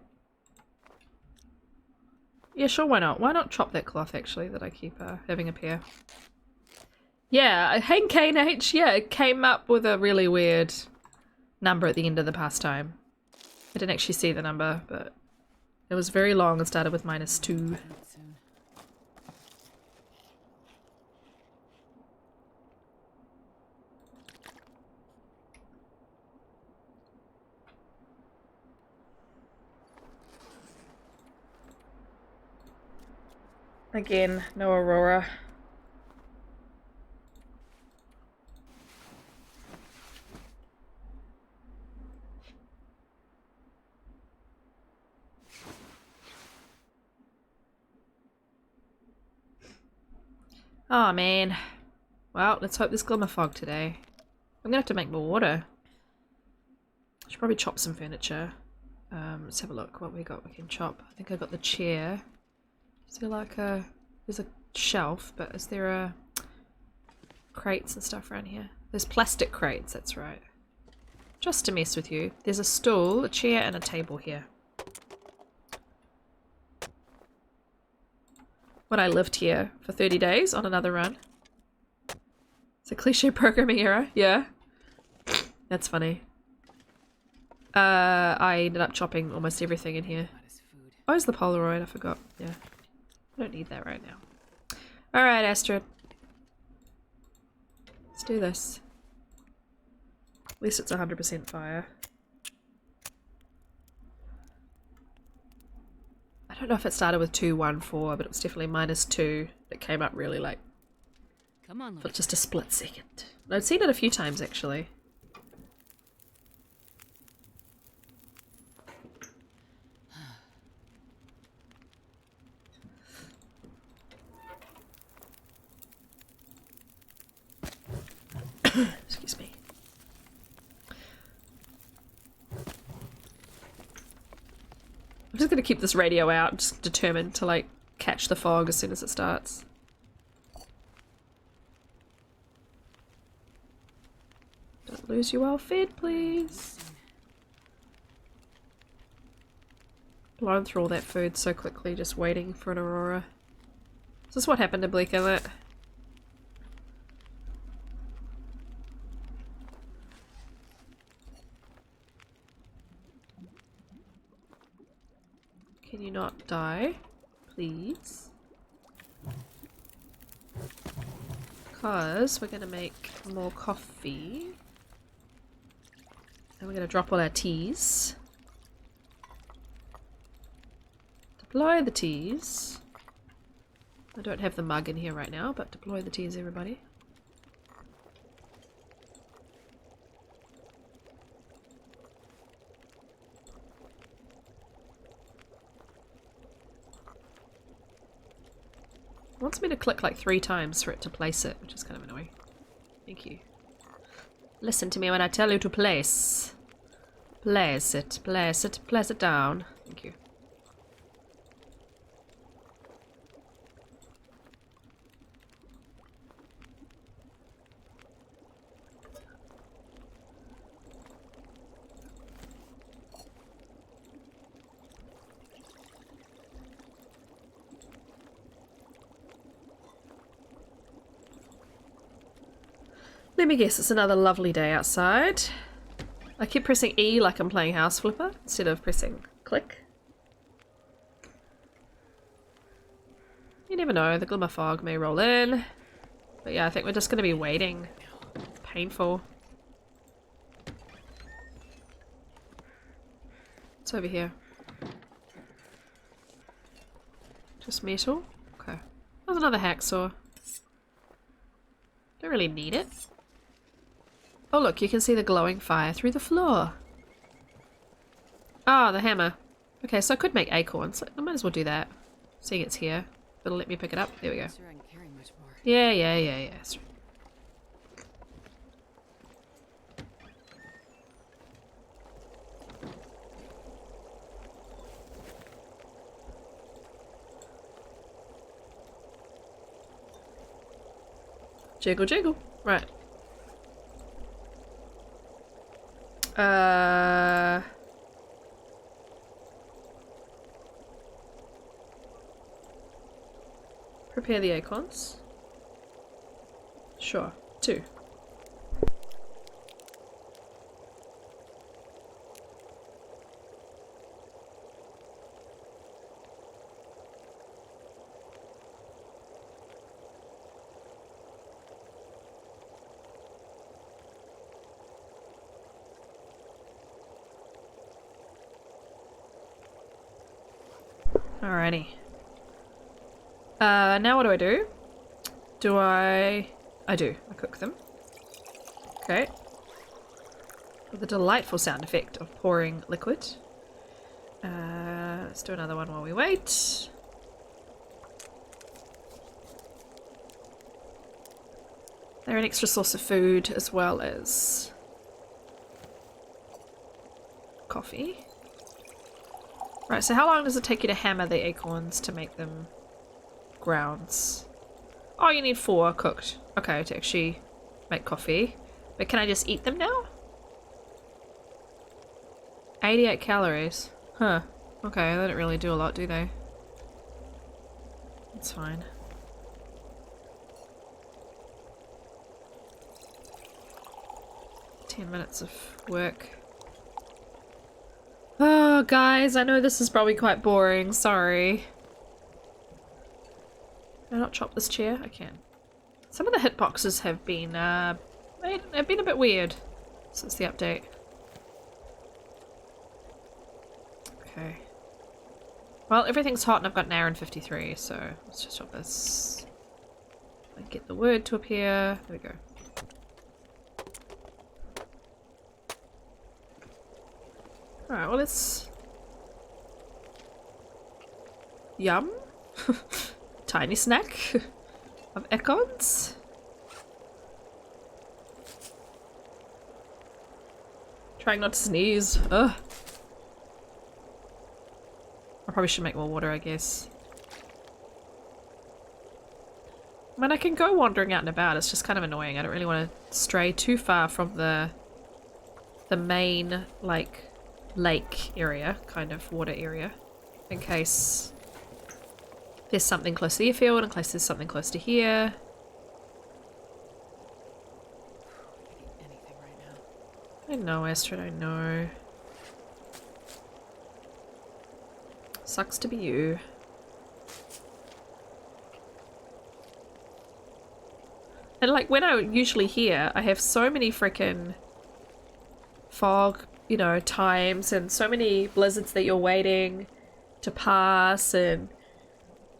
yeah, sure, why not? Why not chop that cloth, actually, that I keep having appear? Yeah, Hank KNH, yeah, it came up with a really weird number at the end of the pastime. I didn't actually see the number, but it was very long and started with -2. Eat soon. Again, no Aurora. Oh man. Well, let's hope there's glimmer fog today. I'm gonna have to make more water. I should probably chop some furniture. Let's have a look what we got we can chop. I think I got the chair. Is there like a... there's a shelf, but is there a... crates and stuff around here? There's plastic crates, that's right. Just to mess with you. There's a stool, a chair, and a table here. When I lived here for 30 days on another run. It's a cliche programming error, yeah. That's funny. I ended up chopping almost everything in here. That is food. Oh, it's the Polaroid, I forgot. Yeah. I don't need that right now. Alright, Astrid. Let's do this. At least it's 100% fire. I don't know if it started with 214, but it was definitely -2. It came up really like Come on, for little just a split second. I'd seen it a few times actually. Excuse me. I'm just gonna keep this radio out, just determined to like catch the fog as soon as it starts. Don't lose you well fed, please. Blown through all that food so quickly, just waiting for an Aurora. Is this what happened to Bleak Inlet? Can you not die, please? Because we're gonna make more coffee. And we're gonna drop all our teas. Deploy the teas. I don't have the mug in here right now, but deploy the teas, everybody. It wants me to click like 3 times for it to place it, which is kind of annoying. Thank you. Listen to me when I tell you to place. Place it, place it, place it down. Thank you. Let me guess, it's another lovely day outside. I keep pressing E like I'm playing House Flipper instead of pressing click. You never know, the glimmer fog may roll in. But yeah, I think we're just going to be waiting. Painful. It's over here. Just metal? Okay. There's another hacksaw. Don't really need it. Oh look, you can see the glowing fire through the floor. Ah, the hammer. Okay, so I could make acorns. I might as well do that. Seeing it's here. It'll let me pick it up. There we go. Sure I can carry much more. Yeah. That's right. Jiggle jiggle. Right. Prepare the acorns. Sure. 2. Alrighty. Now what do I do? I do. I cook them. Okay. With the delightful sound effect of pouring liquid. Let's do another one while we wait. They're an extra source of food as well as coffee. Right, so how long does it take you to hammer the acorns to make them grounds? Oh, you need 4 cooked. Okay, to actually make coffee. But can I just eat them now? 88 calories. Huh. Okay, they don't really do a lot, do they? That's fine. $10 of work. Oh, guys, I know this is probably quite boring. Sorry. Can I not chop this chair? I can. Some of the hitboxes have been, have been a bit weird since the update. Okay. Well, everything's hot and I've got an hour and 53, so let's just chop this. And get the word to appear. There we go. Alright, well let's... Yum. Tiny snack of acorns. Trying not to sneeze. Ugh. I probably should make more water, I guess. I mean, I can go wandering out and about. It's just kind of annoying. I don't really want to stray too far from the main, like, lake area, kind of water area, in case there's something close to the airfield, in case there's something close to here. Anything right now. I know, Astrid, I know. Sucks to be you. And like when I usually here, I have so many freaking fog, you know, times and so many blizzards that you're waiting to pass and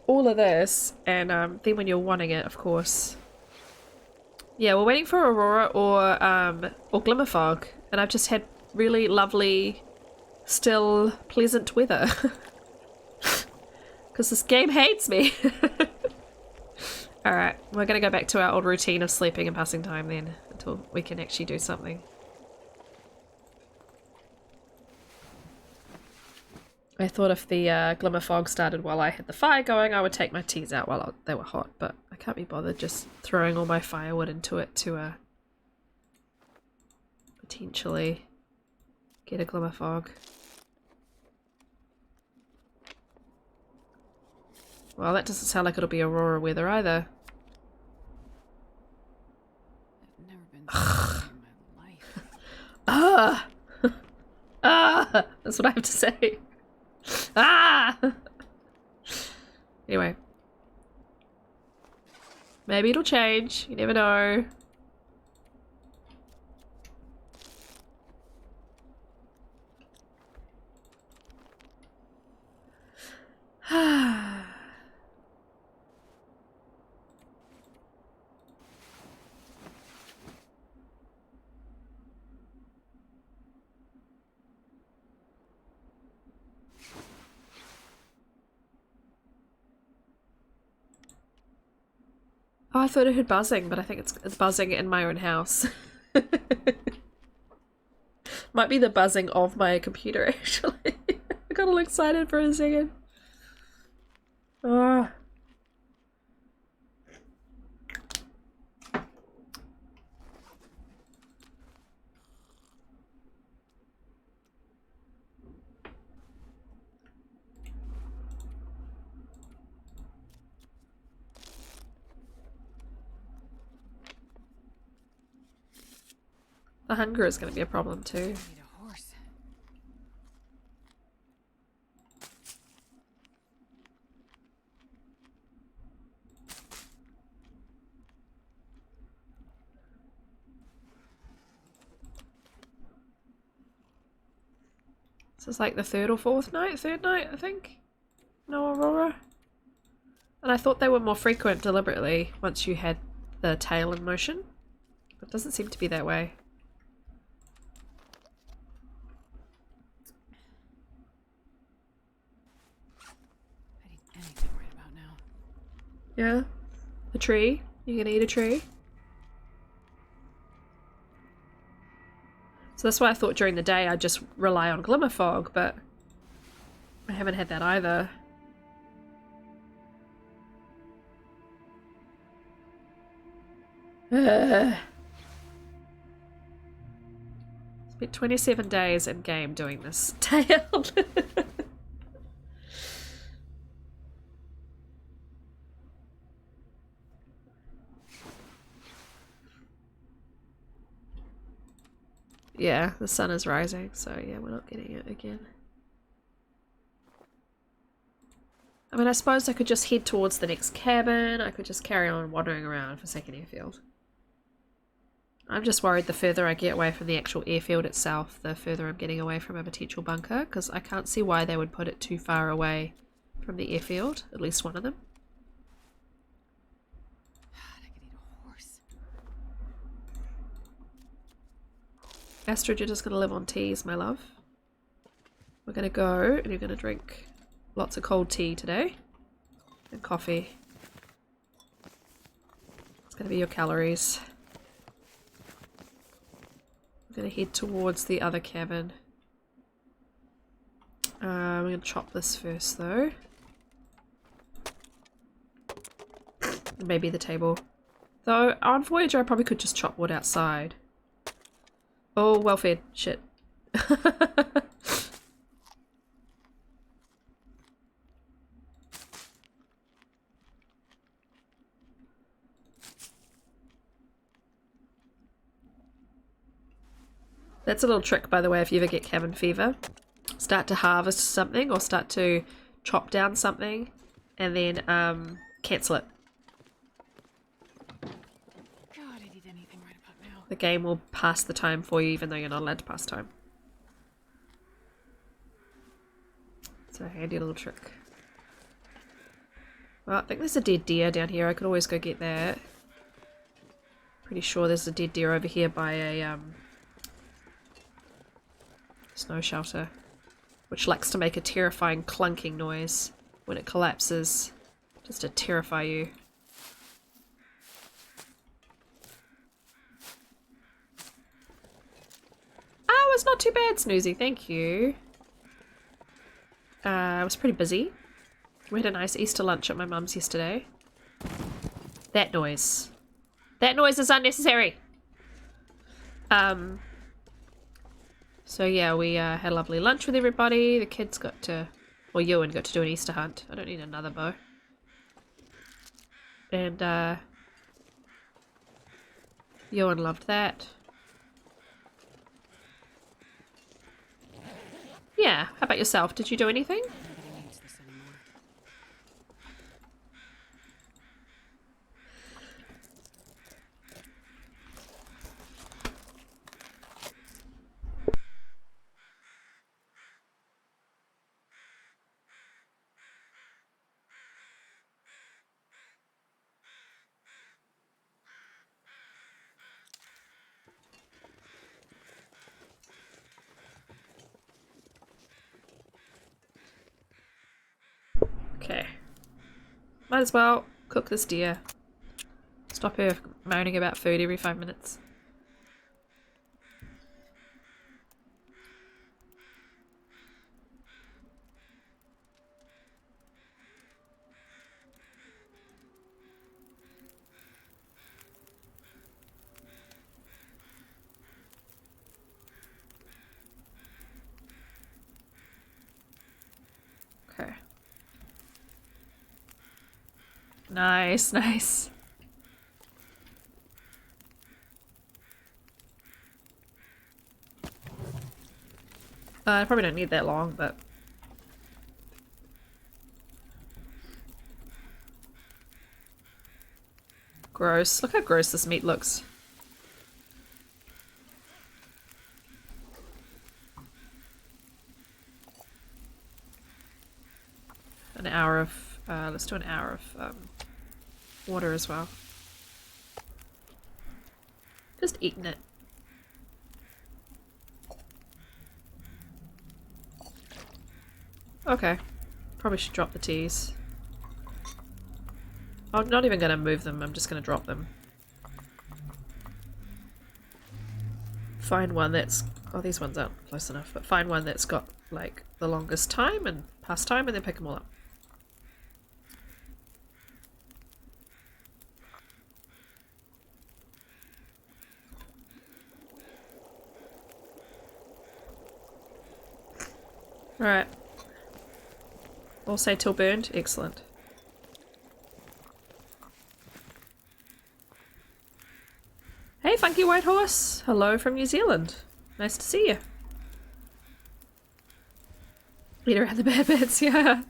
all of this, and then when you're wanting it, of course. Yeah, we're waiting for Aurora or Glimmer Fog, and I've just had really lovely, still pleasant weather. Because this game hates me. Alright, we're gonna go back to our old routine of sleeping and passing time then, until we can actually do something. I thought if the glimmer fog started while I had the fire going, I would take my teas out while they were hot, but I can't be bothered just throwing all my firewood into it to potentially get a glimmer fog. Well, that doesn't sound like it'll be Aurora weather either. I've never been Ah! Ah! That's what I have to say. Ah! Anyway. Maybe it'll change. You never know. Oh, I thought I heard buzzing, but I think it's buzzing in my own house. Might be the buzzing of my computer, actually. I got all excited for a second. Oh. The hunger is going to be a problem too. I need a horse. This is like the third or fourth night? Third night, I think? No Aurora? And I thought they were more frequent deliberately once you had the tail in motion. It doesn't seem to be that way. I need anything right about now. Yeah? A tree? You gonna eat a tree? So that's why I thought during the day I'd just rely on glimmer fog, but I haven't had that either. Spent 27 days in game doing this tail. Yeah, the sun is rising, so yeah, we're not getting it again. I mean, I suppose I could just head towards the next cabin. I could just carry on wandering around for Second Airfield. I'm just worried the further I get away from the actual airfield itself, the further I'm getting away from a potential bunker, because I can't see why they would put it too far away from the airfield, at least one of them. God, I could eat a horse. Astrid, you're just going to live on teas, my love. We're going to go and you're going to drink lots of cold tea today. And coffee. It's going to be your calories. We're going to head towards the other cabin. We're going to chop this first though. Maybe the table. Though on Voyager I probably could just chop wood outside. Oh, well fed. Shit. That's a little trick, by the way, if you ever get cabin fever. Start to harvest something or start to chop down something and then cancel it. God, I'd eat anything right about now. The game will pass the time for you even though you're not allowed to pass time. It's a handy little trick. Well, I think there's a dead deer down here. I could always go get that. Pretty sure there's a dead deer over here by a snow shelter, which likes to make a terrifying clunking noise when it collapses, just to terrify you. Oh, it's not too bad, Snoozy, thank you. I was pretty busy. We had a nice Easter lunch at my mum's yesterday. That noise. That noise is unnecessary! So yeah, we had a lovely lunch with everybody. The kids got to, or Ewan got to do an Easter hunt. I don't need another bow. And Ewan loved that. Yeah, how about yourself? Did you do anything? Nobody needs this anymore. Okay. Might as well cook this deer. Stop her moaning about food every 5 minutes. Okay. Nice, nice. I probably don't need that long, but... Gross. Look how gross this meat looks. An hour of... let's do an hour of water as well. Just eating it. Okay. Probably should drop the teas. I'm not even going to move them, I'm just going to drop them. Find one that's... Oh, these ones aren't close enough, but find one that's got, like, the longest time and past time, and then pick them all up. Alright. All say till burned? Excellent. Hey, Funky White Horse! Hello from New Zealand. Nice to see you. Eat around the bad bits, yeah.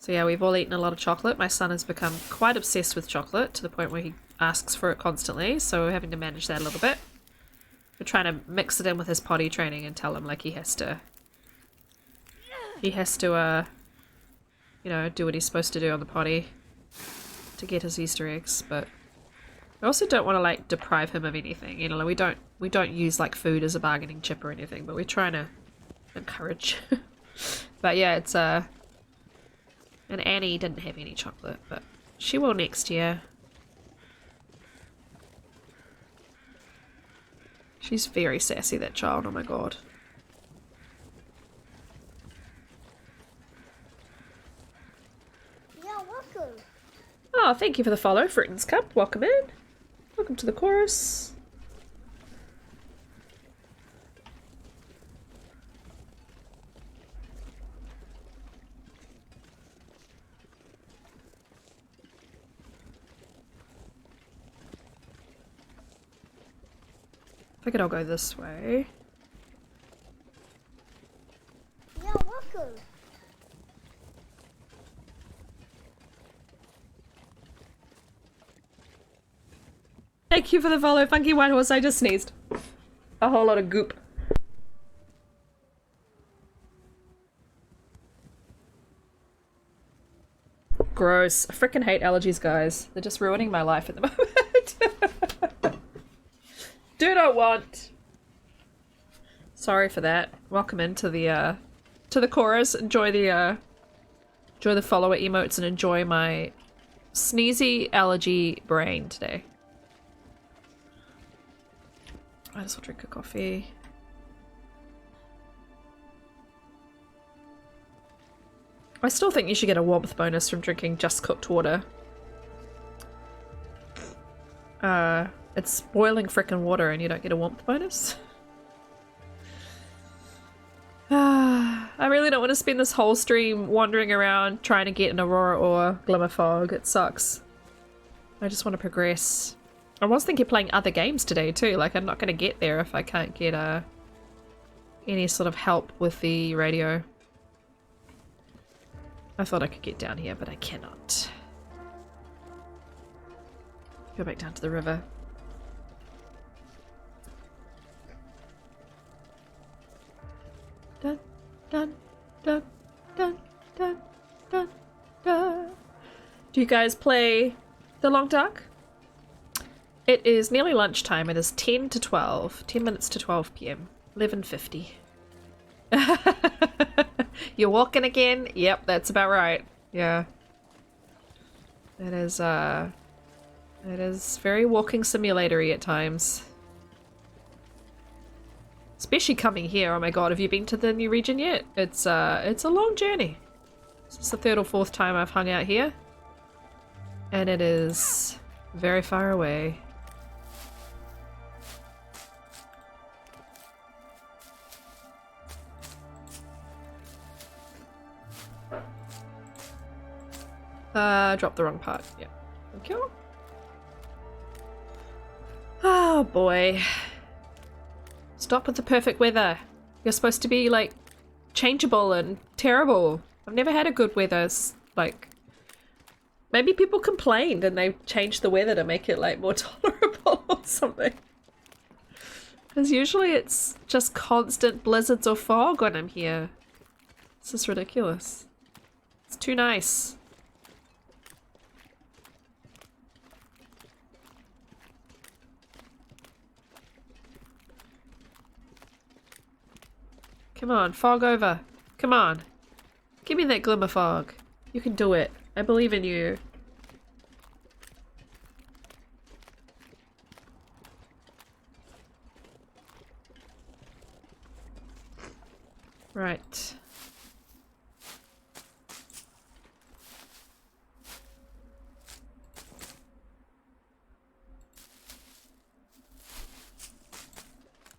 So yeah, we've all eaten a lot of chocolate. My son has become quite obsessed with chocolate to the point where he asks for it constantly, so we're having to manage that a little bit. We're trying to mix it in with his potty training and tell him like he has to, you know, do what he's supposed to do on the potty to get his Easter eggs, but I also don't want to like deprive him of anything, you know, like we don't use like food as a bargaining chip or anything, but we're trying to encourage. But yeah, it's and Annie didn't have any chocolate, but she will next year. She's very sassy, that child, oh my god. Yeah, welcome. Oh, thank you for the follow, Fritton's Cup. Welcome in. Welcome to the chorus. I think I'll go this way. Yeah, welcome. Thank you for the follow, Funky White Horse. I just sneezed. A whole lot of goop. Gross. I freaking hate allergies, guys. They're just ruining my life at the moment. Do not want. Sorry for that. Welcome into the chorus. Enjoy the follower emotes and enjoy my sneezy allergy brain today. I just will drink a coffee. I still think you should get a warmth bonus from drinking just cooked water. It's boiling frickin' water and you don't get a warmth bonus? I really don't want to spend this whole stream wandering around trying to get an Aurora or Glimmer Fog. It sucks. I just want to progress. I was thinking of playing other games today too, like I'm not going to get there if I can't get any sort of help with the radio. I thought I could get down here, but I cannot. Go back down to the river. Dun, dun, dun, dun, dun, dun, dun. Do you guys play The Long Dark? It is nearly lunchtime. It is 10 to 12. 10 minutes to 12 p.m. 11:50. You're walking again? Yep, that's about right. Yeah. It is very walking simulatory at times. Especially coming here. Oh my god, have you been to the new region yet? It's a long journey. This is the third or fourth time I've hung out here. And it is very far away. Dropped the wrong part. Yeah. Thank you. Oh boy. Stop with the perfect weather. You're supposed to be like changeable and terrible. I've never had a good weather. Like, maybe people complained and they changed the weather to make it like more tolerable or something. Because usually it's just constant blizzards or fog when I'm here. This is ridiculous. It's too nice. Come on, fog over. Come on. Give me that glimmer fog. You can do it. I believe in you. Right.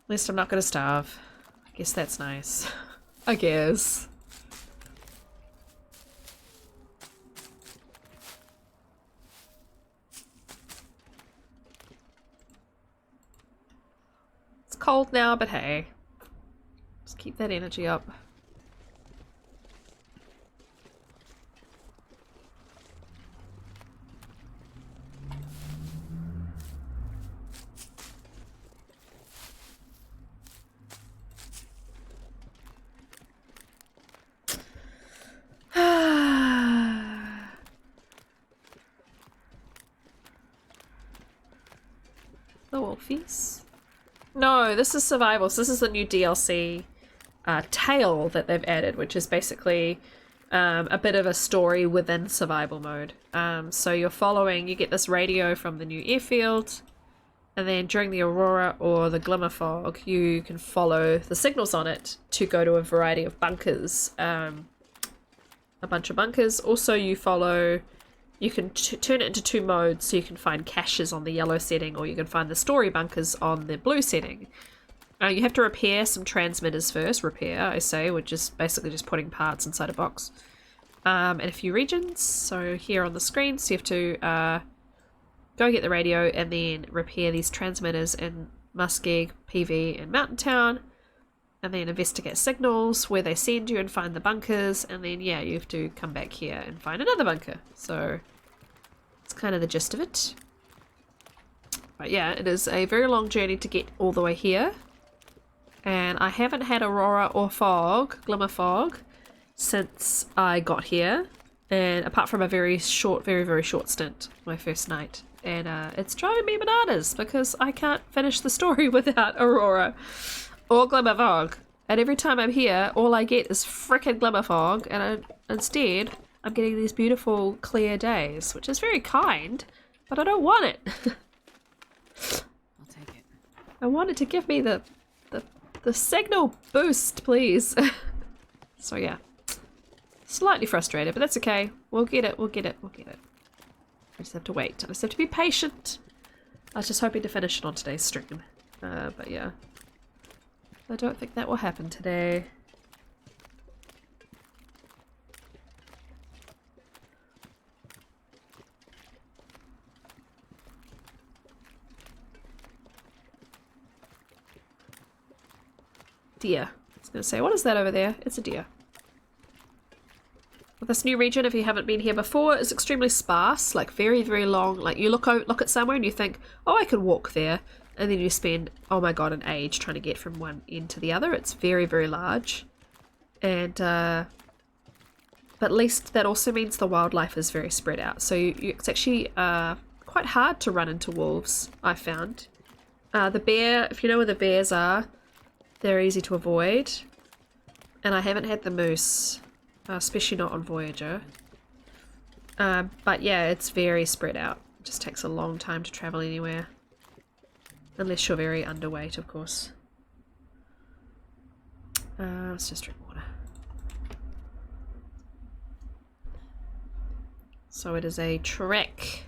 At least I'm not gonna starve. I guess that's nice. I guess. It's cold now, but hey. Just keep that energy up. The Wolfies? No, this is survival. So this is the new DLC tale that they've added, which is basically a bit of a story within survival mode. So you're following, you get this radio from the new airfield, and then during the aurora or the glimmer fog, you can follow the signals on it to go to a variety of bunkers. A bunch of bunkers. Also, you follow... You can turn it into two modes, so you can find caches on the yellow setting, or you can find the story bunkers on the blue setting. You have to repair some transmitters first. Repair, I say, which is basically just putting parts inside a box. And a few regions. So here on the screen, so you have to go get the radio and then repair these transmitters in Muskeg, PV, and Mountain Town. And then investigate signals where they send you and find the bunkers, and then yeah, you have to come back here and find another bunker. So it's kind of the gist of it. But yeah, it is a very long journey to get all the way here. And I haven't had aurora or fog, glimmer fog, since I got here. And apart from a very short, very short stint, my first night. And it's driving me bananas because I can't finish the story without aurora or glimmer fog. And every time I'm here, all I get is frickin' glimmer fog, and instead, I'm getting these beautiful clear days, which is very kind, but I don't want it. I'll take it. I want it to give me the signal boost, please. So yeah, slightly frustrated, but that's okay. We'll get it, we'll get it, we'll get it. I just have to wait. I just have to be patient. I was just hoping to finish it on today's stream, but yeah. I don't think that will happen today. Dear. was going to say, what is that over there? It's a deer. This new region, if you haven't been here before, is extremely sparse, like very, very long. Like you look at somewhere and you think, oh, I could walk there. And then you spend, oh my god, an age trying to get from one end to the other. It's very, very large. And, but at least that also means the wildlife is very spread out. So it's actually quite hard to run into wolves, I found. The bear, if you know where the bears are, they're easy to avoid. And I haven't had the moose. Especially not on Voyager. But yeah, it's very spread out. It just takes a long time to travel anywhere. Unless you're very underweight, of course. Let's just drink water. So it is a trek.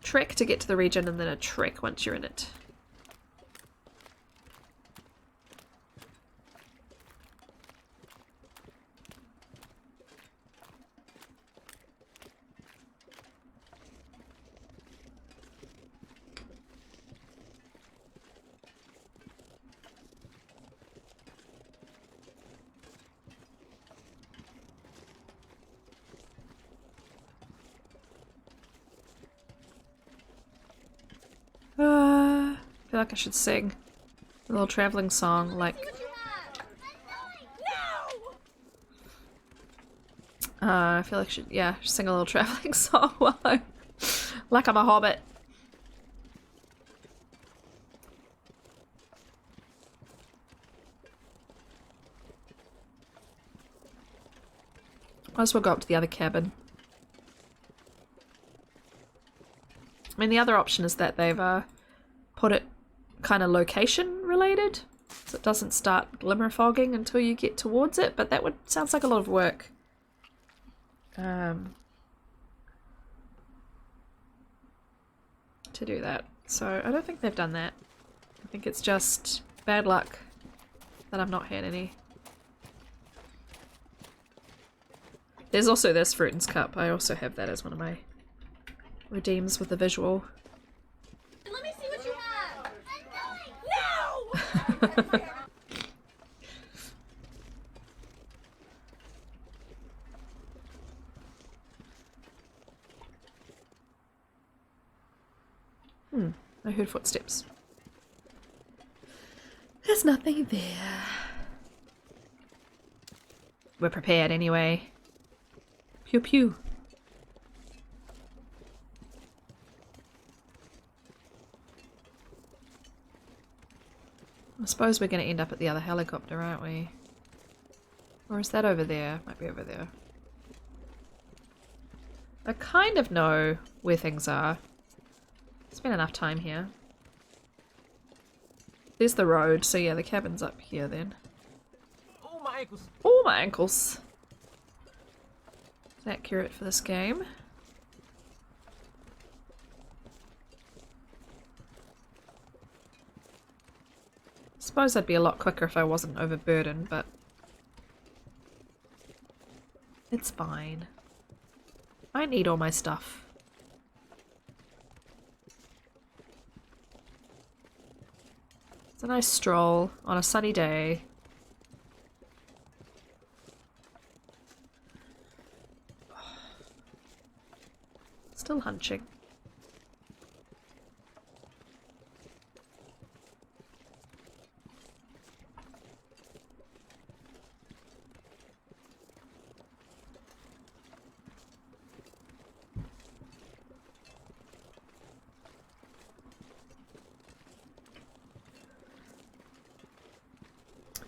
Trek to get to the region and then a trek once you're in it. I feel like I should sing a little traveling song, like I feel like I should, yeah, sing a little traveling song while like I'm a hobbit. Might as well go up to the other cabin. I mean, the other option is that they've put it kind of location related, so it doesn't start glimmer fogging until you get towards it, but that sounds like a lot of work. To do that. So I don't think they've done that. I think it's just bad luck that I've not had any. There's also this Fruiton's Cup. I also have that as one of my redeems with the visual. Let me see what you have. No! I heard footsteps. There's nothing there. We're prepared anyway. Pew pew. I suppose we're going to end up at the other helicopter, aren't we? Or is that over there? Might be over there. I kind of know where things are. Spent enough time here. There's the road, so yeah, the cabin's up here then. Oh, my ankles. Oh, my ankles. It's accurate for this game. Suppose I'd be a lot quicker if I wasn't overburdened, but it's fine. I need all my stuff. It's a nice stroll on a sunny day. Still hunching.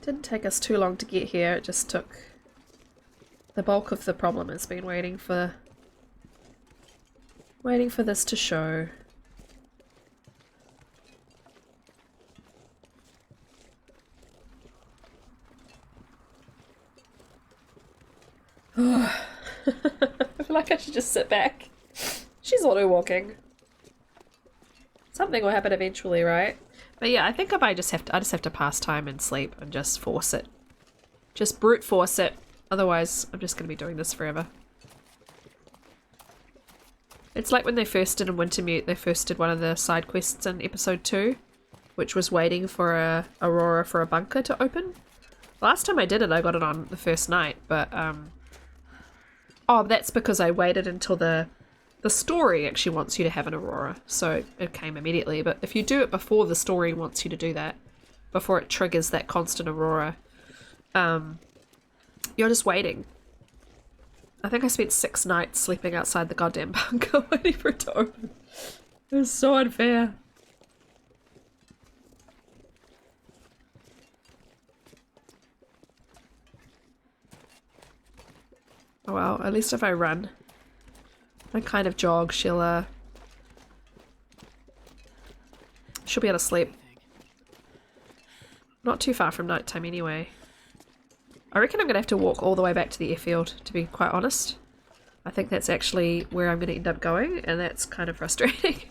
Didn't take us too long to get here, it just took... The bulk of the problem has been waiting for this to show. I feel like I should just sit back. She's auto-walking. Something will happen eventually, right? But yeah, I think I just have to pass time and sleep and just force it. Just brute force it. Otherwise, I'm just going to be doing this forever. It's like when they first did in Wintermute, they first did one of the side quests in episode 2. which was waiting for a aurora for a bunker to open. Last time I did it, I got it on the first night, but oh, that's because I waited until the story actually wants you to have an aurora, so it came immediately. But if you do it before the story wants you to do that, before it triggers that constant aurora, you're just waiting. I think I spent 6 nights sleeping outside the goddamn bunker waiting for it to open. It was so unfair. Oh well, at least if I run, I kind of jog, she'll be able to sleep. Not too far from nighttime anyway. I reckon I'm gonna have to walk all the way back to the airfield, to be quite honest. I think that's actually where I'm gonna end up going, and that's kind of frustrating.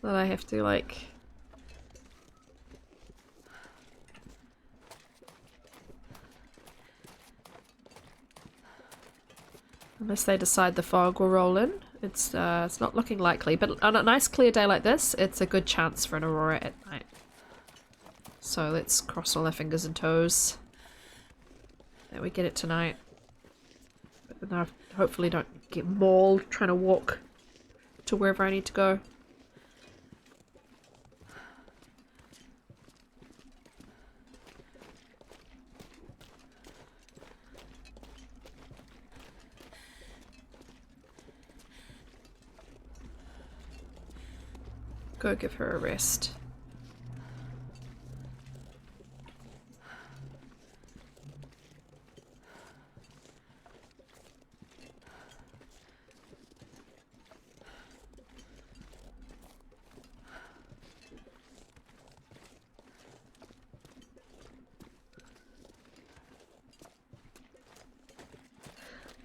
That I have to, like... Unless they decide the fog will roll in. It's not looking likely, but on a nice clear day like this, it's a good chance for an aurora at night. So let's cross all our fingers and toes that we get it tonight. But now hopefully don't get mauled trying to walk to wherever I need to go. Go give her a rest.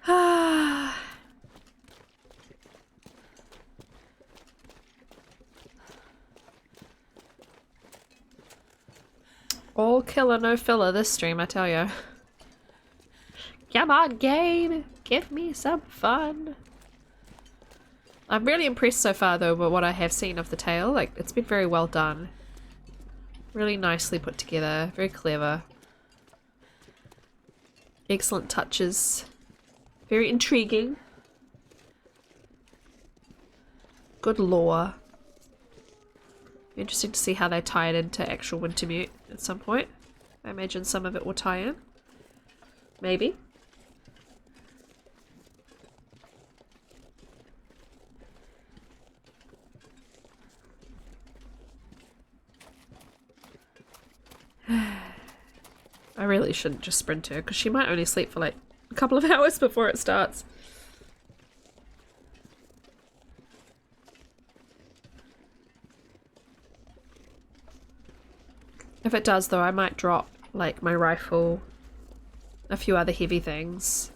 Ah. All killer, no filler this stream, I tell you. Come on, game! Give me some fun! I'm really impressed so far, though, with what I have seen of the tale. Like, it's been very well done. Really nicely put together. Very clever. Excellent touches. Very intriguing. Good lore. Interesting to see how they tie it into actual Wintermute at some point. I imagine some of it will tie in. Maybe. I really shouldn't just sprint her, because she might only sleep for like a couple of hours before it starts. If it does though, I might drop like my rifle, a few other heavy things,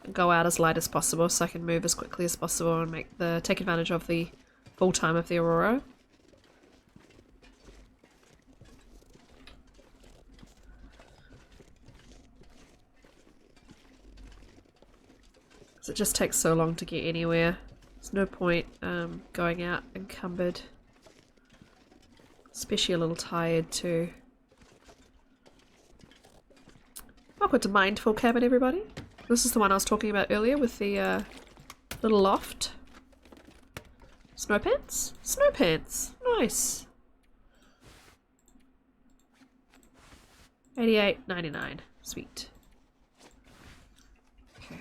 and go out as light as possible so I can move as quickly as possible and take advantage of the full time of the aurora. Because it just takes so long to get anywhere. There's no point going out encumbered. Especially a little tired too. Welcome to Mindful Cabin, everybody. This is the one I was talking about earlier with the little loft. Snow pants? Snow pants! Nice! 88.99. Sweet. Okay. I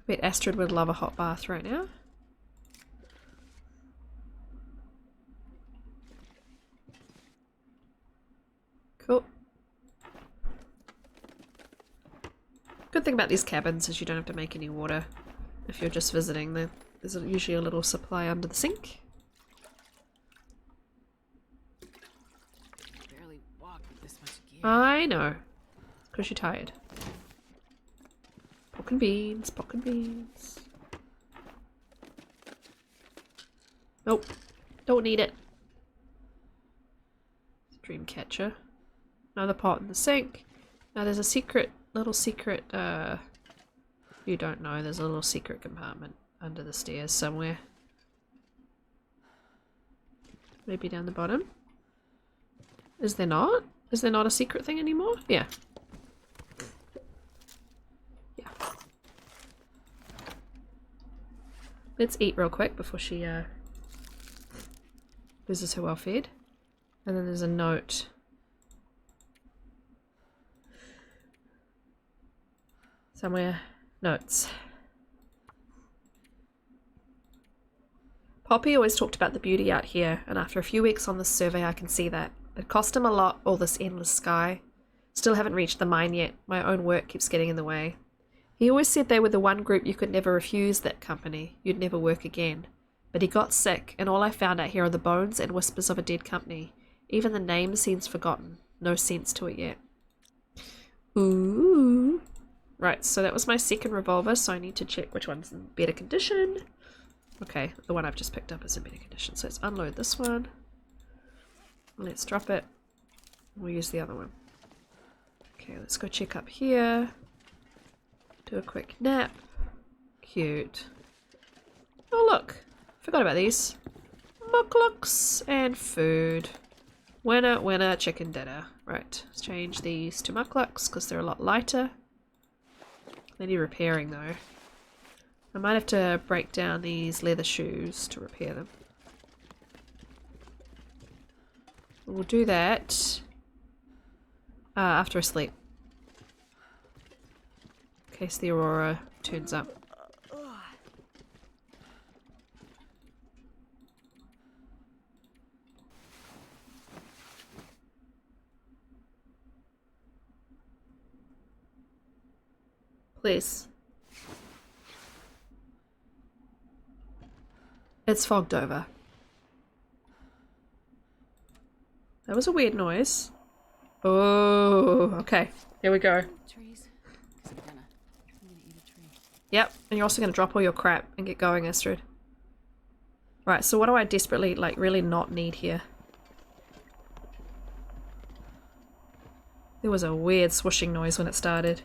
bet Astrid would love a hot bath right now. Cool. Good thing about these cabins is you don't have to make any water if you're just visiting. There's usually a little supply under the sink. Barely walk with this much gear. I know. Because you're tired. Pork and beans, pork and beans. Nope. Don't need it. Dreamcatcher. Another pot in the sink. Now there's a little secret, you don't know, there's a little secret compartment under the stairs somewhere. Maybe down the bottom. Is there not? Is there not a secret thing anymore? Yeah. Yeah. Let's eat real quick before she loses her well-fed. And then there's a note. Somewhere. Notes. Poppy always talked about the beauty out here, and after a few weeks on this survey I can see that. It cost him a lot, all this endless sky. Still haven't reached the mine yet. My own work keeps getting in the way. He always said they were the one group you could never refuse, that company. You'd never work again. But he got sick, and all I found out here are the bones and whispers of a dead company. Even the name seems forgotten. No sense to it yet. Ooh. Right, so that was my second revolver, so I need to check which one's in better condition. Okay, the one I've just picked up is in better condition, so let's unload this one. Let's drop it. We'll use the other one. Okay, let's go check up here. Do a quick nap. Cute. Oh look, forgot about these. Mucklucks and food. Winner, winner, chicken dinner. Right, let's change these to mucklucks because they're a lot lighter. They need repairing though. I might have to break down these leather shoes to repair them. We'll do that after I sleep. In case the aurora turns up. Please. It's fogged over. That was a weird noise. Oh, okay. Here we go. Trees? Because I'm gonna eat a tree. Yep, and you're also going to drop all your crap and get going, Astrid. Right, so what do I desperately, like, really not need here? There was a weird swooshing noise when it started.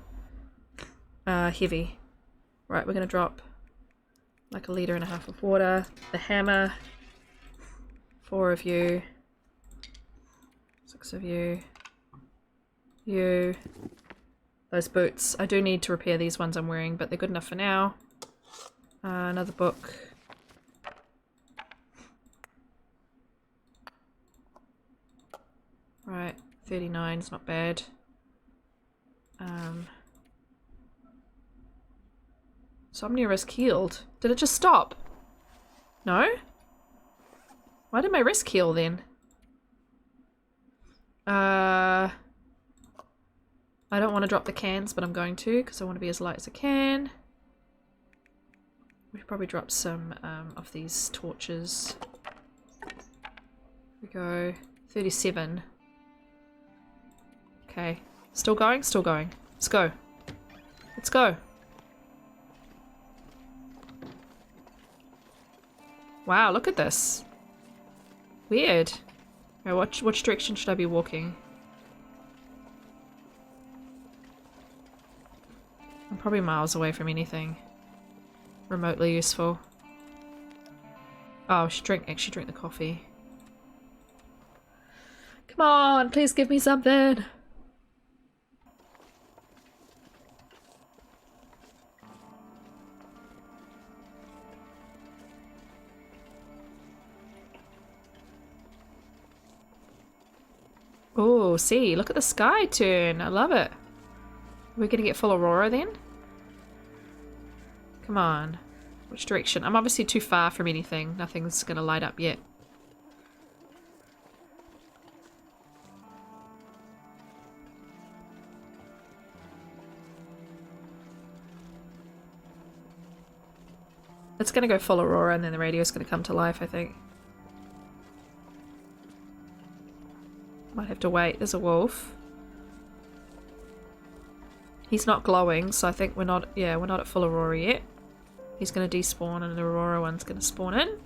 Heavy. Right, we're going to drop like 1.5 liters of water. The hammer. 4 of you. 6 of you. You. Those boots. I do need to repair these ones I'm wearing, but they're good enough for now. Another book. Right, 39 is not bad. Somnia risk healed. Did it just stop? No? Why did my risk heal then? I don't want to drop the cans, but I'm going to because I want to be as light as I can. We should probably drop some of these torches. Here we go. 37. Okay. Still going? Still going. Let's go. Let's go. Wow, look at this. Weird. Okay, which direction should I be walking? I'm probably miles away from anything remotely useful. Oh, I should actually drink the coffee. Come on, please give me something. Oh, see, look at the sky turn. I love it. We're gonna get full aurora then? Come on. Which direction? I'm obviously too far from anything. Nothing's gonna light up yet. It's gonna go full aurora and then the radio's gonna come to life, I think. Might have to wait. There's a wolf. He's not glowing, so I think we're not at full aurora yet. He's gonna despawn and the aurora one's gonna spawn in.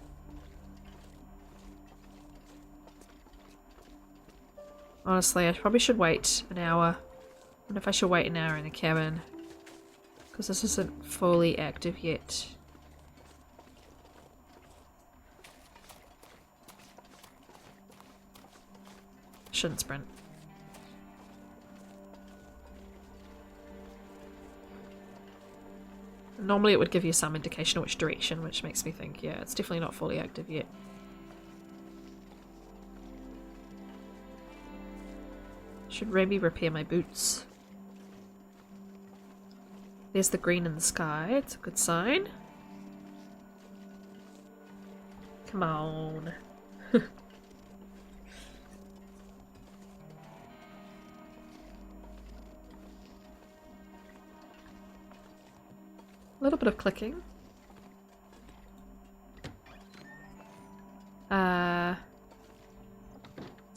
Honestly, I probably should wait an hour. I wonder if I should wait an hour in the cabin. Because this isn't fully active yet. Shouldn't sprint. Normally it would give you some indication of which direction, which makes me think, yeah, it's definitely not fully active yet. Should maybe repair my boots. There's the green in the sky, it's a good sign. Come on. A little bit of clicking. Let's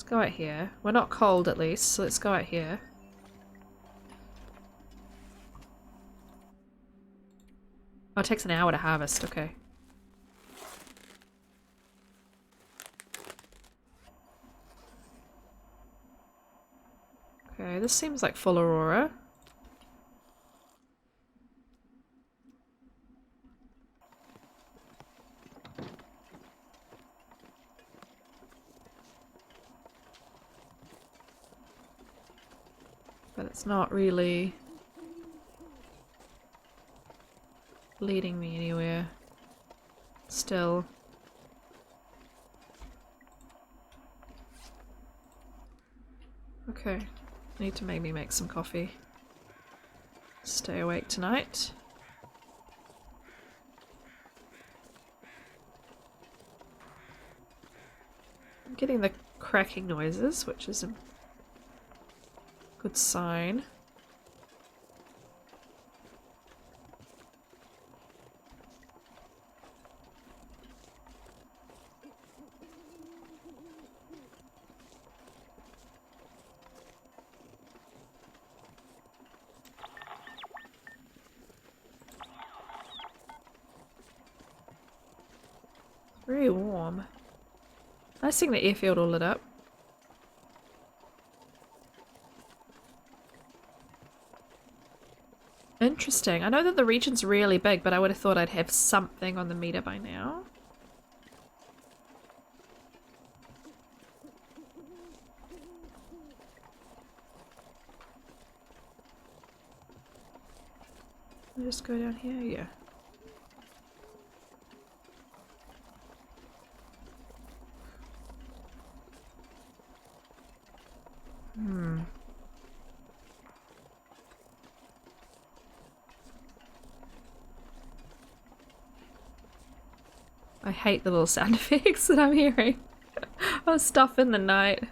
go out here. We're not cold at least, so let's go out here. Oh, it takes an hour to harvest, okay. Okay, this seems like full aurora. But it's not really leading me anywhere. Still. Okay. Need to maybe make some coffee. Stay awake tonight. I'm getting the cracking noises, which is a good sign. Very warm. Nice seeing the airfield all lit up. Interesting. I know that the region's really big, but I would have thought I'd have something on the meter by now. I'll just go down here, yeah. I hate the little sound effects that I'm hearing. Oh, stuff in the night.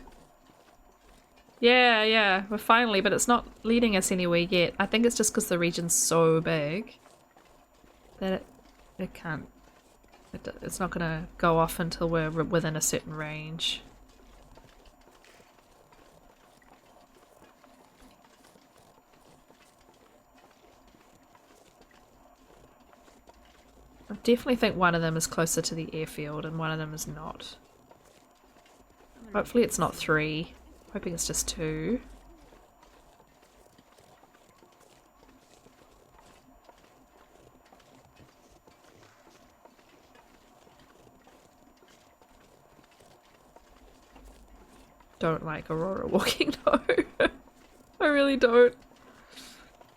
Yeah, we're finally, but it's not leading us anywhere yet. I think it's just because the region's so big that it can't, it's not gonna go off until we're within a certain range. I definitely think one of them is closer to the airfield and one of them is not. Hopefully it's not 3. Hoping it's just 2. Don't like Aurora walking though. I really don't.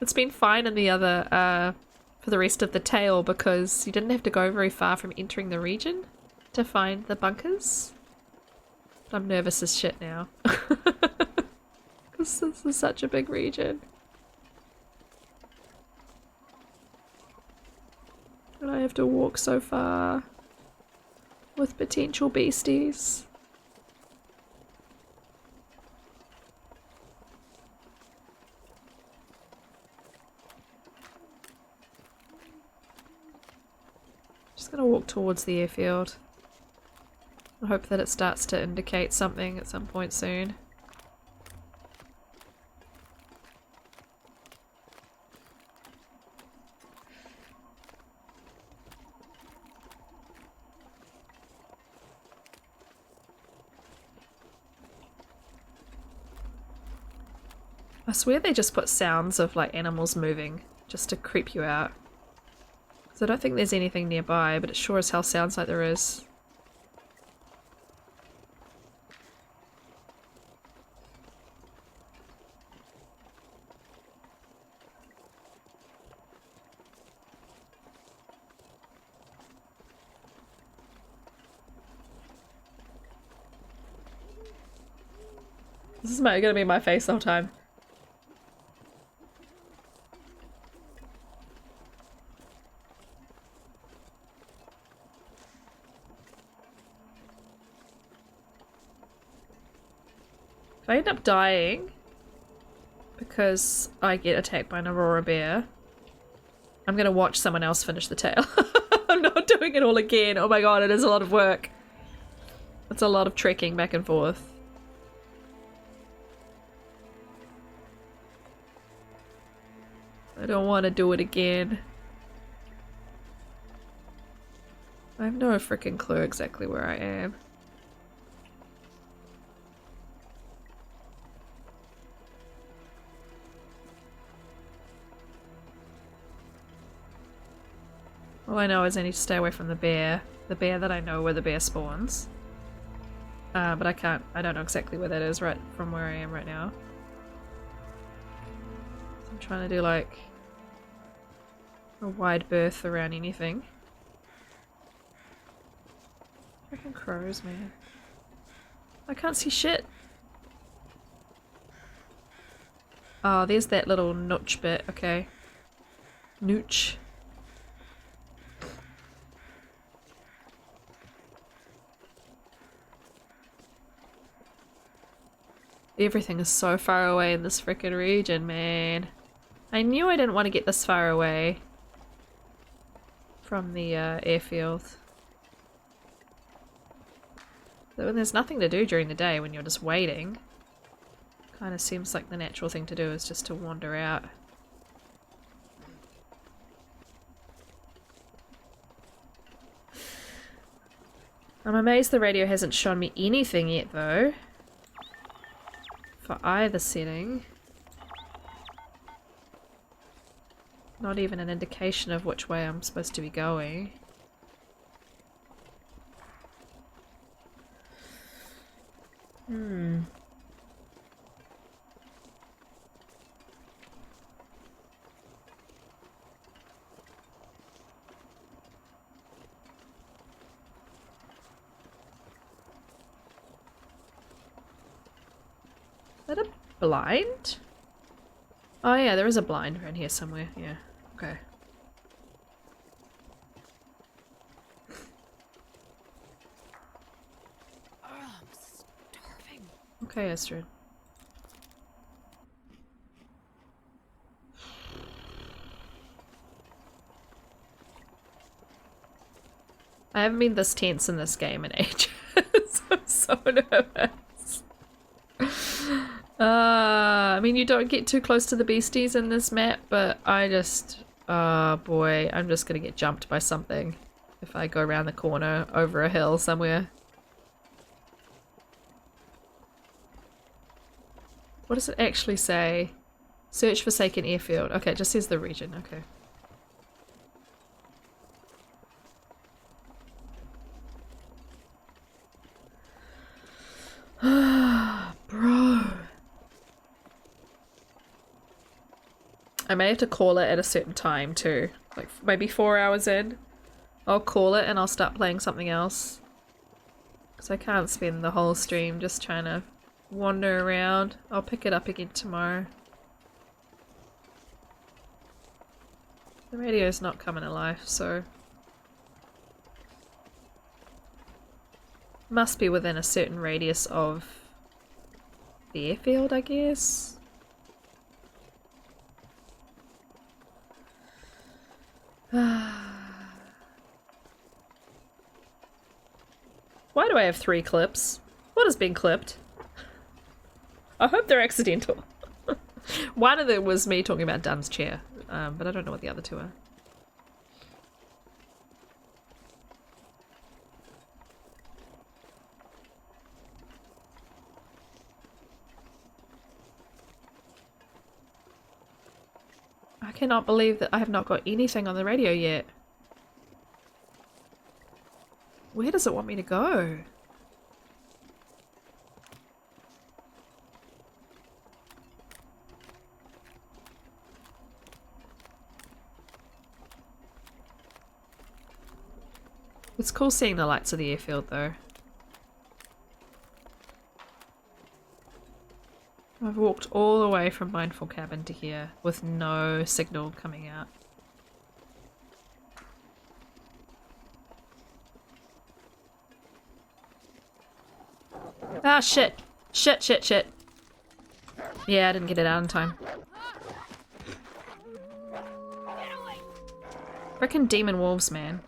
It's been fine in the other, for the rest of the tale because you didn't have to go very far from entering the region to find the bunkers. I'm nervous as shit now. Because this is such a big region. And I have to walk so far with potential beasties. Just gonna walk towards the airfield. I hope that it starts to indicate something at some point soon. I swear they just put sounds of like animals moving just to creep you out. So I don't think there's anything nearby, but it sure as hell sounds like there is. This is gonna be my face the whole time. If I end up dying because I get attacked by an Aurora bear, I'm gonna watch someone else finish the tail. I'm not doing it all again. Oh my god, it is a lot of work. It's a lot of trekking back and forth. I don't want to do it again. I have no freaking clue exactly where I am. All I know is I need to stay away from the bear. The bear that I know where the bear spawns. But I don't know exactly where that is right from where I am right now. So I'm trying to do like a wide berth around anything. Freaking crows, man. I can't see shit. Oh, there's that little nooch bit, okay. Nooch. Everything is so far away in this frickin' region, man. I knew I didn't want to get this far away from the airfield. So when there's nothing to do during the day, when you're just waiting, kind of seems like the natural thing to do is just to wander out. I'm amazed the radio hasn't shown me anything yet, though. For either setting. Not even an indication of which way I'm supposed to be going. Is that a blind? Oh yeah, there is a blind around here somewhere. Yeah, okay. Oh, I'm starving. Okay, Astrid. I haven't been this tense in this game in ages. I'm so nervous. I mean, you don't get too close to the beasties in this map, but I just... oh boy, I'm just gonna get jumped by something if I go around the corner over a hill somewhere. What does it actually say? Search Forsaken Airfield. Okay, it just says the region. Okay. Bro. I may have to call it at a certain time too. Like maybe 4 hours in. I'll call it and I'll start playing something else. Because I can't spend the whole stream just trying to wander around. I'll pick it up again tomorrow. The radio's not coming to life, so... must be within a certain radius of the airfield, I guess. Why do I have 3 clips? What has been clipped? I hope they're accidental. One of them was me talking about Dunn's chair, but I don't know what the other 2 are. I cannot believe that I have not got anything on the radio yet. Where does it want me to go? It's cool seeing the lights of the airfield though. I've walked all the way from Mindful Cabin to here with no signal coming out. Ah, shit. Shit, shit, shit. Yeah, I didn't get it out in time. Frickin' demon wolves, man.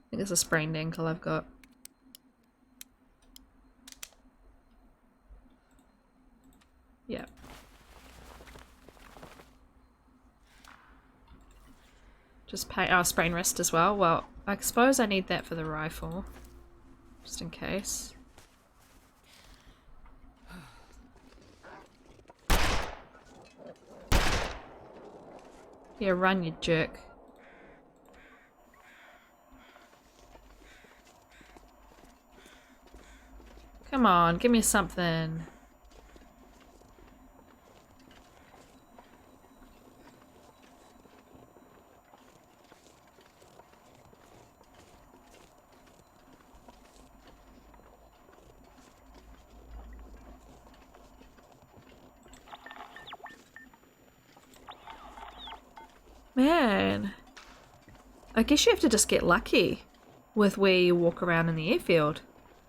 I think it's a sprained ankle I've got. Yeah. Just pay our sprain wrist as well. Well, I suppose I need that for the rifle. Just in case. Yeah, run, you jerk. Come on, give me something. Man, I guess you have to just get lucky with where you walk around in the airfield.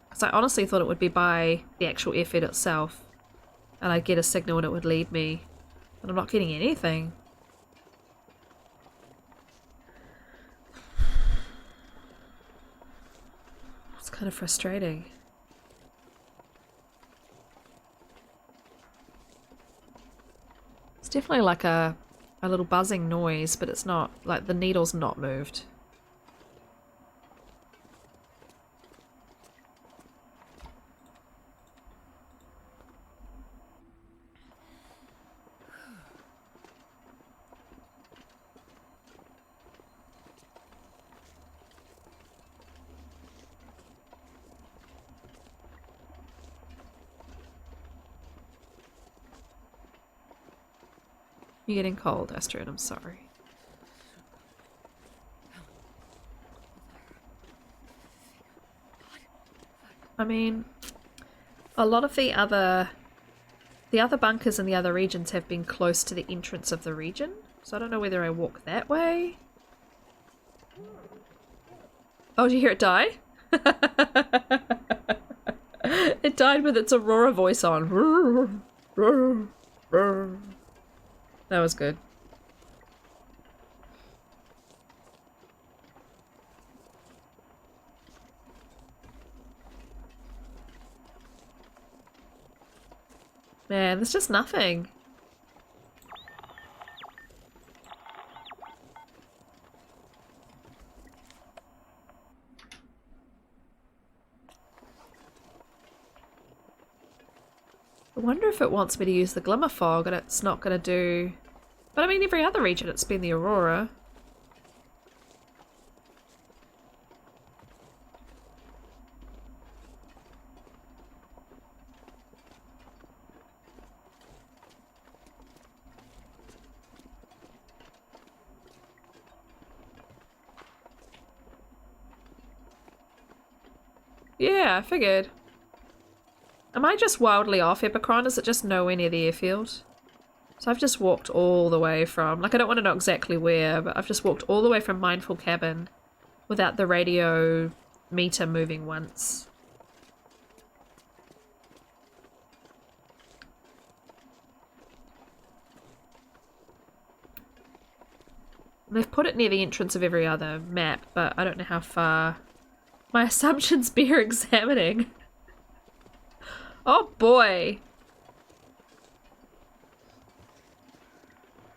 Because I honestly thought it would be by the actual airfield itself. And I'd get a signal and it would lead me. But I'm not getting anything. It's kind of frustrating. It's definitely like a little buzzing noise, but it's not, like the needle's not moved. You're getting cold, Astrid, I'm sorry. I mean, a lot of the other bunkers in the other regions have been close to the entrance of the region, so I don't know whether I walk that way. Oh, did you hear it die? It died with its Aurora voice on. That was good. Man, there's just nothing. I wonder if it wants me to use the Glimmer Fog and it's not going to do... But I mean, every other region it's been the Aurora. Yeah, I figured. Am I just wildly off, Epicron? Is it just nowhere near the airfield? So I've just walked all the way from, like I don't want to know exactly where, but I've just walked all the way from Mindful Cabin without the radio meter moving once. They've put it near the entrance of every other map, but I don't know how far. My assumptions bear examining. Oh boy.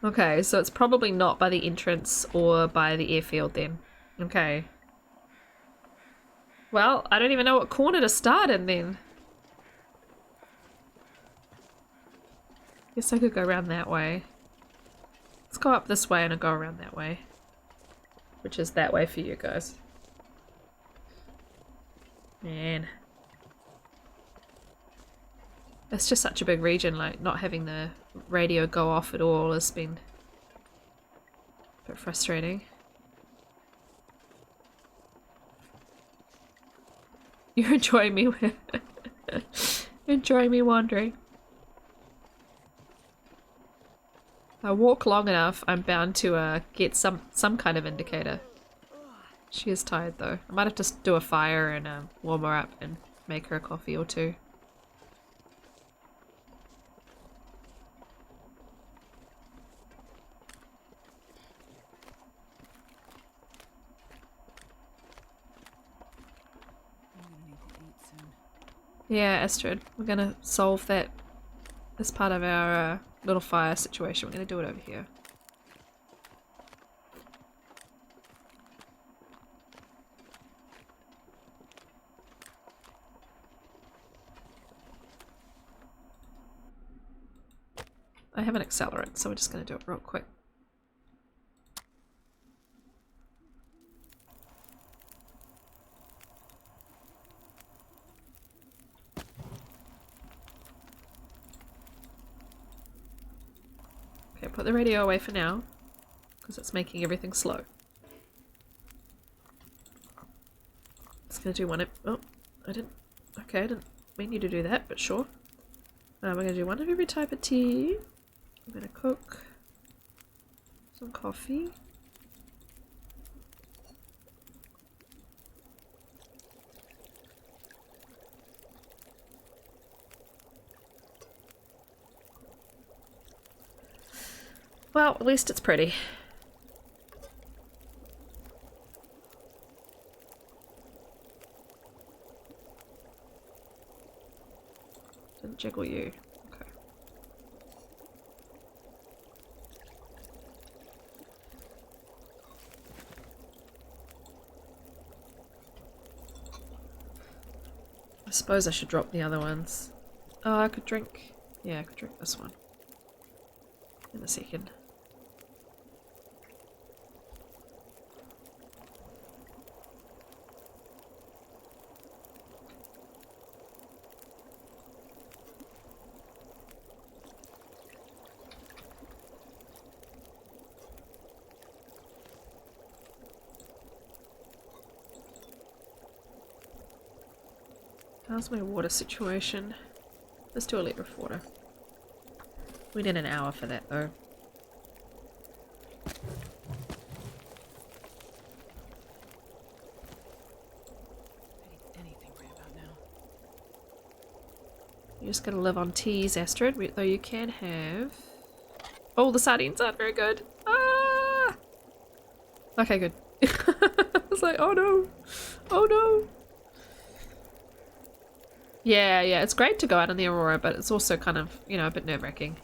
Okay, so it's probably not by the entrance or by the airfield then. Okay. Well, I don't even know what corner to start in then. Guess I could go around that way. Let's go up this way and I'll go around that way. Which is that way for you guys. Man. It's just such a big region, like not having the radio go off at all has been bit frustrating. You're enjoying me. Enjoying me wandering. If I walk long enough, I'm bound to get some kind of indicator. She is tired though. I might have to do a fire and warm her up and make her a coffee or two. I'm gonna need to eat soon. Yeah, Astrid, we're gonna solve that as part of our little fire situation. We're gonna do it over here. I have an accelerant, so we're just gonna do it real quick. Okay, put the radio away for now, because it's making everything slow. Just gonna do one of— oh, I didn't— okay, I didn't mean you to do that, but sure. We're gonna do one of every type of tea. I'm gonna cook some coffee. Well, at least it's pretty. Didn't jiggle you. Okay. I suppose I should drop the other ones. Oh, I could drink— yeah, I could drink this one in a second. How's my water situation? Let's do a liter of water. We need an hour for that though. I'd eat anything right about now. You're just gonna live on teas, Astrid, though you can have— oh, the sardines aren't very good. Ah! Okay, good. I was like, oh no! Oh no! Yeah, yeah, it's great to go out in the Aurora, but it's also kind of, you know, a bit nerve-wracking.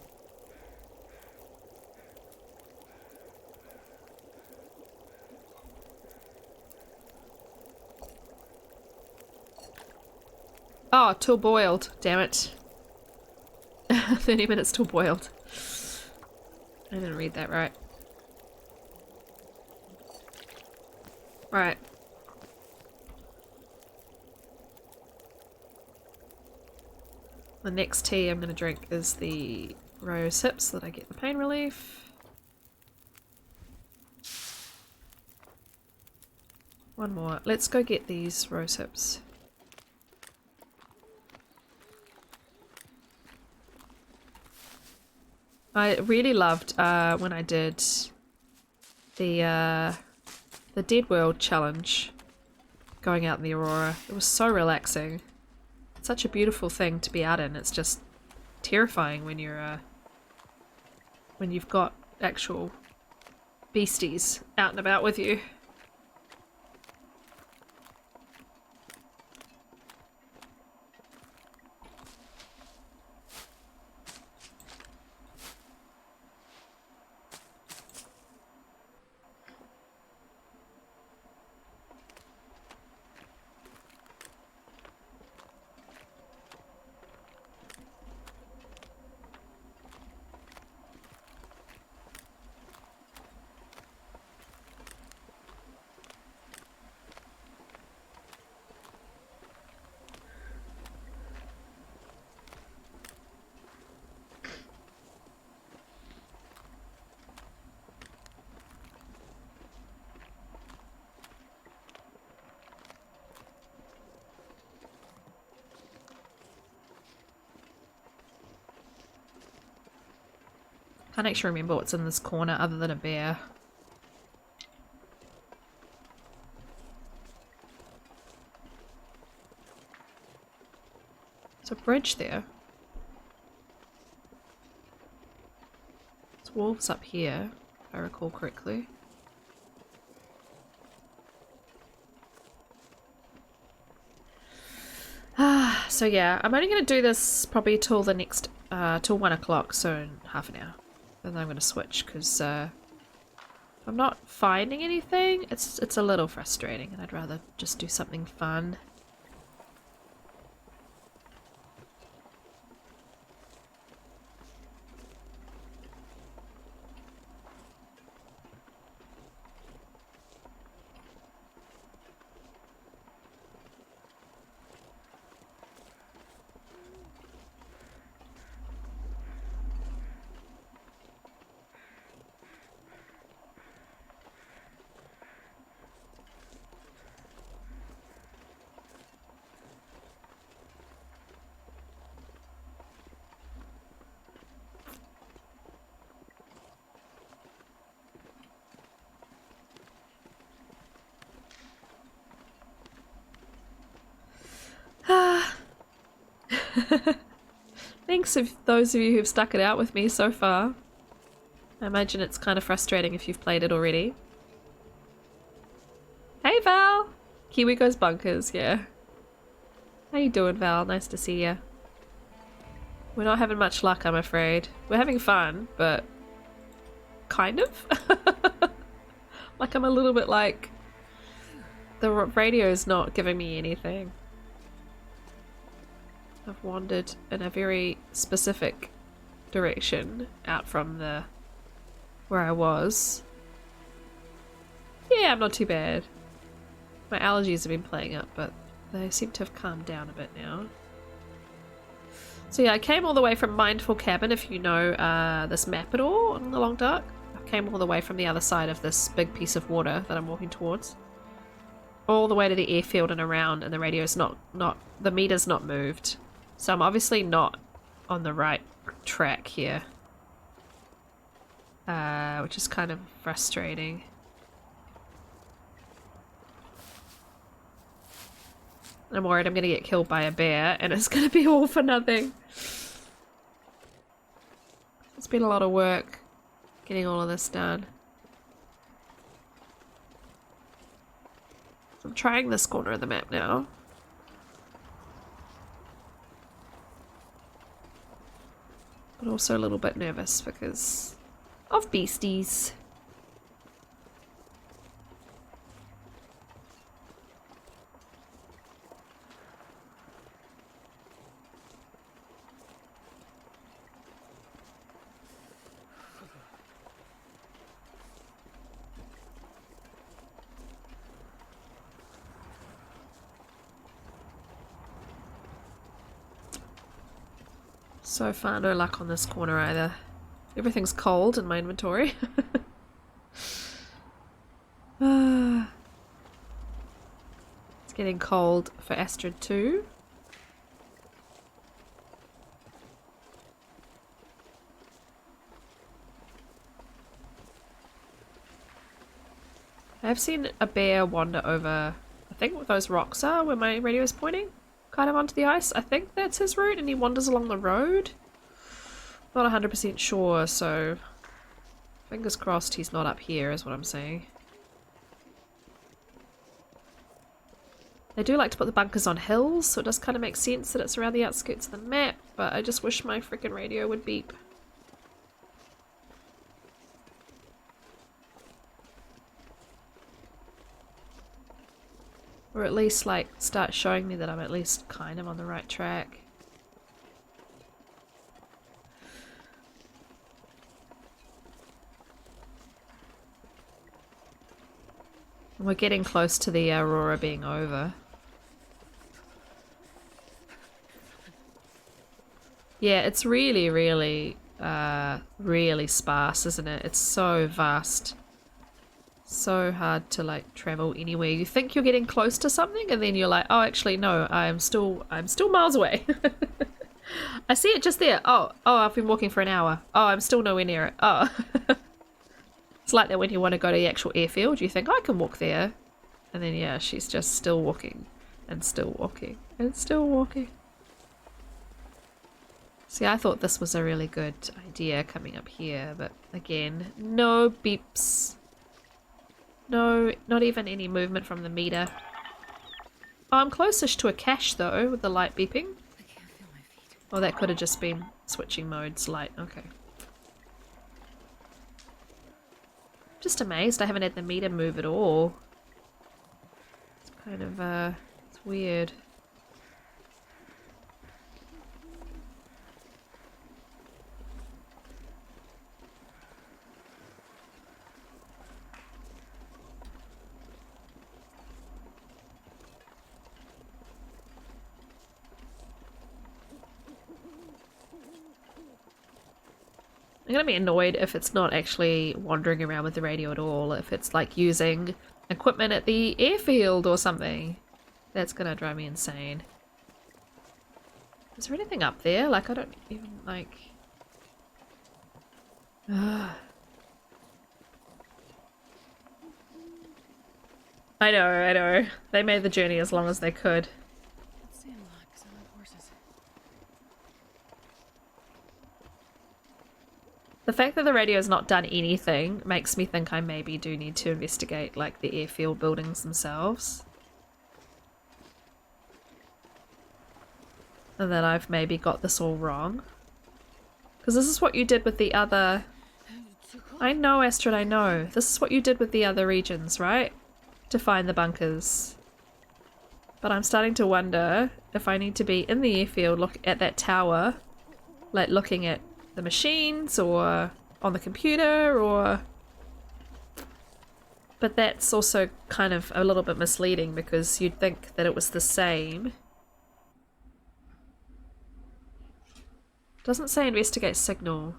Oh, till boiled. Damn it. 30 minutes till boiled. I didn't read that right. Right. The next tea I'm going to drink is the rose hips so that I get the pain relief. One more. Let's go get these rose hips. I really loved when I did the Dead World challenge going out in the Aurora. It was so relaxing. Such a beautiful thing to be out in. It's just terrifying when you're when you've got actual beasties out and about with you. Can't actually remember what's in this corner other than a bear. There's a bridge there. There's wolves up here, if I recall correctly. So yeah, I'm only going to do this probably till the next, till 1 o'clock, so in half an hour. And then I'm going to switch, because I'm not finding anything. It's a little frustrating, and I'd rather just do something fun. Thanks of those of you who've stuck it out with me so far. I imagine it's kind of frustrating if you've played it already. Hey Val! Kiwi goes bonkers, yeah. How you doing, Val? Nice to see ya. We're not having much luck, I'm afraid. We're having fun, but kind of. Like I'm a little bit like the radio's not giving me anything. I've wandered in a very specific direction out from the where I was. Yeah, I'm not too bad. My allergies have been playing up, but they seem to have calmed down a bit now. So yeah, I came all the way from Mindful Cabin, if you know this map at all on the Long Dark. I came all the way from the other side of this big piece of water that I'm walking towards. All the way to the airfield and around, and the radio's not the meter's not moved. So I'm obviously not on the right track here. Which is kind of frustrating. I'm worried I'm gonna get killed by a bear and it's gonna be all for nothing. It's been a lot of work getting all of this done. I'm trying this corner of the map now. But also a little bit nervous because of beasties. So far, no luck on this corner either. Everything's cold in my inventory. It's getting cold for Astrid too. I've seen a bear wander over, I think what those rocks are where my radio is pointing. Kind of onto the ice. I think that's his route and he wanders along the road. Not 100% sure, so fingers crossed he's not up here is what I'm saying. They do like to put the bunkers on hills, so it does kind of make sense that it's around the outskirts of the map, but I just wish my freaking radio would beep. Or at least like start showing me that I'm at least kind of on the right track. We're getting close to the aurora being over. Yeah, it's really, really sparse, isn't it? It's so vast. So hard to like travel anywhere. You think you're getting close to something and then you're like, oh actually no, I'm still miles away. I see it just there. Oh, I've been walking for an hour. Oh, I'm still nowhere near it. Oh. It's like that when you want to go to the actual airfield. You think, I can walk there. And then, yeah, she's just still walking. And still walking. And still walking. See, I thought this was a really good idea coming up here. But, again, no beeps. No, not even any movement from the meter. Oh, I'm closest to a cache, though, with the light beeping. I can't feel my feet. Oh, that could have just been switching modes light. Okay. Just amazed I haven't had the meter move at all. It's kind of, it's weird. I'm gonna be annoyed if it's not actually wandering around with the radio at all, if it's like using equipment at the airfield or something. That's gonna drive me insane. Is there anything up there? Like, I don't even, like... I know. They made the journey as long as they could. It's sandlocked because I like horses. The fact that the radio's not done anything makes me think I maybe do need to investigate, like, the airfield buildings themselves. And that I've maybe got this all wrong. Because this is what you did with the other... I know, Astrid, I know. This is what you did with the other regions, right? To find the bunkers. But I'm starting to wonder if I need to be in the airfield, look at that tower, like looking at the machines or on the computer, or... But that's also kind of a little bit misleading because you'd think that it was the same. Doesn't say investigate signal.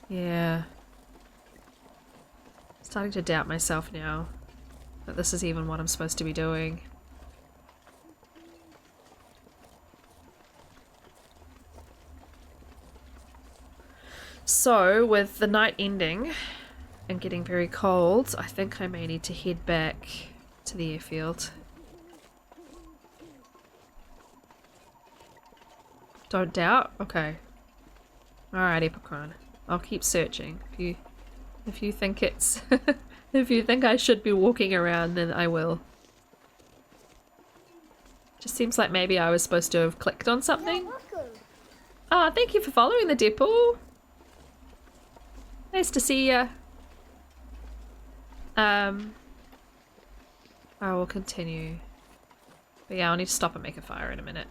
Yeah. Starting to doubt myself now that this is even what I'm supposed to be doing. So, with the night ending and getting very cold, I think I may need to head back to the airfield. Don't doubt? Okay. Alrighty, Pokran. I'll keep searching. If you think it's... if you think I should be walking around, then I will. Just seems like maybe I was supposed to have clicked on something. You're welcome. Ah, thank you for following the depot. Nice to see ya. I will continue. But yeah, I'll need to stop and make a fire in a minute.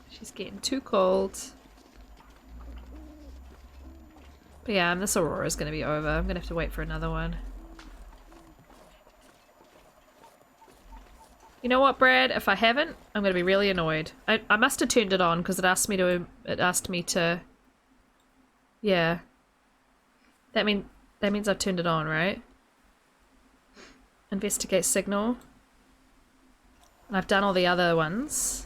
She's getting too cold. But yeah, this Aurora's gonna be over. I'm gonna have to wait for another one. You know what, Brad? If I haven't, I'm gonna be really annoyed. I must have turned it on because it asked me to. Yeah. That means I've turned it on, right? Investigate signal. And I've done all the other ones.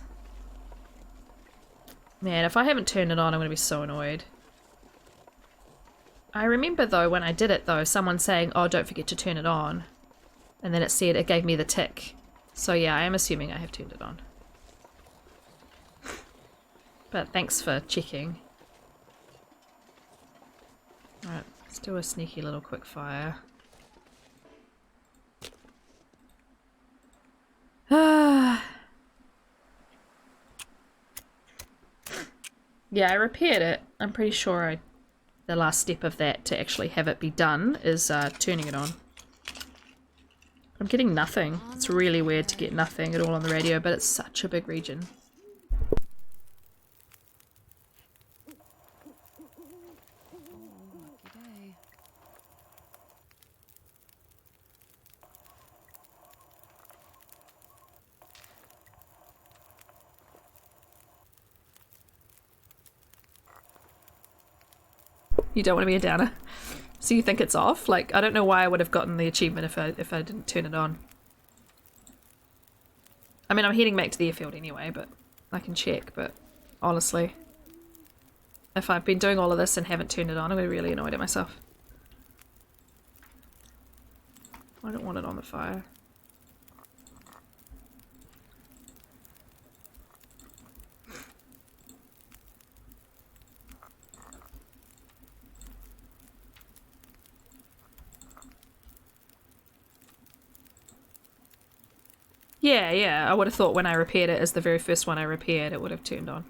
Man, if I haven't turned it on, I'm gonna be so annoyed. I remember though, when I did it though, someone saying, oh, don't forget to turn it on. And then it gave me the tick. So yeah, I am assuming I have turned it on. But thanks for checking. Alright, let's do a sneaky little quick fire. Yeah, I repaired it. I'm pretty sure the last step of that to actually have it be done is turning it on. I'm getting nothing. It's really weird to get nothing at all on the radio, but it's such a big region. Lucky day. You don't want to be a downer. So you think it's off? Like, I don't know why I would have gotten the achievement if I didn't turn it on. I mean, I'm heading back to the airfield anyway, but I can check, but honestly, if I've been doing all of this and haven't turned it on, I'm going to be really annoyed at myself. I don't want it on the fire. Yeah, I would have thought when I repaired it as the very first one I repaired, it would have turned on.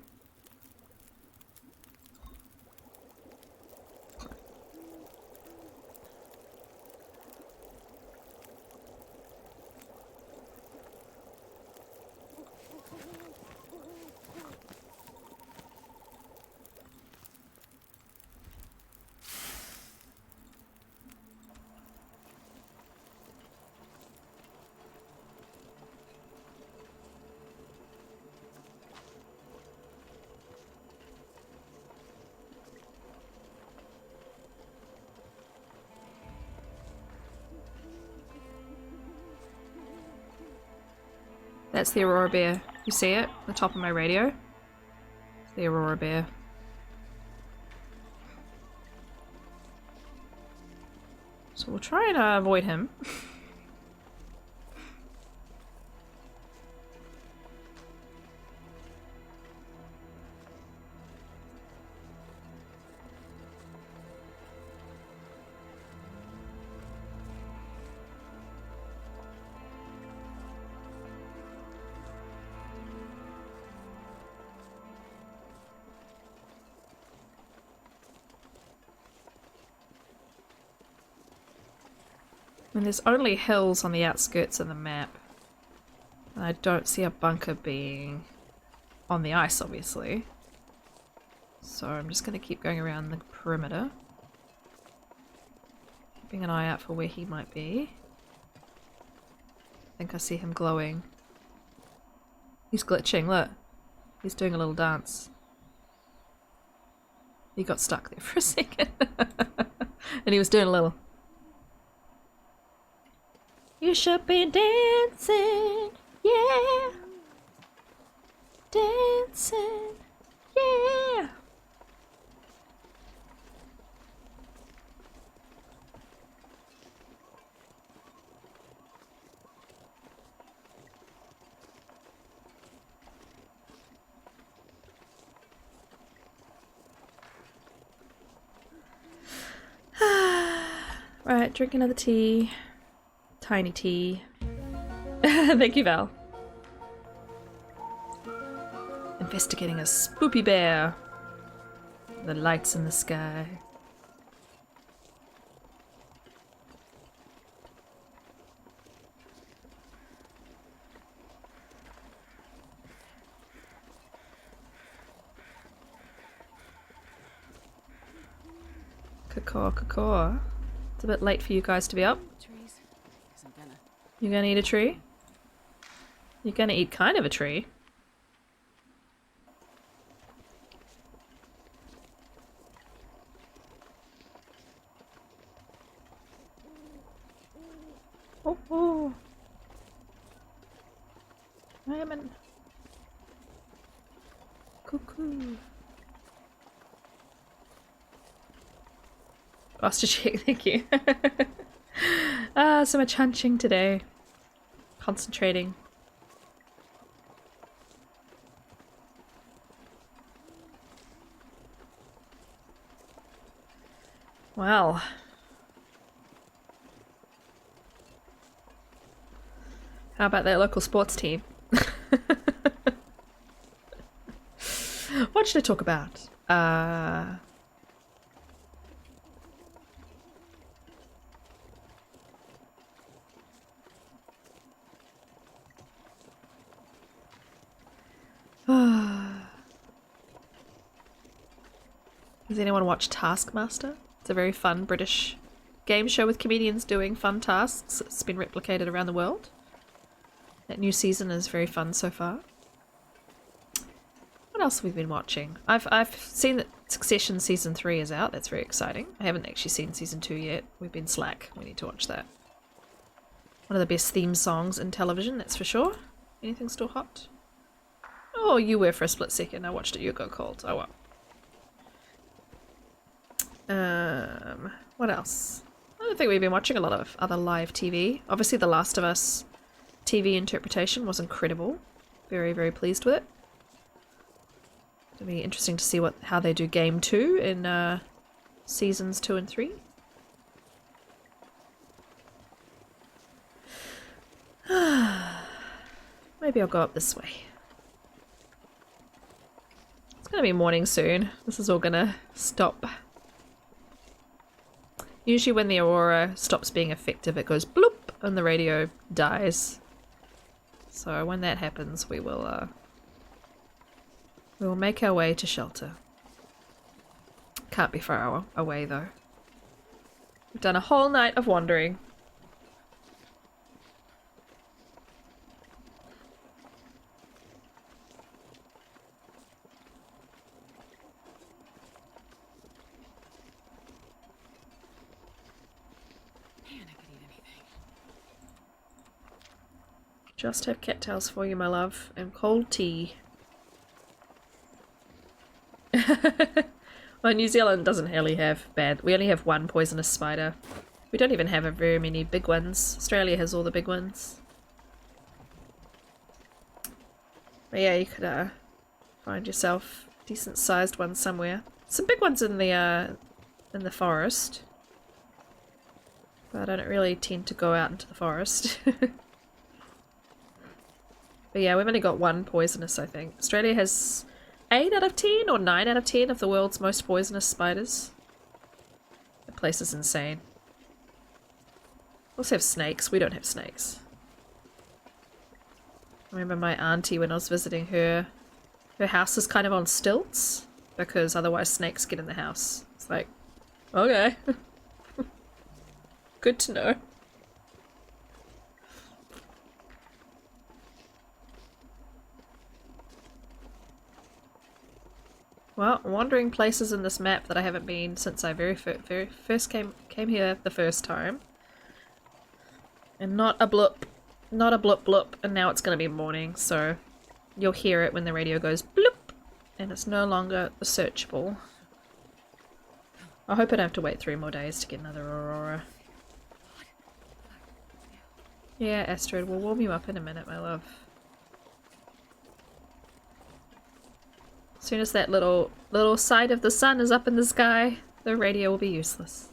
That's the Aurora Bear. You see it? The top of my radio? It's the Aurora Bear. So we'll try and avoid him. And there's only hills on the outskirts of the map. And I don't see a bunker being on the ice, obviously. So I'm just going to keep going around the perimeter. Keeping an eye out for where he might be. I think I see him glowing. He's glitching, look. He's doing a little dance. He got stuck there for a second. And he was doing a little... You should be dancing, yeah. Dancing, yeah. Right, drink another tea. Tiny tea. Thank you, Val. Investigating a spoopy bear. The lights in the sky. Caw. It's a bit late for you guys to be up. Trees. Guess I'm gonna. You're gonna eat a tree? You're gonna eat kind of a tree. Oh. I am in. Cuckoo. Posture check, thank you. So much hunching today. Concentrating. Well. How about that local sports team? What should I talk about? Does anyone watch Taskmaster? It's a very fun British game show with comedians doing fun tasks. It's been replicated around the world. That new season is very fun so far. What else have we been watching? I've seen that Succession season 3 is out. That's very exciting. I haven't actually seen season 2 yet. We've been slack. We need to watch that. One of the best theme songs in television, that's for sure. Anything still hot? Oh, you were for a split second. I watched it. You got cold. Oh well. What else? I don't think we've been watching a lot of other live TV. Obviously, The Last of Us TV interpretation was incredible. Very, very pleased with it. It'll be interesting to see how they do Game 2 in seasons 2 and 3. Maybe I'll go up this way. It's gonna be morning soon. This is all gonna stop. Usually when the aurora stops being effective, it goes bloop and the radio dies. So when that happens, we will make our way to shelter. Can't be far away though. We've done a whole night of wandering. Man, I could eat anything. Just have cattails for you, my love, and cold tea. Well, New Zealand doesn't really have bad. We only have one poisonous spider. We don't even have very many big ones. Australia has all the big ones. But yeah, you could find yourself decent sized ones somewhere. Some big ones in the forest. But I don't really tend to go out into the forest. But yeah, we've only got one poisonous, I think. Australia has 8 out of 10 or 9 out of 10 of the world's most poisonous spiders. The place is insane. We also have snakes. We don't have snakes. I remember my auntie when I was visiting her. Her house is kind of on stilts because otherwise snakes get in the house. It's like, okay. Good to know. Well, wandering places in this map that I haven't been since I very first came here the first time. And not a blip blip, and now it's gonna be morning, so you'll hear it when the radio goes bloop, and it's no longer searchable. I hope I don't have to wait 3 more days to get another aurora. Yeah, Astrid, we'll warm you up in a minute, my love. As soon as that little side of the sun is up in the sky, the radio will be useless.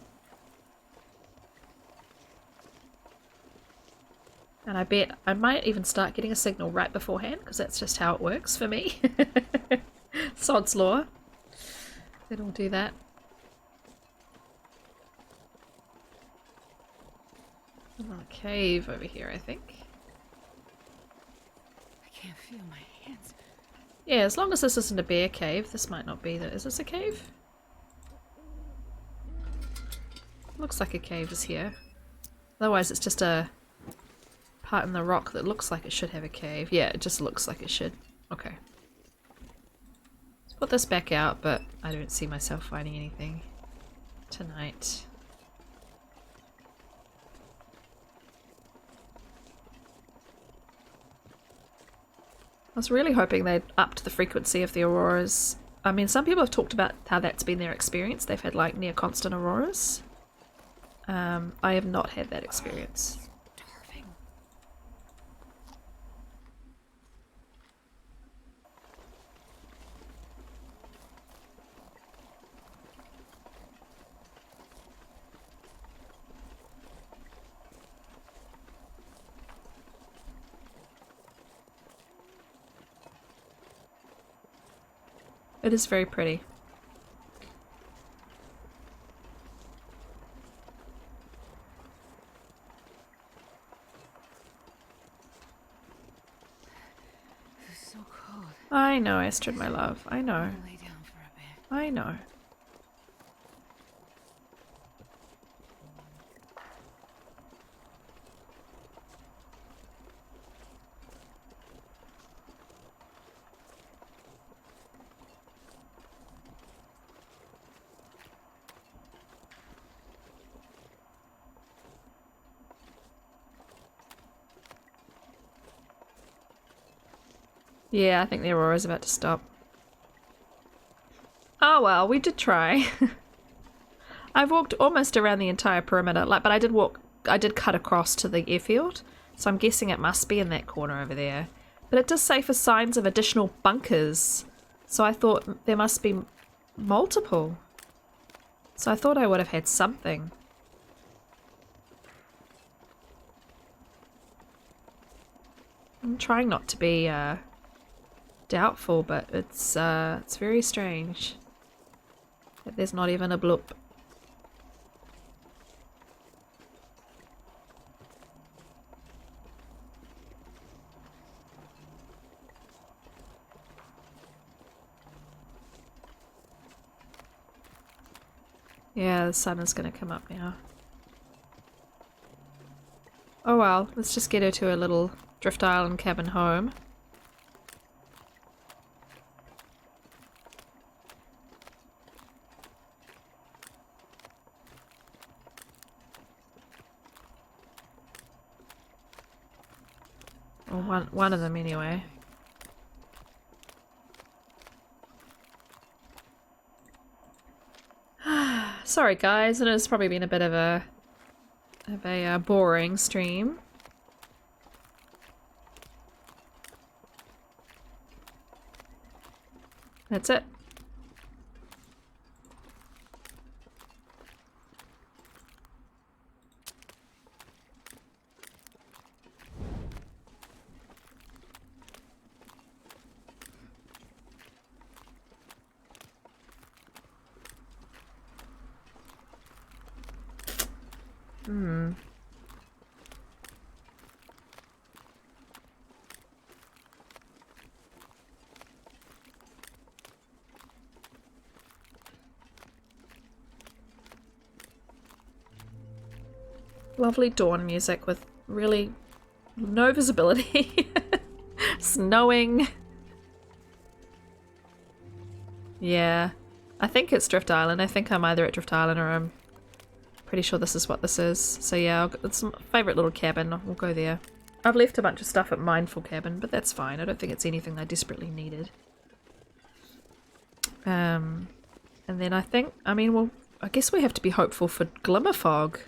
And I bet I might even start getting a signal right beforehand, because that's just how it works for me. Sod's law. Then we'll do that. Another cave over here, I think. I can't feel my hands. Yeah, as long as this isn't a bear cave, this might not be. Is this a cave? Looks like a cave is here. Otherwise it's just a part in the rock that looks like it should have a cave. Yeah, it just looks like it should. Okay. Let's put this back out, but I don't see myself finding anything tonight. I was really hoping they'd upped the frequency of the auroras. I mean, some people have talked about how that's been their experience. They've had like near constant auroras. I have not had that experience. Starving. It is very pretty. This is so cold. I know, Astrid, my love. I know. I'll lay down for a bit. I know. Yeah, I think the aurora's about to stop. Oh well, we did try. I've walked almost around the entire perimeter, but I did cut across to the airfield, so I'm guessing it must be in that corner over there. But it does say for signs of additional bunkers, so I thought there must be multiple. So I thought I would have had something. I'm trying not to be doubtful, but it's very strange that there's not even a bloop. Yeah, the sun is going to come up now. Oh well, let's just get her to a little Drift Island cabin home. Or one of them anyway. Sorry guys, it has probably been a bit of a boring stream. That's it. Lovely dawn music with really no visibility. Snowing. Yeah. I think it's Drift Island. I think I'm either at Drift Island or I'm pretty sure this is what this is. So yeah, it's my favourite little cabin. We'll go there. I've left a bunch of stuff at Mindful Cabin, but that's fine. I don't think it's anything I desperately needed. And then I think, I mean, well, I guess we have to be hopeful for Glimmer Fog.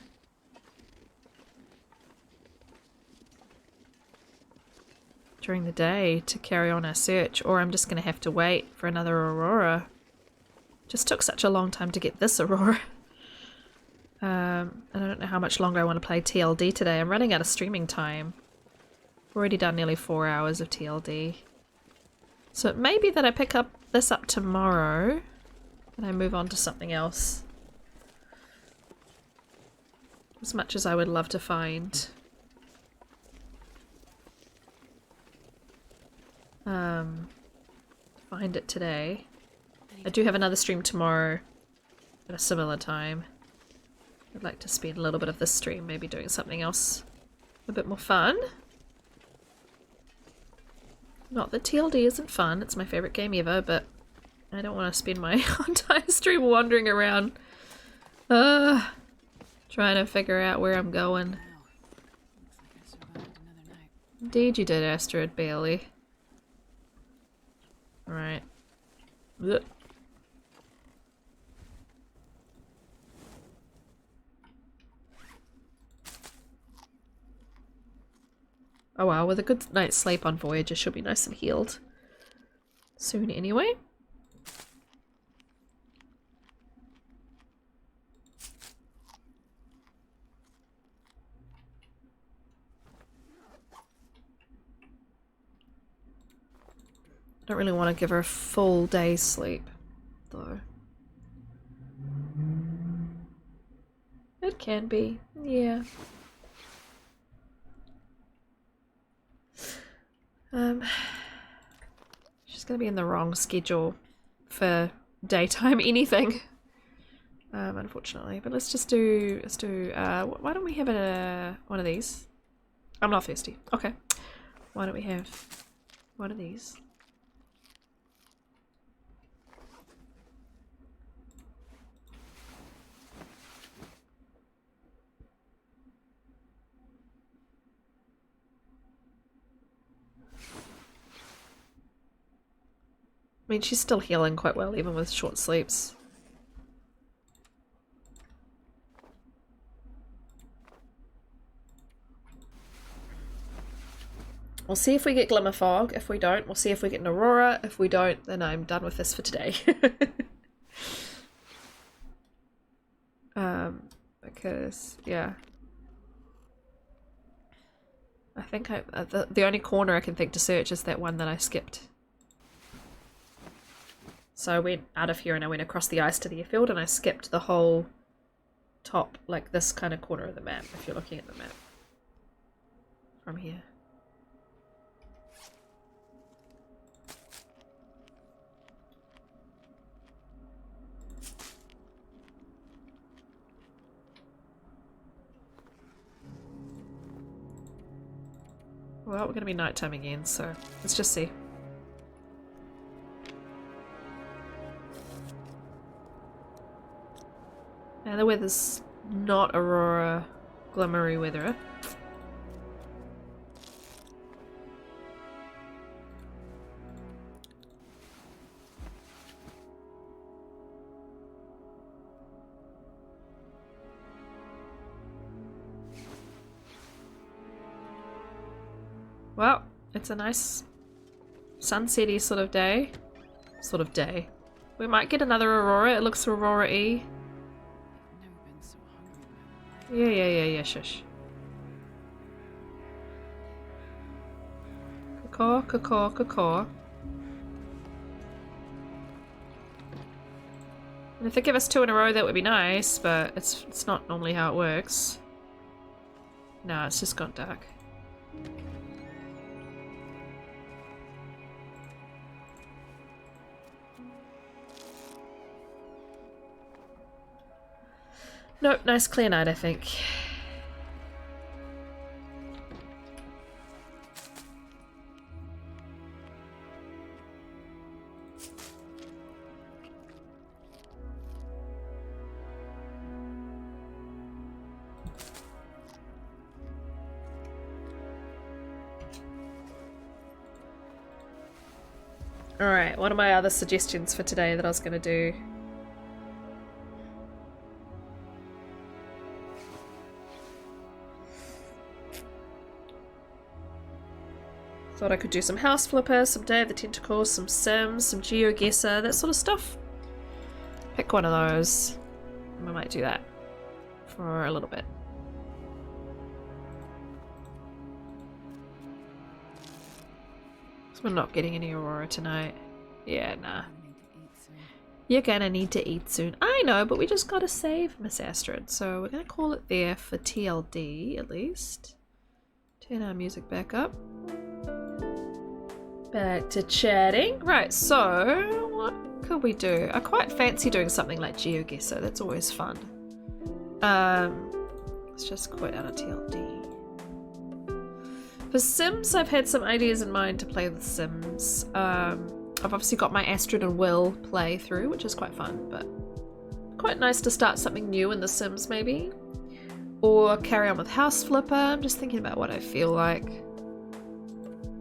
During the day to carry on our search, or I'm just going to have to wait for another aurora. Just took such a long time to get this aurora. And I don't know how much longer I want to play TLD today. I'm running out of streaming time. I've already done nearly 4 hours of TLD. So it may be that I pick this up tomorrow and I move on to something else. As much as I would love to find it today. I do have another stream tomorrow at a similar time. I'd like to spend a little bit of this stream maybe doing something else a bit more fun. Not that TLD isn't fun, it's my favourite game ever, but I don't want to spend my entire stream wandering around trying to figure out where I'm going. Wow. Looks like I survived another night. Indeed you did, Astrid Bailey. Right. Ugh. Oh well, with a good night's sleep on Voyager, she'll be nice and healed soon anyway. Don't really want to give her a full day's sleep, though. It can be, yeah. She's gonna be in the wrong schedule for daytime anything. Unfortunately. But let's do why don't we have one of these? I'm not thirsty. Okay. Why don't we have one of these? mean, she's still healing quite well, even with short sleeps. We'll see if we get Glimmer Fog. If we don't, we'll see if we get an Aurora. If we don't, then I'm done with this for today. Because, yeah. I think the only corner I can think to search is that one that I skipped. So I went out of here and I went across the ice to the airfield and I skipped the whole top, like this kind of corner of the map, if you're looking at the map. From here. Well, we're going to be nighttime again, so let's just see. Now the weather's not Aurora glimmery weather. Well, it's a nice sunsetty sort of day. We might get another Aurora. It looks Aurora-y. Never been so hungry in my life. Yeah, shush. Caw. And if they give us 2 in a row, that would be nice, but it's not normally how it works. No, it's just gone dark. Nope, nice clear night, I think. Alright, what are my other suggestions for today that I was going to do? Thought I could do some House Flipper, some Day of the Tentacles, some Sims, some GeoGuessr, that sort of stuff. Pick one of those. And we might do that for a little bit. So we're not getting any Aurora tonight. Yeah, nah. I need to eat soon. You're gonna need to eat soon. I know, but we just gotta save Miss Astrid. So we're gonna call it there for TLD at least. Turn our music back up. Back to chatting. Right, so what could we do? I quite fancy doing something like GeoGuessr. That's always fun. Let's just quit out of TLD. For Sims, I've had some ideas in mind to play with Sims. I've obviously got my Astrid and Will play through, which is quite fun, but quite nice to start something new in The Sims maybe. Or carry on with House Flipper. I'm just thinking about what I feel like.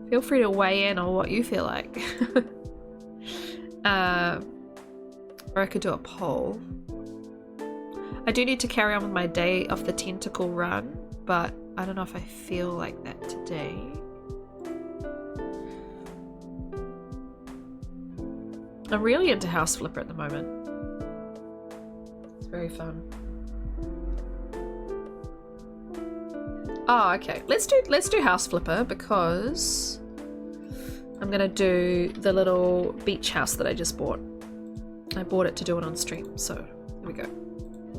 Feel free to weigh in on what you feel like. Or I could do a poll. I do need to carry on with my Day of the Tentacle run, but I don't know if I feel like that today. I'm really into House Flipper at the moment. It's very fun. Oh, okay. Let's do House Flipper because I'm gonna do the little beach house that I just bought. I bought it to do it on stream, so here we go.